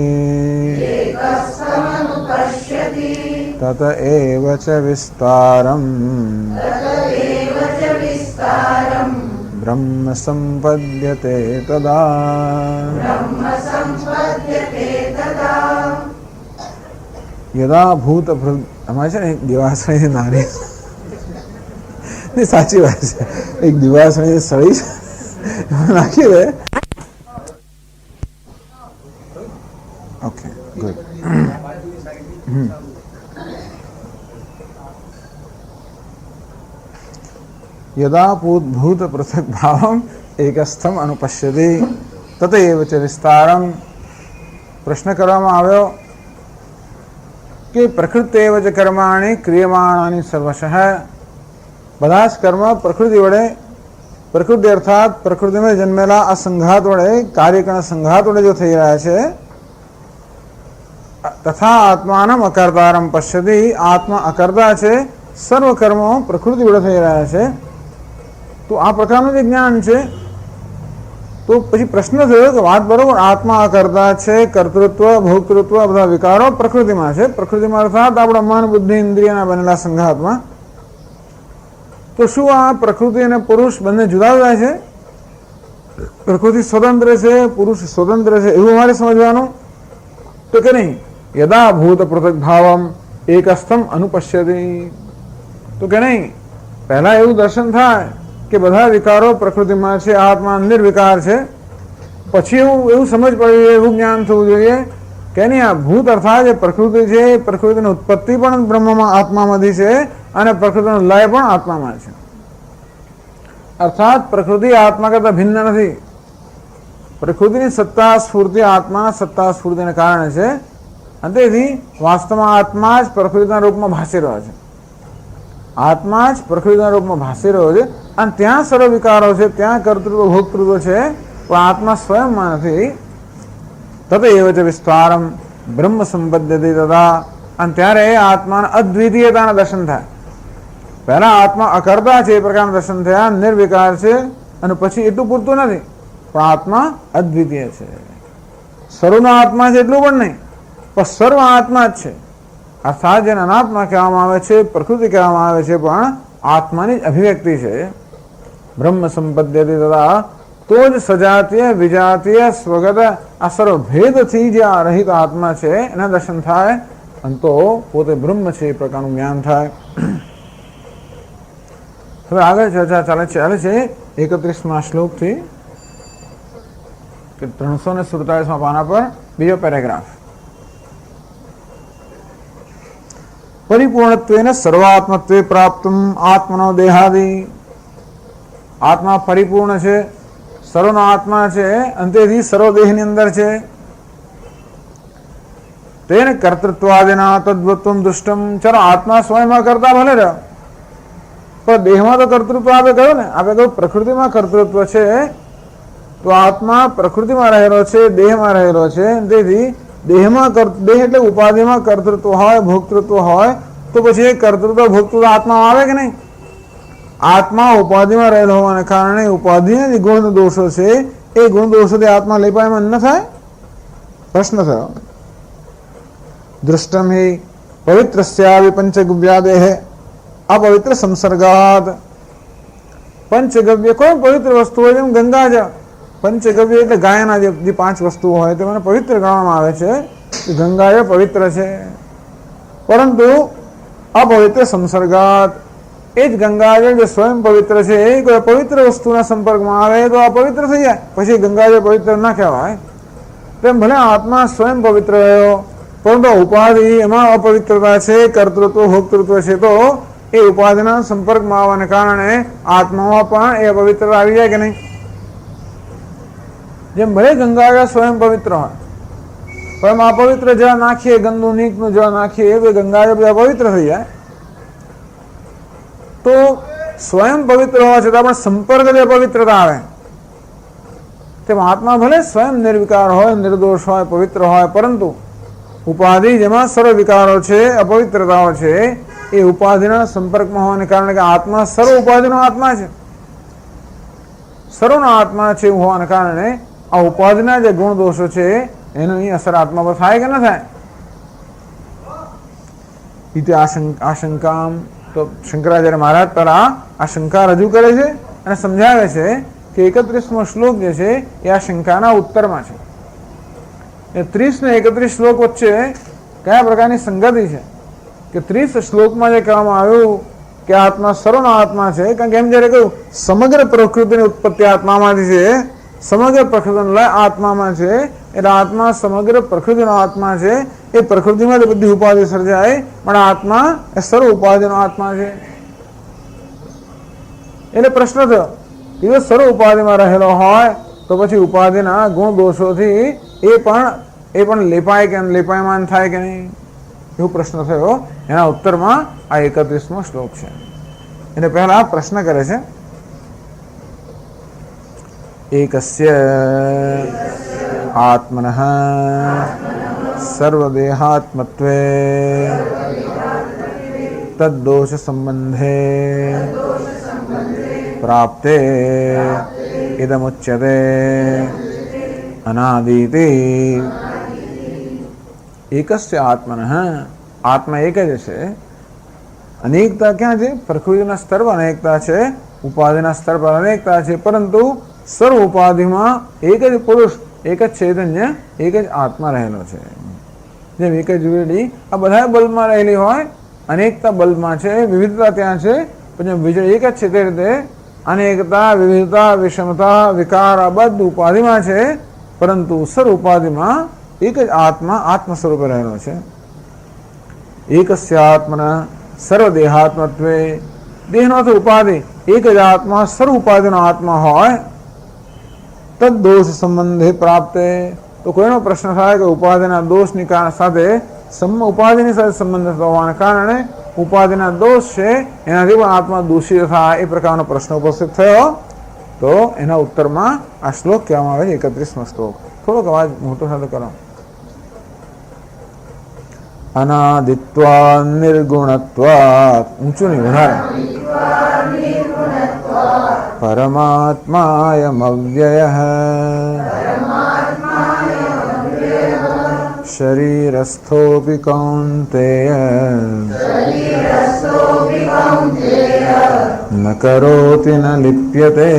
तत एव च विस्तारम् ब्रह्म संपद्यते तदा। यदा भूत हमारे છે ને એક દિવાસળી નારી સાચી વાત છે, એક દિવાસળી સળી નાખી દે. Okay good. यदा भूत पृथक भावम एकस्थम अनुपश्यति ततएव च विस्तारम. प्रश्न કરવામાં આવ્યો કે પ્રકૃતેવ ચ કર્માણિ ક્રિયમાણાનિ સર્વશઃ. બધા જ કર્મ પ્રકૃતિ વડે, પ્રકૃતિ અર્થાત પ્રકૃતિમાં જન્મેલા આ સંઘાત વડે, કાર્યકરણ સંઘાત વડે જો થઈ રહ્યા છે. તથા આત્માનમ અકર્તારમ પશ્યતિ. આત્મા અકર્તા છે, સર્વ કર્મો પ્રકૃતિ વડે થઈ રહ્યા છે. તો આ પ્રકારનું જે જ્ઞાન છે, તો પછી પ્રશ્ન થયો કે વાત બરોબર, આત્મા અકર્તા છે, કર્તૃત્વ ભોક્તૃત્વ બધા વિકારો પ્રકૃતિમાં છે. પ્રકૃતિમાં અર્થાત આપણા મન બુદ્ધિ ઇન્દ્રિયના બનેલા સંઘાતમાં. તો શું આ પ્રકૃતિ અને પુરુષ બંને જુદા જુદા છે? પ્રકૃતિ સ્વતંત્ર છે, પુરુષ સ્વતંત્ર છે, એવું અમારે સમજવાનું? તો કે નહીં. યદા ભૂત પૃથક ભાવમ એકસ્થમ અનુપશ્યતિ. તો કે નહીં, પહેલા એવું દર્શન થાય કે બધા વિકારો પ્રકૃતિમાં છે, આત્મા નિર્વિકાર છે. પછી એવું સમજ પડવી, એવું જ્ઞાન થવું જોઈએ કે નહીં, આ ભૂત અર્થાત જે પ્રકૃતિ છે, પ્રકૃતિની ઉત્પત્તિ પણ બ્રહ્મમાં આત્મામાંથી છે અને પ્રકૃતિનો લય પણ આત્મામાં છે. અર્થાત પ્રકૃતિ આત્મા કરતા ભિન્ન નથી. પ્રકૃતિની સત્તા સ્ફૂર્તિ આત્મા સત્તા સ્ફૂર્તિને કારણે છે, અને તેથી વાસ્તવમાં આત્મા જ પ્રકૃતિના રૂપમાં ભાસી રહ્યો છે. આત્મા જ પ્રકૃતિના રૂપમાં ભાસી રહ્યો છે, અને ત્યાં સર્વ વિકારો છે, ત્યાં કર્તૃત્વ ભોક્તૃત્વ છે, પણ આત્મા સ્વયંમાં નથી. તતએવ ચ વિસ્તારમ બ્રહ્મ સંપદ્યતે તથા. અને ત્યારે આત્માના અદ્વિતીયતાના દર્શન થાય. પહેલા આત્મા અકર્તા છે એ પ્રકારના દર્શન થયા, નિર્વિકાર છે, અને પછી એટલું પૂરતું નથી, પણ આત્મા અદ્વિતીય છે. સર્વનો આત્મા છે એટલું પણ નહીં, પણ સર્વ આત્મા જ છે. અર્થાત જેને અનાત્મા કહેવામાં આવે છે, પ્રકૃતિ કહેવામાં આવે છે, પણ આત્માની જ અભિવ્યક્તિ છે. બ્રહ્મ સંપદ્યતે તથા. તો જ સજાતીય વિજાતીય સ્વગત આ સર્વ ભેદથી જે આ રહિત આત્મા છે એના દર્શન થાય, અને તો પોતે બ્રહ્મ છે એ પ્રકારનું જ્ઞાન થાય. હવે આગળ ચર્ચા ચાલે છે 31મા શ્લોકથી 347મા પાના પર બીજો પેરેગ્રાફ. પરિપૂર્ણત્વેન સર્વાત્મત્વે પ્રાપ્તમ આત્મનો દેહાદિ. આત્મા પરિપૂર્ણ છે, સર્વનો આત્મા છે, અંતેથી સર્વ દેહની અંદર છે. તેને કર્તૃત્વાદિના તદ્વત્વમ દુષ્ટમ. ચલો આત્મા સ્વયંમાં કરતા ભલે રહ્યો, પણ દેહમાં તો કર્તૃત્વ આપણે કહ્યું ને, આપણે કહ્યું પ્રકૃતિમાં કર્તૃત્વ છે, તો આત્મા પ્રકૃતિમાં રહેલો છે, દેહમાં રહેલો છે. તેથી દેહમાં દેહ એટલે ઉપાધિમાં કર્તૃત્વ હોય, ભોક્તૃત્વ હોય, તો પછી એ કર્તૃત્વ ભોક્તૃત્વ આત્મામાં આવે કે નહીં? આત્મા ઉપાધિમાં રહેલો હોવાને કારણે ઉપાધિના જે ગુણ દોષો છે એ ગુણ દોષોથી આત્મા લેપાયમાન ન થાય. પ્રશ્ન થયો. દૃષ્ટમ હિ પવિત્રસ્યાવિ પંચગવ્યાદેહ અપવિત્ર સંસર્ગાદ. પંચગવ્ય કોઈ પવિત્ર વસ્તુ હોય જેમ ગંગાજળ, પંચગવ્ય એટલે ગાયના જે 5 વસ્તુઓ હોય તેમને પવિત્ર ગણવામાં આવે છે. ગંગાજળ પવિત્ર છે, પરંતુ અપવિત્ર સંસર્ગાત, એ જ ગંગાજળ જે સ્વયં પવિત્ર છે એ કોઈ પવિત્ર વસ્તુના સંપર્કમાં આવે તો અપવિત્ર થઈ જાય, પછી ગંગાજળ પવિત્ર ના કહેવાય. તેમ ભલે આત્મા સ્વયં પવિત્ર રહ્યો, પરંતુ ઉપાધિ એમાં અપવિત્રતા છે, કર્તૃત્વ ભોક્તૃત્વ છે, તો એ ઉપાધિના સંપર્કમાં આવવાને કારણે આત્મામાં પણ એ અપવિત્રતા આવી જાય કે નહીં? જેમ ભલે ગંગાજળ સ્વયં પવિત્ર હોય, પણ અપવિત્ર જળ નાખીએ, ગંદુ નીચનું જળ નાખીએ તો ગંગાજળ બધા પવિત્ર થઈ જાય. તો સ્વયં પવિત્ર હોવા છતાં પણ સંપર્ક જે પવિત્રતા આવે, તેમ આત્મા ભલે સ્વયં નિર્વિકાર હોય, નિર્દોષ હોય, પવિત્ર હોય, પરંતુ ઉપાધિ જેમાં સર્વ વિકારો છે, અપવિત્રતાઓ છે, એ ઉપાધિના સંપર્કમાં હોવાને કારણે કે આત્મા સર્વ ઉપાધિનો આત્મા છે, સર્વનો આત્મા છે હોવાને કારણે આ ઉપાધિના જે ગુણ દોષો છે એની અસર આત્મા પર થાય કે ન થાય? ઇતિ આશંકા, તો શંકરાચાર્ય મહારાજ પર આ શંકા રજૂ કરે છે અને સમજાવે છે કે 31મો શ્લોક જે છે એ આ શંકાના ઉત્તરમાં છે. એ 30 ને 31 શ્લોક વચ્ચે કયા પ્રકારની સંગતિ છે કે 30 શ્લોકમાં જે કહેવામાં આવ્યું કે આત્મા સર્વનો આત્મા છે, કારણ કે એમ જયારે કહ્યું સમગ્ર પ્રકૃતિની ઉત્પત્તિ આત્મામાંથી છે, સમગ્ર પ્રકૃતિનો લય આત્મામાં છે, એટલે આત્મા સમગ્ર પ્રકૃતિનો આત્મા છે. એ પ્રકૃતિમાં જ બધી ઉપાધિ સર્જાય, પણ આત્મા એ સર્વ ઉપાધિનો આત્મા છે. એટલે પ્રશ્ન થયો કે જો સર્વ ઉપાધિમાં રહેલો હોય તો પછી ઉપાધિના ગુણ દોષોથી એ પણ લેપાય કે લેપાયમાન થાય કે નહીં, એવો પ્રશ્ન થયો. એના ઉત્તરમાં આ 31મો શ્લોક છે. એટલે પહેલા પ્રશ્ન કરે છે, એકસ્ય આત્મનઃ સર્વદેહાત્મત્વે તદ્દોષ સંબંધે પ્રાપ્તે ઇદમુચ્યતે અનાદિતિ. એકસ્ય આત્મનઃ, આત્મા એક જ છે. અનેકતા ક્યાં છે? પ્રકૃતિના સ્તર પર અનેકતા છે, ઉપાધિના સ્તર પર અનેકતા છે, પરંતુ સર્વ ઉપાધિમાં એક જ પુરુષ, એક જ ચૈતન્ય, એક જ આત્મા રહેલો છે. જેમ એક જ વીજળી આ બધા બલ્બમાં રહેલી હોય, અનેકતા બલ્બમાં છે, વિવિધતા ત્યાં છે, પણ વીજળી એક જ છે, તે રીતે અનેકતા, વિવિધતા, વિષમતા, વિકાર આ બધું ઉપાધિમાં છે, પરંતુ સર્વ ઉપાધિમાં એક જ આત્મા આત્મ સ્વરૂપે રહેલો છે. એકસ્ય આત્મના સર્વ દેહાત્મત્વે, દેહનો તો ઉપાધિ, એક જ આત્મા સર્વ ઉપાધિનો આત્મા હોય, તદ દોષ સંબંધે પ્રાપ્તે, તો કોઈનો પ્રશ્ન થાય કે ઉપાધિના દોષની સાથે ઉપાધિની સાથે સંબંધ હોવાના કારણે ઉપાધિના દોષ છે એનાથી પણ આત્મા દૂષિત થાય, એ પ્રકારનો પ્રશ્ન ઉપસ્થિત થયો. તો એના ઉત્તરમાં આ શ્લોક કહેવામાં આવે છે, 31મો શ્લોક. થોડોક અવાજ મોટો સાથે કરો. અનાદિત્વા નિર્ગુણત્વાत्, ઊંચું નહીં વધારે, પરમાત્માયમવ્યયઃ શરીરસ્થોऽપि કૌન્તેય ન કરોતિ ન લિપ્યતે.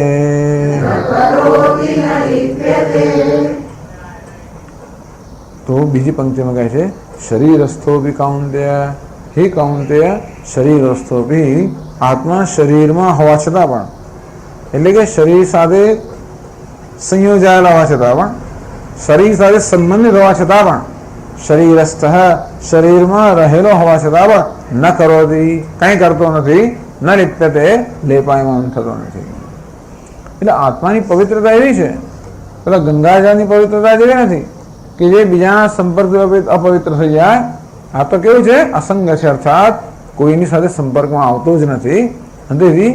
તો બીજી પંક્તિમાં કહે છે, શરીરસ્થોऽપि કૌન્તેય, હે કૌન્તેય શરીરસ્થોऽપि, આત્મા શરીરમાં હોવા છતાં પણ, એટલે કે શરીર સાથે સંયોજાયેલા હોવા છતાં પણ, શરીર સાથે સંબંધિત હોવા છતાં પણ, શરીરસ્થ શરીરમાં રહેલો હોવા છતાં પણ, ન કરોતિ કંઈ કરતો નથી, ન લિપ્યતે લેપાયમાન થતો નથી. એટલે આત્માની પવિત્રતા એવી છે, પેલા ગંગાજળની પવિત્રતા જેવી નથી કે જે બીજાના સંપર્કથી અપવિત્ર થઈ જાય. આ તો કેવું છે? અસંગ છે, અર્થાત કોઈની સાથે સંપર્કમાં આવતો જ નથી, તેથી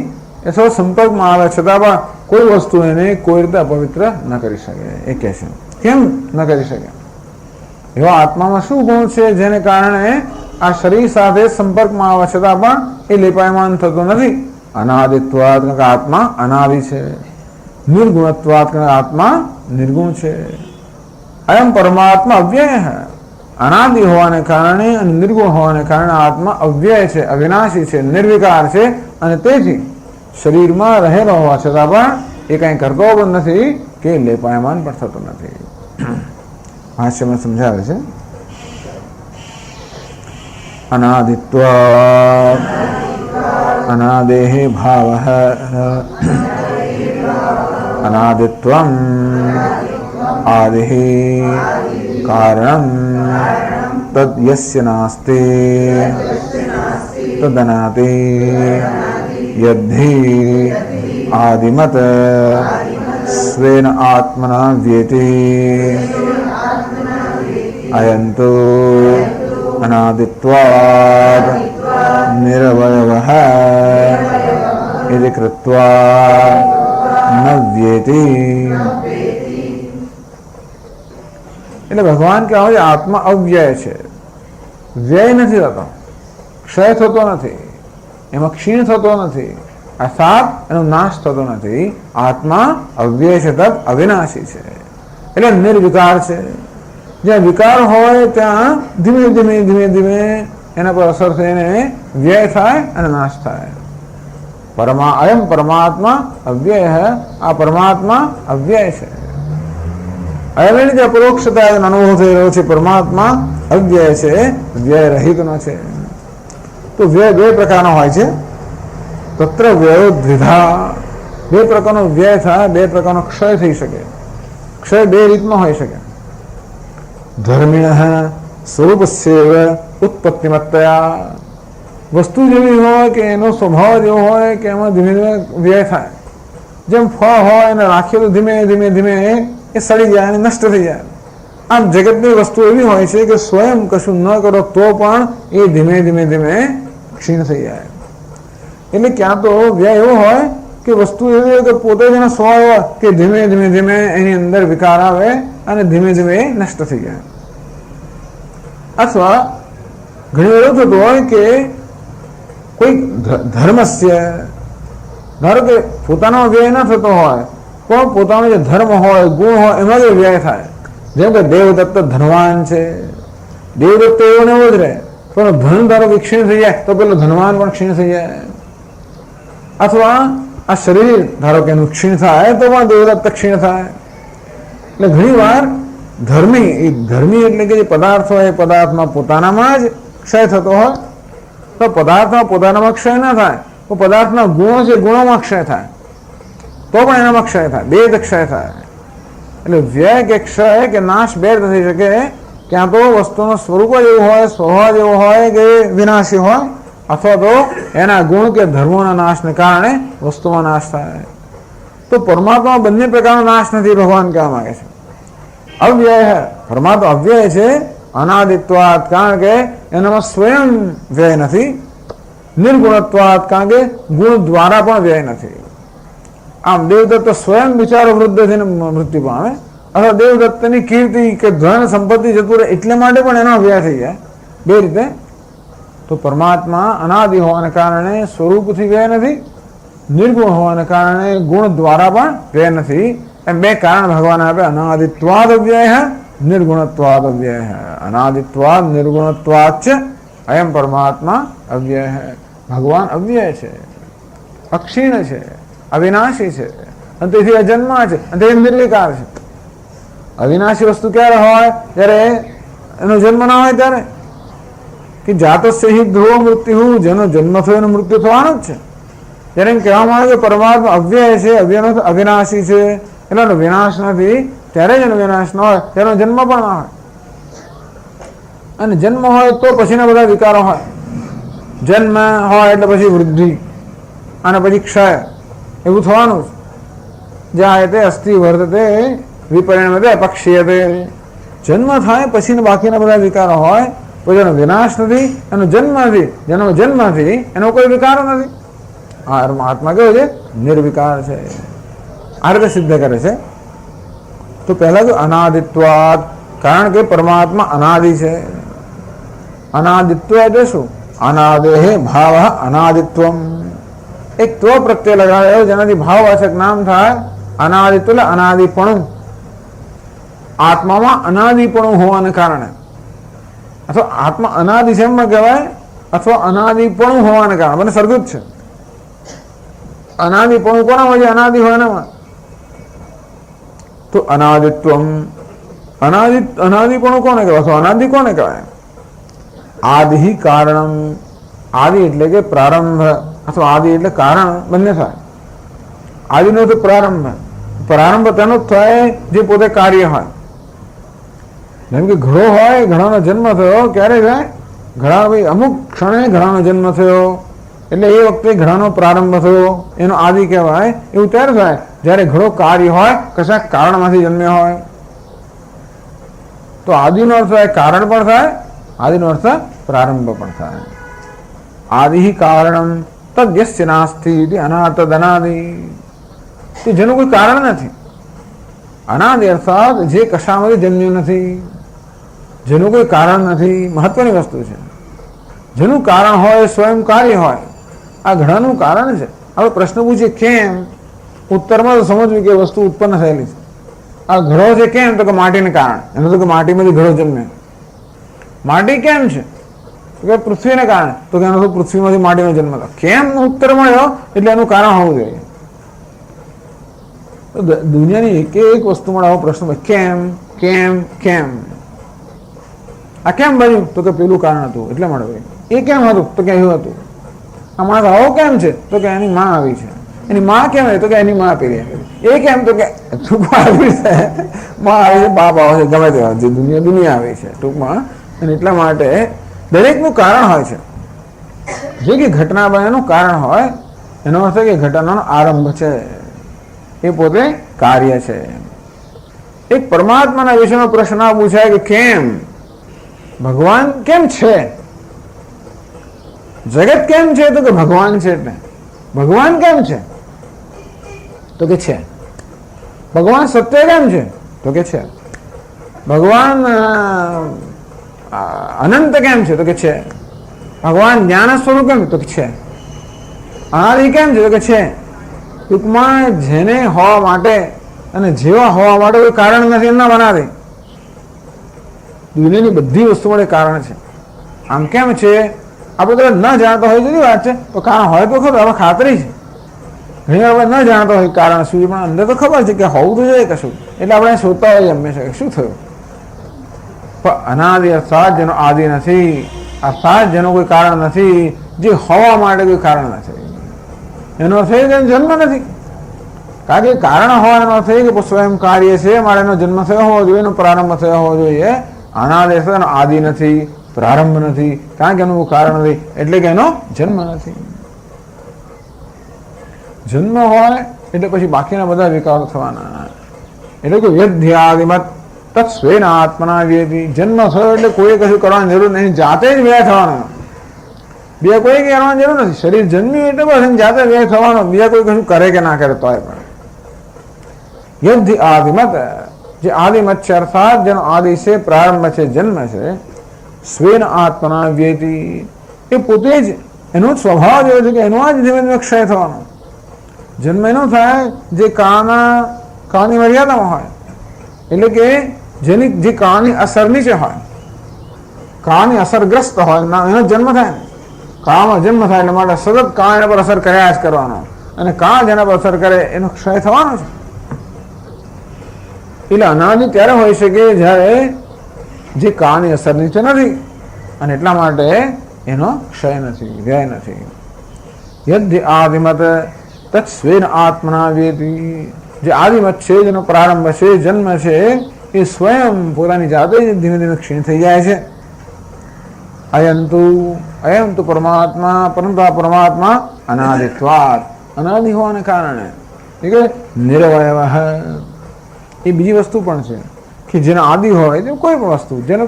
એ સૌ સંપર્કમાં આવે છતાં પણ કોઈ વસ્તુ એને કોઈ રીતે અપવિત્ર ન કરી શકે. એ કહે છે, કેમ ન કરી શકે? એવા આત્મામાં શું ગુણ છે જેને કારણે આ શરીર સાથે સંપર્કમાં આવે છતાં પણ એ લેપાયમાન થતો નથી? અનાદિત્વાત, કારણ કે આત્મા અનાદિ છે. નિર્ગુણત્વાત, કારણ કે આત્મા નિર્ગુણ છે. અયમ પરમાત્મા અવ્યય, અનાદિ હોવાને કારણે અને નિર્ગુણ હોવાને કારણે આત્મા અવ્યય છે, અવિનાશી છે, નિર્વિકાર છે, અને તેથી શરીરમાં રહેલો હોવા છતાં પણ એ કંઈ કરતો પણ નથી કે લેપાયમાન પણ થતો નથી. ભાષ્યમાં સમજાવે છે અનાદિત્વાत् અનાદેઃ ભાવઃ અનાદિત્વં આદિઃ કારણં તદ યસ્ય નાસ્તિ તદનાદિ યદ્ધિ આદિમત સ્વેન આત્મના વ્યેતિ અયંતો અનાદિત્વાદ નિરવયવઃ ઇતિ કૃત્વા ન વ્યેતિ. એટલે ભગવાન કહેવાય છે આત્મા અવ્યય છે, વ્યય નથી થતો, ક્ષય થતો નથી, એમાં ક્ષીણ થતો નથી, અર્થાત એનો નાશ થતો નથી. આત્મા અવ્યય છે, તદ અવિનાશી છે, એટલે નિર્વિકાર છે. જ્યાં વિકાર હોય ત્યાં ધીમે ધીમે ધીમે ધીમે એના પર અસર થઈને વ્યય થાય અને નાશ થાય. અયમ પરમાત્મા અવ્યય, આ પરમાત્મા અવ્યય છે. એવી રીતે અપરોક્ષતા અનુભવ થઈ રહ્યો છે. પરમાત્મા અવ્યય છે, વ્યય રહિતનો છે. તો વ્યય બે પ્રકારનો હોય છે. તત્ર વ્યયો દ્વિધા, બે પ્રકારનો વ્યય થાય, બે પ્રકારનો ક્ષય થઈ શકે. ક્ષય બે રીતમાં હોઈ શકે. ધર્મિણ સ્વરૂપસ્યૈવ ઉત્પત્તિમત્તયા, વસ્તુ જેવી હોય કે એનો સ્વભાવ જેવો હોય કે એમાં ધીમે ધીમે વ્યય થાય. જેમ ફળ હોય એને રાખીએ તો ધીમે ધીમે ધીમે એ સડી જાય અને નષ્ટ થઈ જાય. આમ જગતની વસ્તુ એવી હોય છે કે સ્વયં કશું ન કરો તો પણ એ ધીમે ધીમે ધીમે ક્ષીણ થઈ જાય. એટલે ક્યાં તો વ્યય એવો હોય કે વસ્તુ એવી હોય કે પોતે જ એનો સ્વભાવ હોય કે ધીમે ધીમે ધીમે એની અંદર વિકાર આવે અને ધીમે ધીમે નષ્ટ થઈ જાય. અથવા ઘણી વાર એવું થતું હોય કે કોઈ ધર્મસ્ય, ધારો કે પોતાનો વ્યય ન થતો હોય પણ પોતાનો જે ધર્મ હોય, ગુણ હોય એમાં જે વ્યય થાય. જેમ કે દેવદત્ત ધનવાન છે, દેવદત્ત એવો ને એવો જ રહે, પણ ધન ધારો કે ક્ષીણ થઈ જાય તો પેલો ધનવાન પણ ક્ષીણ થઈ જાય. અથવા આ શરીર ધારો કે એનું ક્ષીણ થાય તો પણ દેવદત્ત ક્ષીણ થાય. એટલે ઘણી વાર ધર્મી એટલે કે જે પદાર્થ હોય એ પદાર્થમાં પોતાનામાં જ ક્ષય થતો હોય તો પદાર્થમાં પોતાનામાં ક્ષય ના થાય તો પદાર્થના ગુણો છે ગુણોમાં ક્ષય થાય તો પણ એનામાં ક્ષય થાય, બે જ ક્ષય થાય. એટલે વ્યય કે ક્ષય કે નાશ બે જ થઈ શકે. ક્યાં તો વસ્તુનું સ્વરૂપ જ એવું હોય, સ્વભાવ જેવો હોય કે વિનાશી હોય, અથવા તો એના ગુણ કે ધર્મોના નાશને કારણે વસ્તુમાં નાશ થાય. તો પરમાત્મા બંને પ્રકારનો નાશ નથી, ભગવાન કહેવા માંગે છે. અવ્યય પરમાત્મા અવ્યય છે અનાદિત્વાત, કારણ કે એનામાં સ્વયં વ્યય નથી. નિર્ગુણત્વાત, કારણ કે ગુણ દ્વારા પણ વ્યય નથી. આમ દેવદત્ત સ્વયં બિચારો વૃદ્ધ થઈને મૃત્યુ પામે, અથવા દેવદત્તની કીર્તિ કે ધન સંપત્તિ જતું રહે એટલે માટે પણ એનો વ્યય થઈ જાય. બે રીતે. તો પરમાત્મા અનાદિ હોવાને કારણે સ્વરૂપથી વ્યય નથી, નિર્ગુણ હોવાને કારણે ગુણ દ્વારા પણ વ્યય નથી. એમ બે કારણ ભગવાન આપે. અનાદિત્વાદ અવ્યય, નિર્ગુણત્વાદ અવ્યય. અનાદિત્વાદ નિર્ગુણત્વાદ છે અયમ પરમાત્મા અવ્યય. ભગવાન અવ્યય છે, અક્ષીણ છે, અવિનાશી છે, અને તેથી અજન્મા છે, અને તે નિર્વિકાર છે. અવિનાશી વસ્તુ ક્યારે હોય? જ્યારે એનો જન્મ ના હોય ત્યારે. કે જાતસ્ય હિ ધ્રુવ મૃત્યુ, જેનો જન્મ થયો એનું મૃત્યુ થવાનું જ છે. જ્યારે એમ કહેવામાં આવે કે પરમાત્મા અવ્યય છે, અવિનાશી છે, એનો વિનાશ નથી, ત્યારે જ એનો વિનાશ ન હોય તેનો જન્મ પણ ના હોય. અને જન્મ હોય તો પછીના બધા વિકારો હોય. જન્મ હોય એટલે પછી વૃદ્ધિ અને પછી ક્ષય એવું થવાનું જ. જાયતે અસ્થિ વર્તતે વિપરિણમતે અપક્ષીયતે. જન્મ થાય પછીના બાકીના બધા વિકારો હોય, પછી એનો વિનાશ નથી, એનો જન્મ નથી, જેનો જન્મ નથી એનો કોઈ વિકારો નથી. આ આત્મા કેવો છે? નિર્વિકાર છે. આ રીતે સિદ્ધ કરે છે. તો પહેલા તો અનાદિત્વાદ, કારણ કે પરમાત્મા અનાદિ છે. અનાદિત્વ એટલે શું? અનાદેહે ભાવ અનાદિત્વમ. એક ત્વ પ્રત્યય લગાવ્યો જેનાથી ભાવવાચક નામ થાય. અનાદિત્વ એટલે અનાદિપણું. આત્મામાં અનાદિપણું હોવાને કારણે, અથવા આત્મા અનાદિ છે એમ કહેવાય, અથવા અનાદિપણું હોવાને કારણે, મને સરખું જ છે. અનાદિપણું કોનામાં છે? અનાદિ હોય એનામાં. તો અનાદિત્વમ, અનાદિપણું કોને કહેવાય? તો અનાદિ કોને કહેવાય? આદિ કારણમ. આદિ એટલે કે પ્રારંભ અથવા આદિ એટલે કારણ, બંને થાય. આદિનો તો પ્રારંભ, પ્રારંભ તેનો જ થાય જે પોતે કાર્ય હોય. જેમ કે ઘડો હોય, ઘડાનો જન્મ થયો ક્યારે થાય? ઘડા ભાઈ અમુક ક્ષણે ઘડાનો જન્મ થયો એટલે એ વખતે ઘડાનો પ્રારંભ થયો, એનો આદિ કહેવાય. એવું ત્યારે થાય જ્યારે ઘડો કાર્ય હોય, કશાક કારણમાંથી જન્મ્યો હોય. તો આદિનો અર્થ થાય કારણ પણ થાય, આદિનો અર્થ પ્રારંભ પણ થાય. આદિ કારણમ તદ્યસ્ય નાસ્તિ અનાતદ અનાદિ. કે જેનું કોઈ કારણ નથી. અનાદિ અર્થાત જે કશામાંથી જન્મ્યું નથી, જેનું કોઈ કારણ નથી. મહત્વની વસ્તુ છે. જેનું કારણ હોય સ્વયં કાર્ય હોય. આ ઘડાનું કારણ છે. હવે પ્રશ્ન પૂછીએ કેમ? ઉત્તરમાં તો સમજવું કે વસ્તુ ઉત્પન્ન થયેલી છે. આ ઘડો છે કેમ? તો કે માટીને કારણ. એનું તો કે માટીમાંથી ઘડો જન્મે. માટી કેમ છે? તો કે પૃથ્વીને કારણે. તો કે એનો તો પૃથ્વીમાંથી માટીનો જન્મ થયો. કેમ ઉત્તર મળ્યો એટલે એનું કારણ હોવું જોઈએ. તો દુનિયાની એક વસ્તુ મળે આવો પ્રશ્ન, કેમ કેમ કેમ? આ કેમ બન્યું? તો કે પેલું કારણ હતું એટલે મળે. એ કેમ હતું? તો કે એવું હતું. આ માણસ આવો કેમ છે? તો કે એની માં આવી છે. એની માં કેમ આવી? તો કે એની માં પેલી આવી. એ કેમ? તો કે ટૂંકમાં આવી છે, માં આવી છે, બાપ આવે છે, ગમે તે જે દુનિયા આવી છે ટૂંકમાં. અને એટલા માટે દરેકનું કારણ હોય છે. જે કે ઘટના બને એનું કારણ હોય, એનો અર્થ કે ઘટનાનો આરંભ છે, એ પોતે કાર્ય છે. એક પરમાત્માના વિષયનો પ્રશ્ન પૂછાય કે કેમ? ભગવાન કેમ છે? જગત કેમ છે? તો કે ભગવાન છે. એટલે ભગવાન કેમ છે? તો કે છે. ભગવાન સત્ય કેમ છે? તો કે છે. ભગવાન અનંત કેમ છે? તો કે છે. ભગવાન જ્ઞાન સ્વરૂપ કેમ? તો કે છે. અનાદિ કેમ છે? તો કે છે. ટૂંકમાં જેને હોવા માટે અને જેવા હોવા માટે કોઈ કારણ નથી એમના બનાવે. દુનિયાની બધી વસ્તુ માટે કારણ છે. આમ કેમ છે આપણે તો ન જાણતા હોય જુદી વાત છે, તો કારણ હોય તો ખબર, હવે ખાતરી છે. ઘણી વાર આપણે ન જાણતા હોય કારણ શું છે, પણ અંદર તો ખબર છે કે હોવું તો જોઈએ કશું, એટલે આપણે શોધતા હોઈએ હંમેશા શું થયું. પણ અનાદિ અર્થાત જેનો આદિ નથી, અર્થાત જેનું કોઈ કારણ નથી, જે હોવા માટે કોઈ કારણ નથી, એનો અર્થ એ કે જન્મ નથી. કારણ કે કારણ હોય એનો અર્થ એ કે સ્વયં કાર્ય છે, મારે એનો જન્મ થયો હોવો જોઈએ, એનો પ્રારંભ થયો હોવો જોઈએ. અનાદિ એનો આદિ નથી, પ્રારંભ નથી, કારણ કે એનું કારણ નથી, એટલે કે એનો જન્મ નથી. જન્મ હોય એટલે પછી બાકીના બધા વિકારો થવાના. એટલે કે વ્યધ્યાદિમત તત્સ્વેન આત્મના વ્યતિ. જન્મ થયો એટલે કોઈ કશું કરવાની જરૂર નહીં, જાતે જ વ્યય થવાનો. બીજા કોઈ કરવાની જરૂર નથી. શરીર જન્મ્યું એટલે બસ જાતે વ્યય થવાનો, બીજા કોઈ કશું કરે કે ના કરે તોય પણ. યદ્ધિ આદિમત, જે આદિમત છે અર્થાત જેનો આદિ છે, પ્રારંભ છે, જન્મ છે, સ્વેન આત્મના વ્યતિ, એ પોતે જ એનો સ્વભાવ જેવો છે કે એનો જ ધીમે ધીમે ક્ષય થવાનો. જન્મ એનો થાય જે કાળની મર્યાદામાં હોય, એટલે કે જેની જે કાળની અસર નીચે હોય, કાળની અસરગ્રસ્ત હોય, એનો જન્મ થાય ને. કાળમાં જન્મ થાય એટલે માટે સતત કાળ એના પર અસર કર્યા જ કરવાનો, અને કાળ જેના પર અસર કરે એનો ક્ષય થવાનો છે. એટલે અનાદિ ત્યારે હોઈ શકે જ્યારે જે કાળની અસર નીચે નથી, અને એટલા માટે એનો ક્ષય નથી, વ્યય નથી. યદ્ધિ આદિમત તત્સ્વેન આત્મના વ્યતિ, જે આદિમત છે, જેનો પ્રારંભ છે, જન્મ છે, એ સ્વયં પોતાની જાતે જ ધીમે ધીમે ક્ષીણ થઈ જાય છે. અયમ તો પરમાત્મા, પરંતુ આ પરમાત્મા અનાદિત્વાત, અનાદિ હોવાને કારણે નિરવયવ. એ બીજી વસ્તુ પણ છે કે જેનો આદિ હોય કોઈ પણ વસ્તુ, જેનો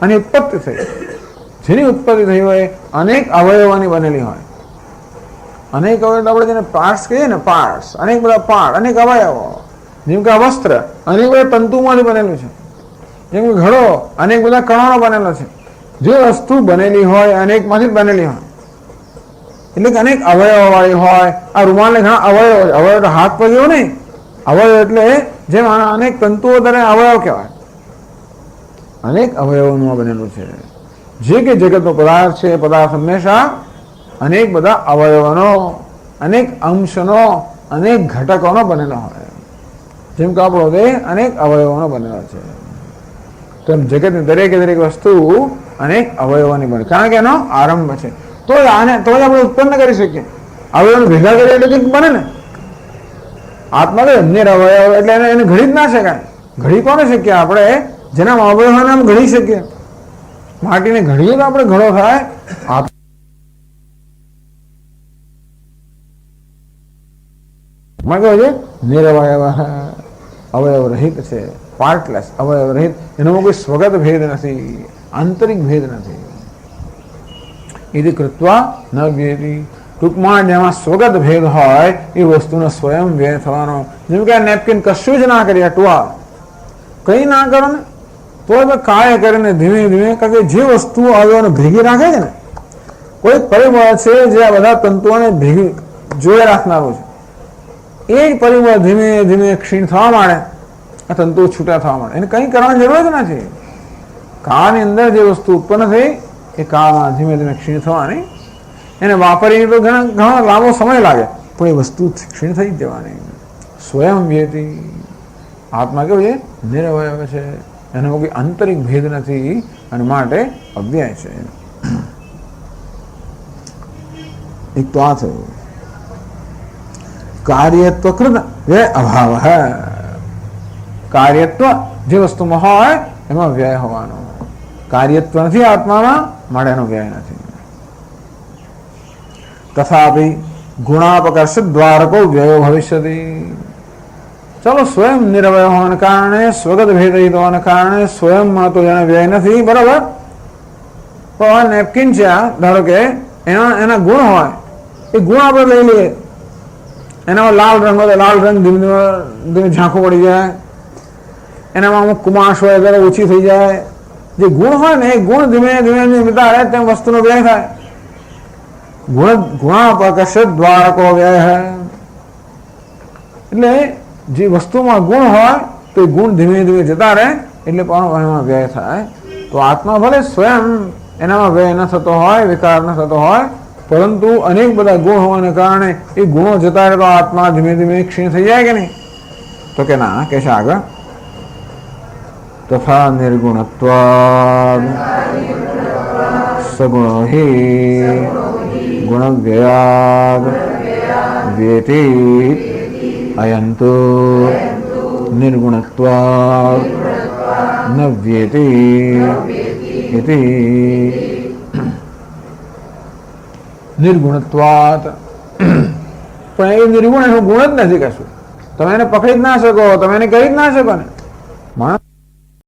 આની ઉત્પત્તિ થઈ, જેની ઉત્પત્તિ થઈ હોય અનેક અવયવોની બનેલી હોય. અનેક અવયવ આપણે જેને પાર્ટ્સ કહીએ ને, પાર્ટ્સ, અનેક બધા પાર્ટ, અનેક અવયવો. જેમ કે આ વસ્ત્ર અનેક બધા તંતુમાંથી બનેલું છે, જેમ કે ઘડો અનેક બધા કણોનો બનેલો છે. જે વસ્તુ બનેલી હોય અનેકમાંથી જ બનેલી હોય, એટલે કે અનેક અવયવો વાળી હોય. આ રૂમાલને ઘણા અવયવ, અવયવ તો હાથ પગ એવું નહીં, અવયવ એટલે જેમ અનેક તંતુઓ તેને અવયવ કહેવાય. અનેક અવયવોનું બનેલું છે. જે કે જગતનો પદાર્થ છે, પદાર્થ હંમેશા અનેક બધા અવયવોનો અનેક અંશનો અનેક ઘટકોનો બનેલો હોય. જેમ કે આપણો દેહ અનેક અવયવોનો બનેલો છે, તેમ જગતની દરેકે દરેક વસ્તુ અનેક અવયવોની બને, કારણ કે એનો આરંભ છે. તો જ આપણે ઉત્પન્ન કરી શકીએ. અવયવોને ભેગા કરીએ એટલે કંઈક બને ને. આત્મા તો નિરવયવ એટલે એને ઘડી જ ના શકાય. ઘડી કોને શકીએ? આપણે જેના અવયવ હોય એમ ઘડી શકીએ. માટીને ઘડીએ તો આપણે ઘડો થાય. આત્મા કેવો છે? નિરવયવ, અવયવ રહિત છે, પાર્ટલેસ, અવયવ રહિત. એનામાં કોઈ સ્વગત ભેદ નથી, આંતરિક ભેદ નથી. એથી કૃત્વા ન વ્યેતિ. ટૂંકમાં જેમાં સ્વગત ભેદ હોય એ વસ્તુનો સ્વયં વ્યય થવાનો. જેમ કે આ નેપકિન કશું જ ના કરીએ, ટુવાલ કંઈ ના કરો ને તો કાર્ય કરીને ધીમે ધીમે, કારણ કે જે વસ્તુ અવયવોને ભેગી રાખે છે ને, કોઈ પરિબળ છે જે આ બધા તંતુઓને ભેગી જોડે રાખનારું છે. એ જ પરિબળ ધીમે ધીમે ક્ષીણ થવા માંડે, આ તંતુઓ છૂટા થવા માંડે. એને કંઈ કરવાની જરૂર જ નથી. કાળની અંદર જે વસ્તુ ઉત્પન્ન થઈ એ કાળમાં ધીમે ધીમે ક્ષીણ થવાની. એને વાપરીને તો ઘણો લાંબો સમય લાગે, પણ એ વસ્તુ ક્ષીણ થઈ જ જવાની. સ્વયં વ્યતિ. આત્મા કેવું છે? નિરવયવ છે, એનો કોઈ આંતરિક ભેદ નથી અને માટે અવ્યય છે. એક તો આ થયું. કાર્યત્વ કૃત વ્યય અભાવ. કાર્યત્વ જે વસ્તુમાં હોય એમાં વ્યય હોવાનો. કાર્યત્વ નથી આત્મામાં, માટે એનો વ્યય નથી. તથાપિ ગુણાપકર્ષ દ્વારકો વ્યયો ભવિષ્યતિ. ચલો સ્વયં નિરવય હોવાને કારણે, સ્વગત ભેદ હોવાને કારણે સ્વયંમાં તો એને વ્યય નથી, બરાબર. પણ નેપકિન છે, ધારો કે એના ગુણ હોય, એ ગુણ આપણે લઈ લઈએ. એનામાં લાલ રંગ હોય, લાલ રંગ ધીમે ધીમે ઝાંખું પડી જાય. એનામાં અમુક કુમાશ હોય ત્યારે ઓછી થઈ જાય. જે ગુણ હોય ને એ ગુણ ધીમે ધીમે મિટાડે તેમ વસ્તુનો વ્યય થાય. ગુણાપકર્ષ દ્વારકો વ્યય. એટલે જે વસ્તુમાં ગુણ હોય તો એ ગુણ ધીમે ધીમે જતા રહે, એટલે પણ એમાં વ્યય થાય. તો આત્મા ભલે સ્વયં એનામાં વ્યય ન થતો હોય, વિકાર ન થતો હોય, પરંતુ અનેક બધા ગુણ હોવાને કારણે એ ગુણો જતા રહે તો આત્મા ધીમે ધીમે ક્ષીણ થઈ જાય કે નહીં? તો કે ના, કે છે આગળ. તથા નિર્ગુણત્વાદ સગુણો હિ ગુણવ્યયાદ વ્યતિ અયંતુ નિર્ગુણત્વાદ ન વ્યતિ ઇતિ. નિર્ગુણત્વાત, પણ એ નિર્ગુણ એનું ગુણ જ નથી કશું. તમે એને પકડી જ ના શકો, તમે એને કરી જ ના શકો ને. માણસ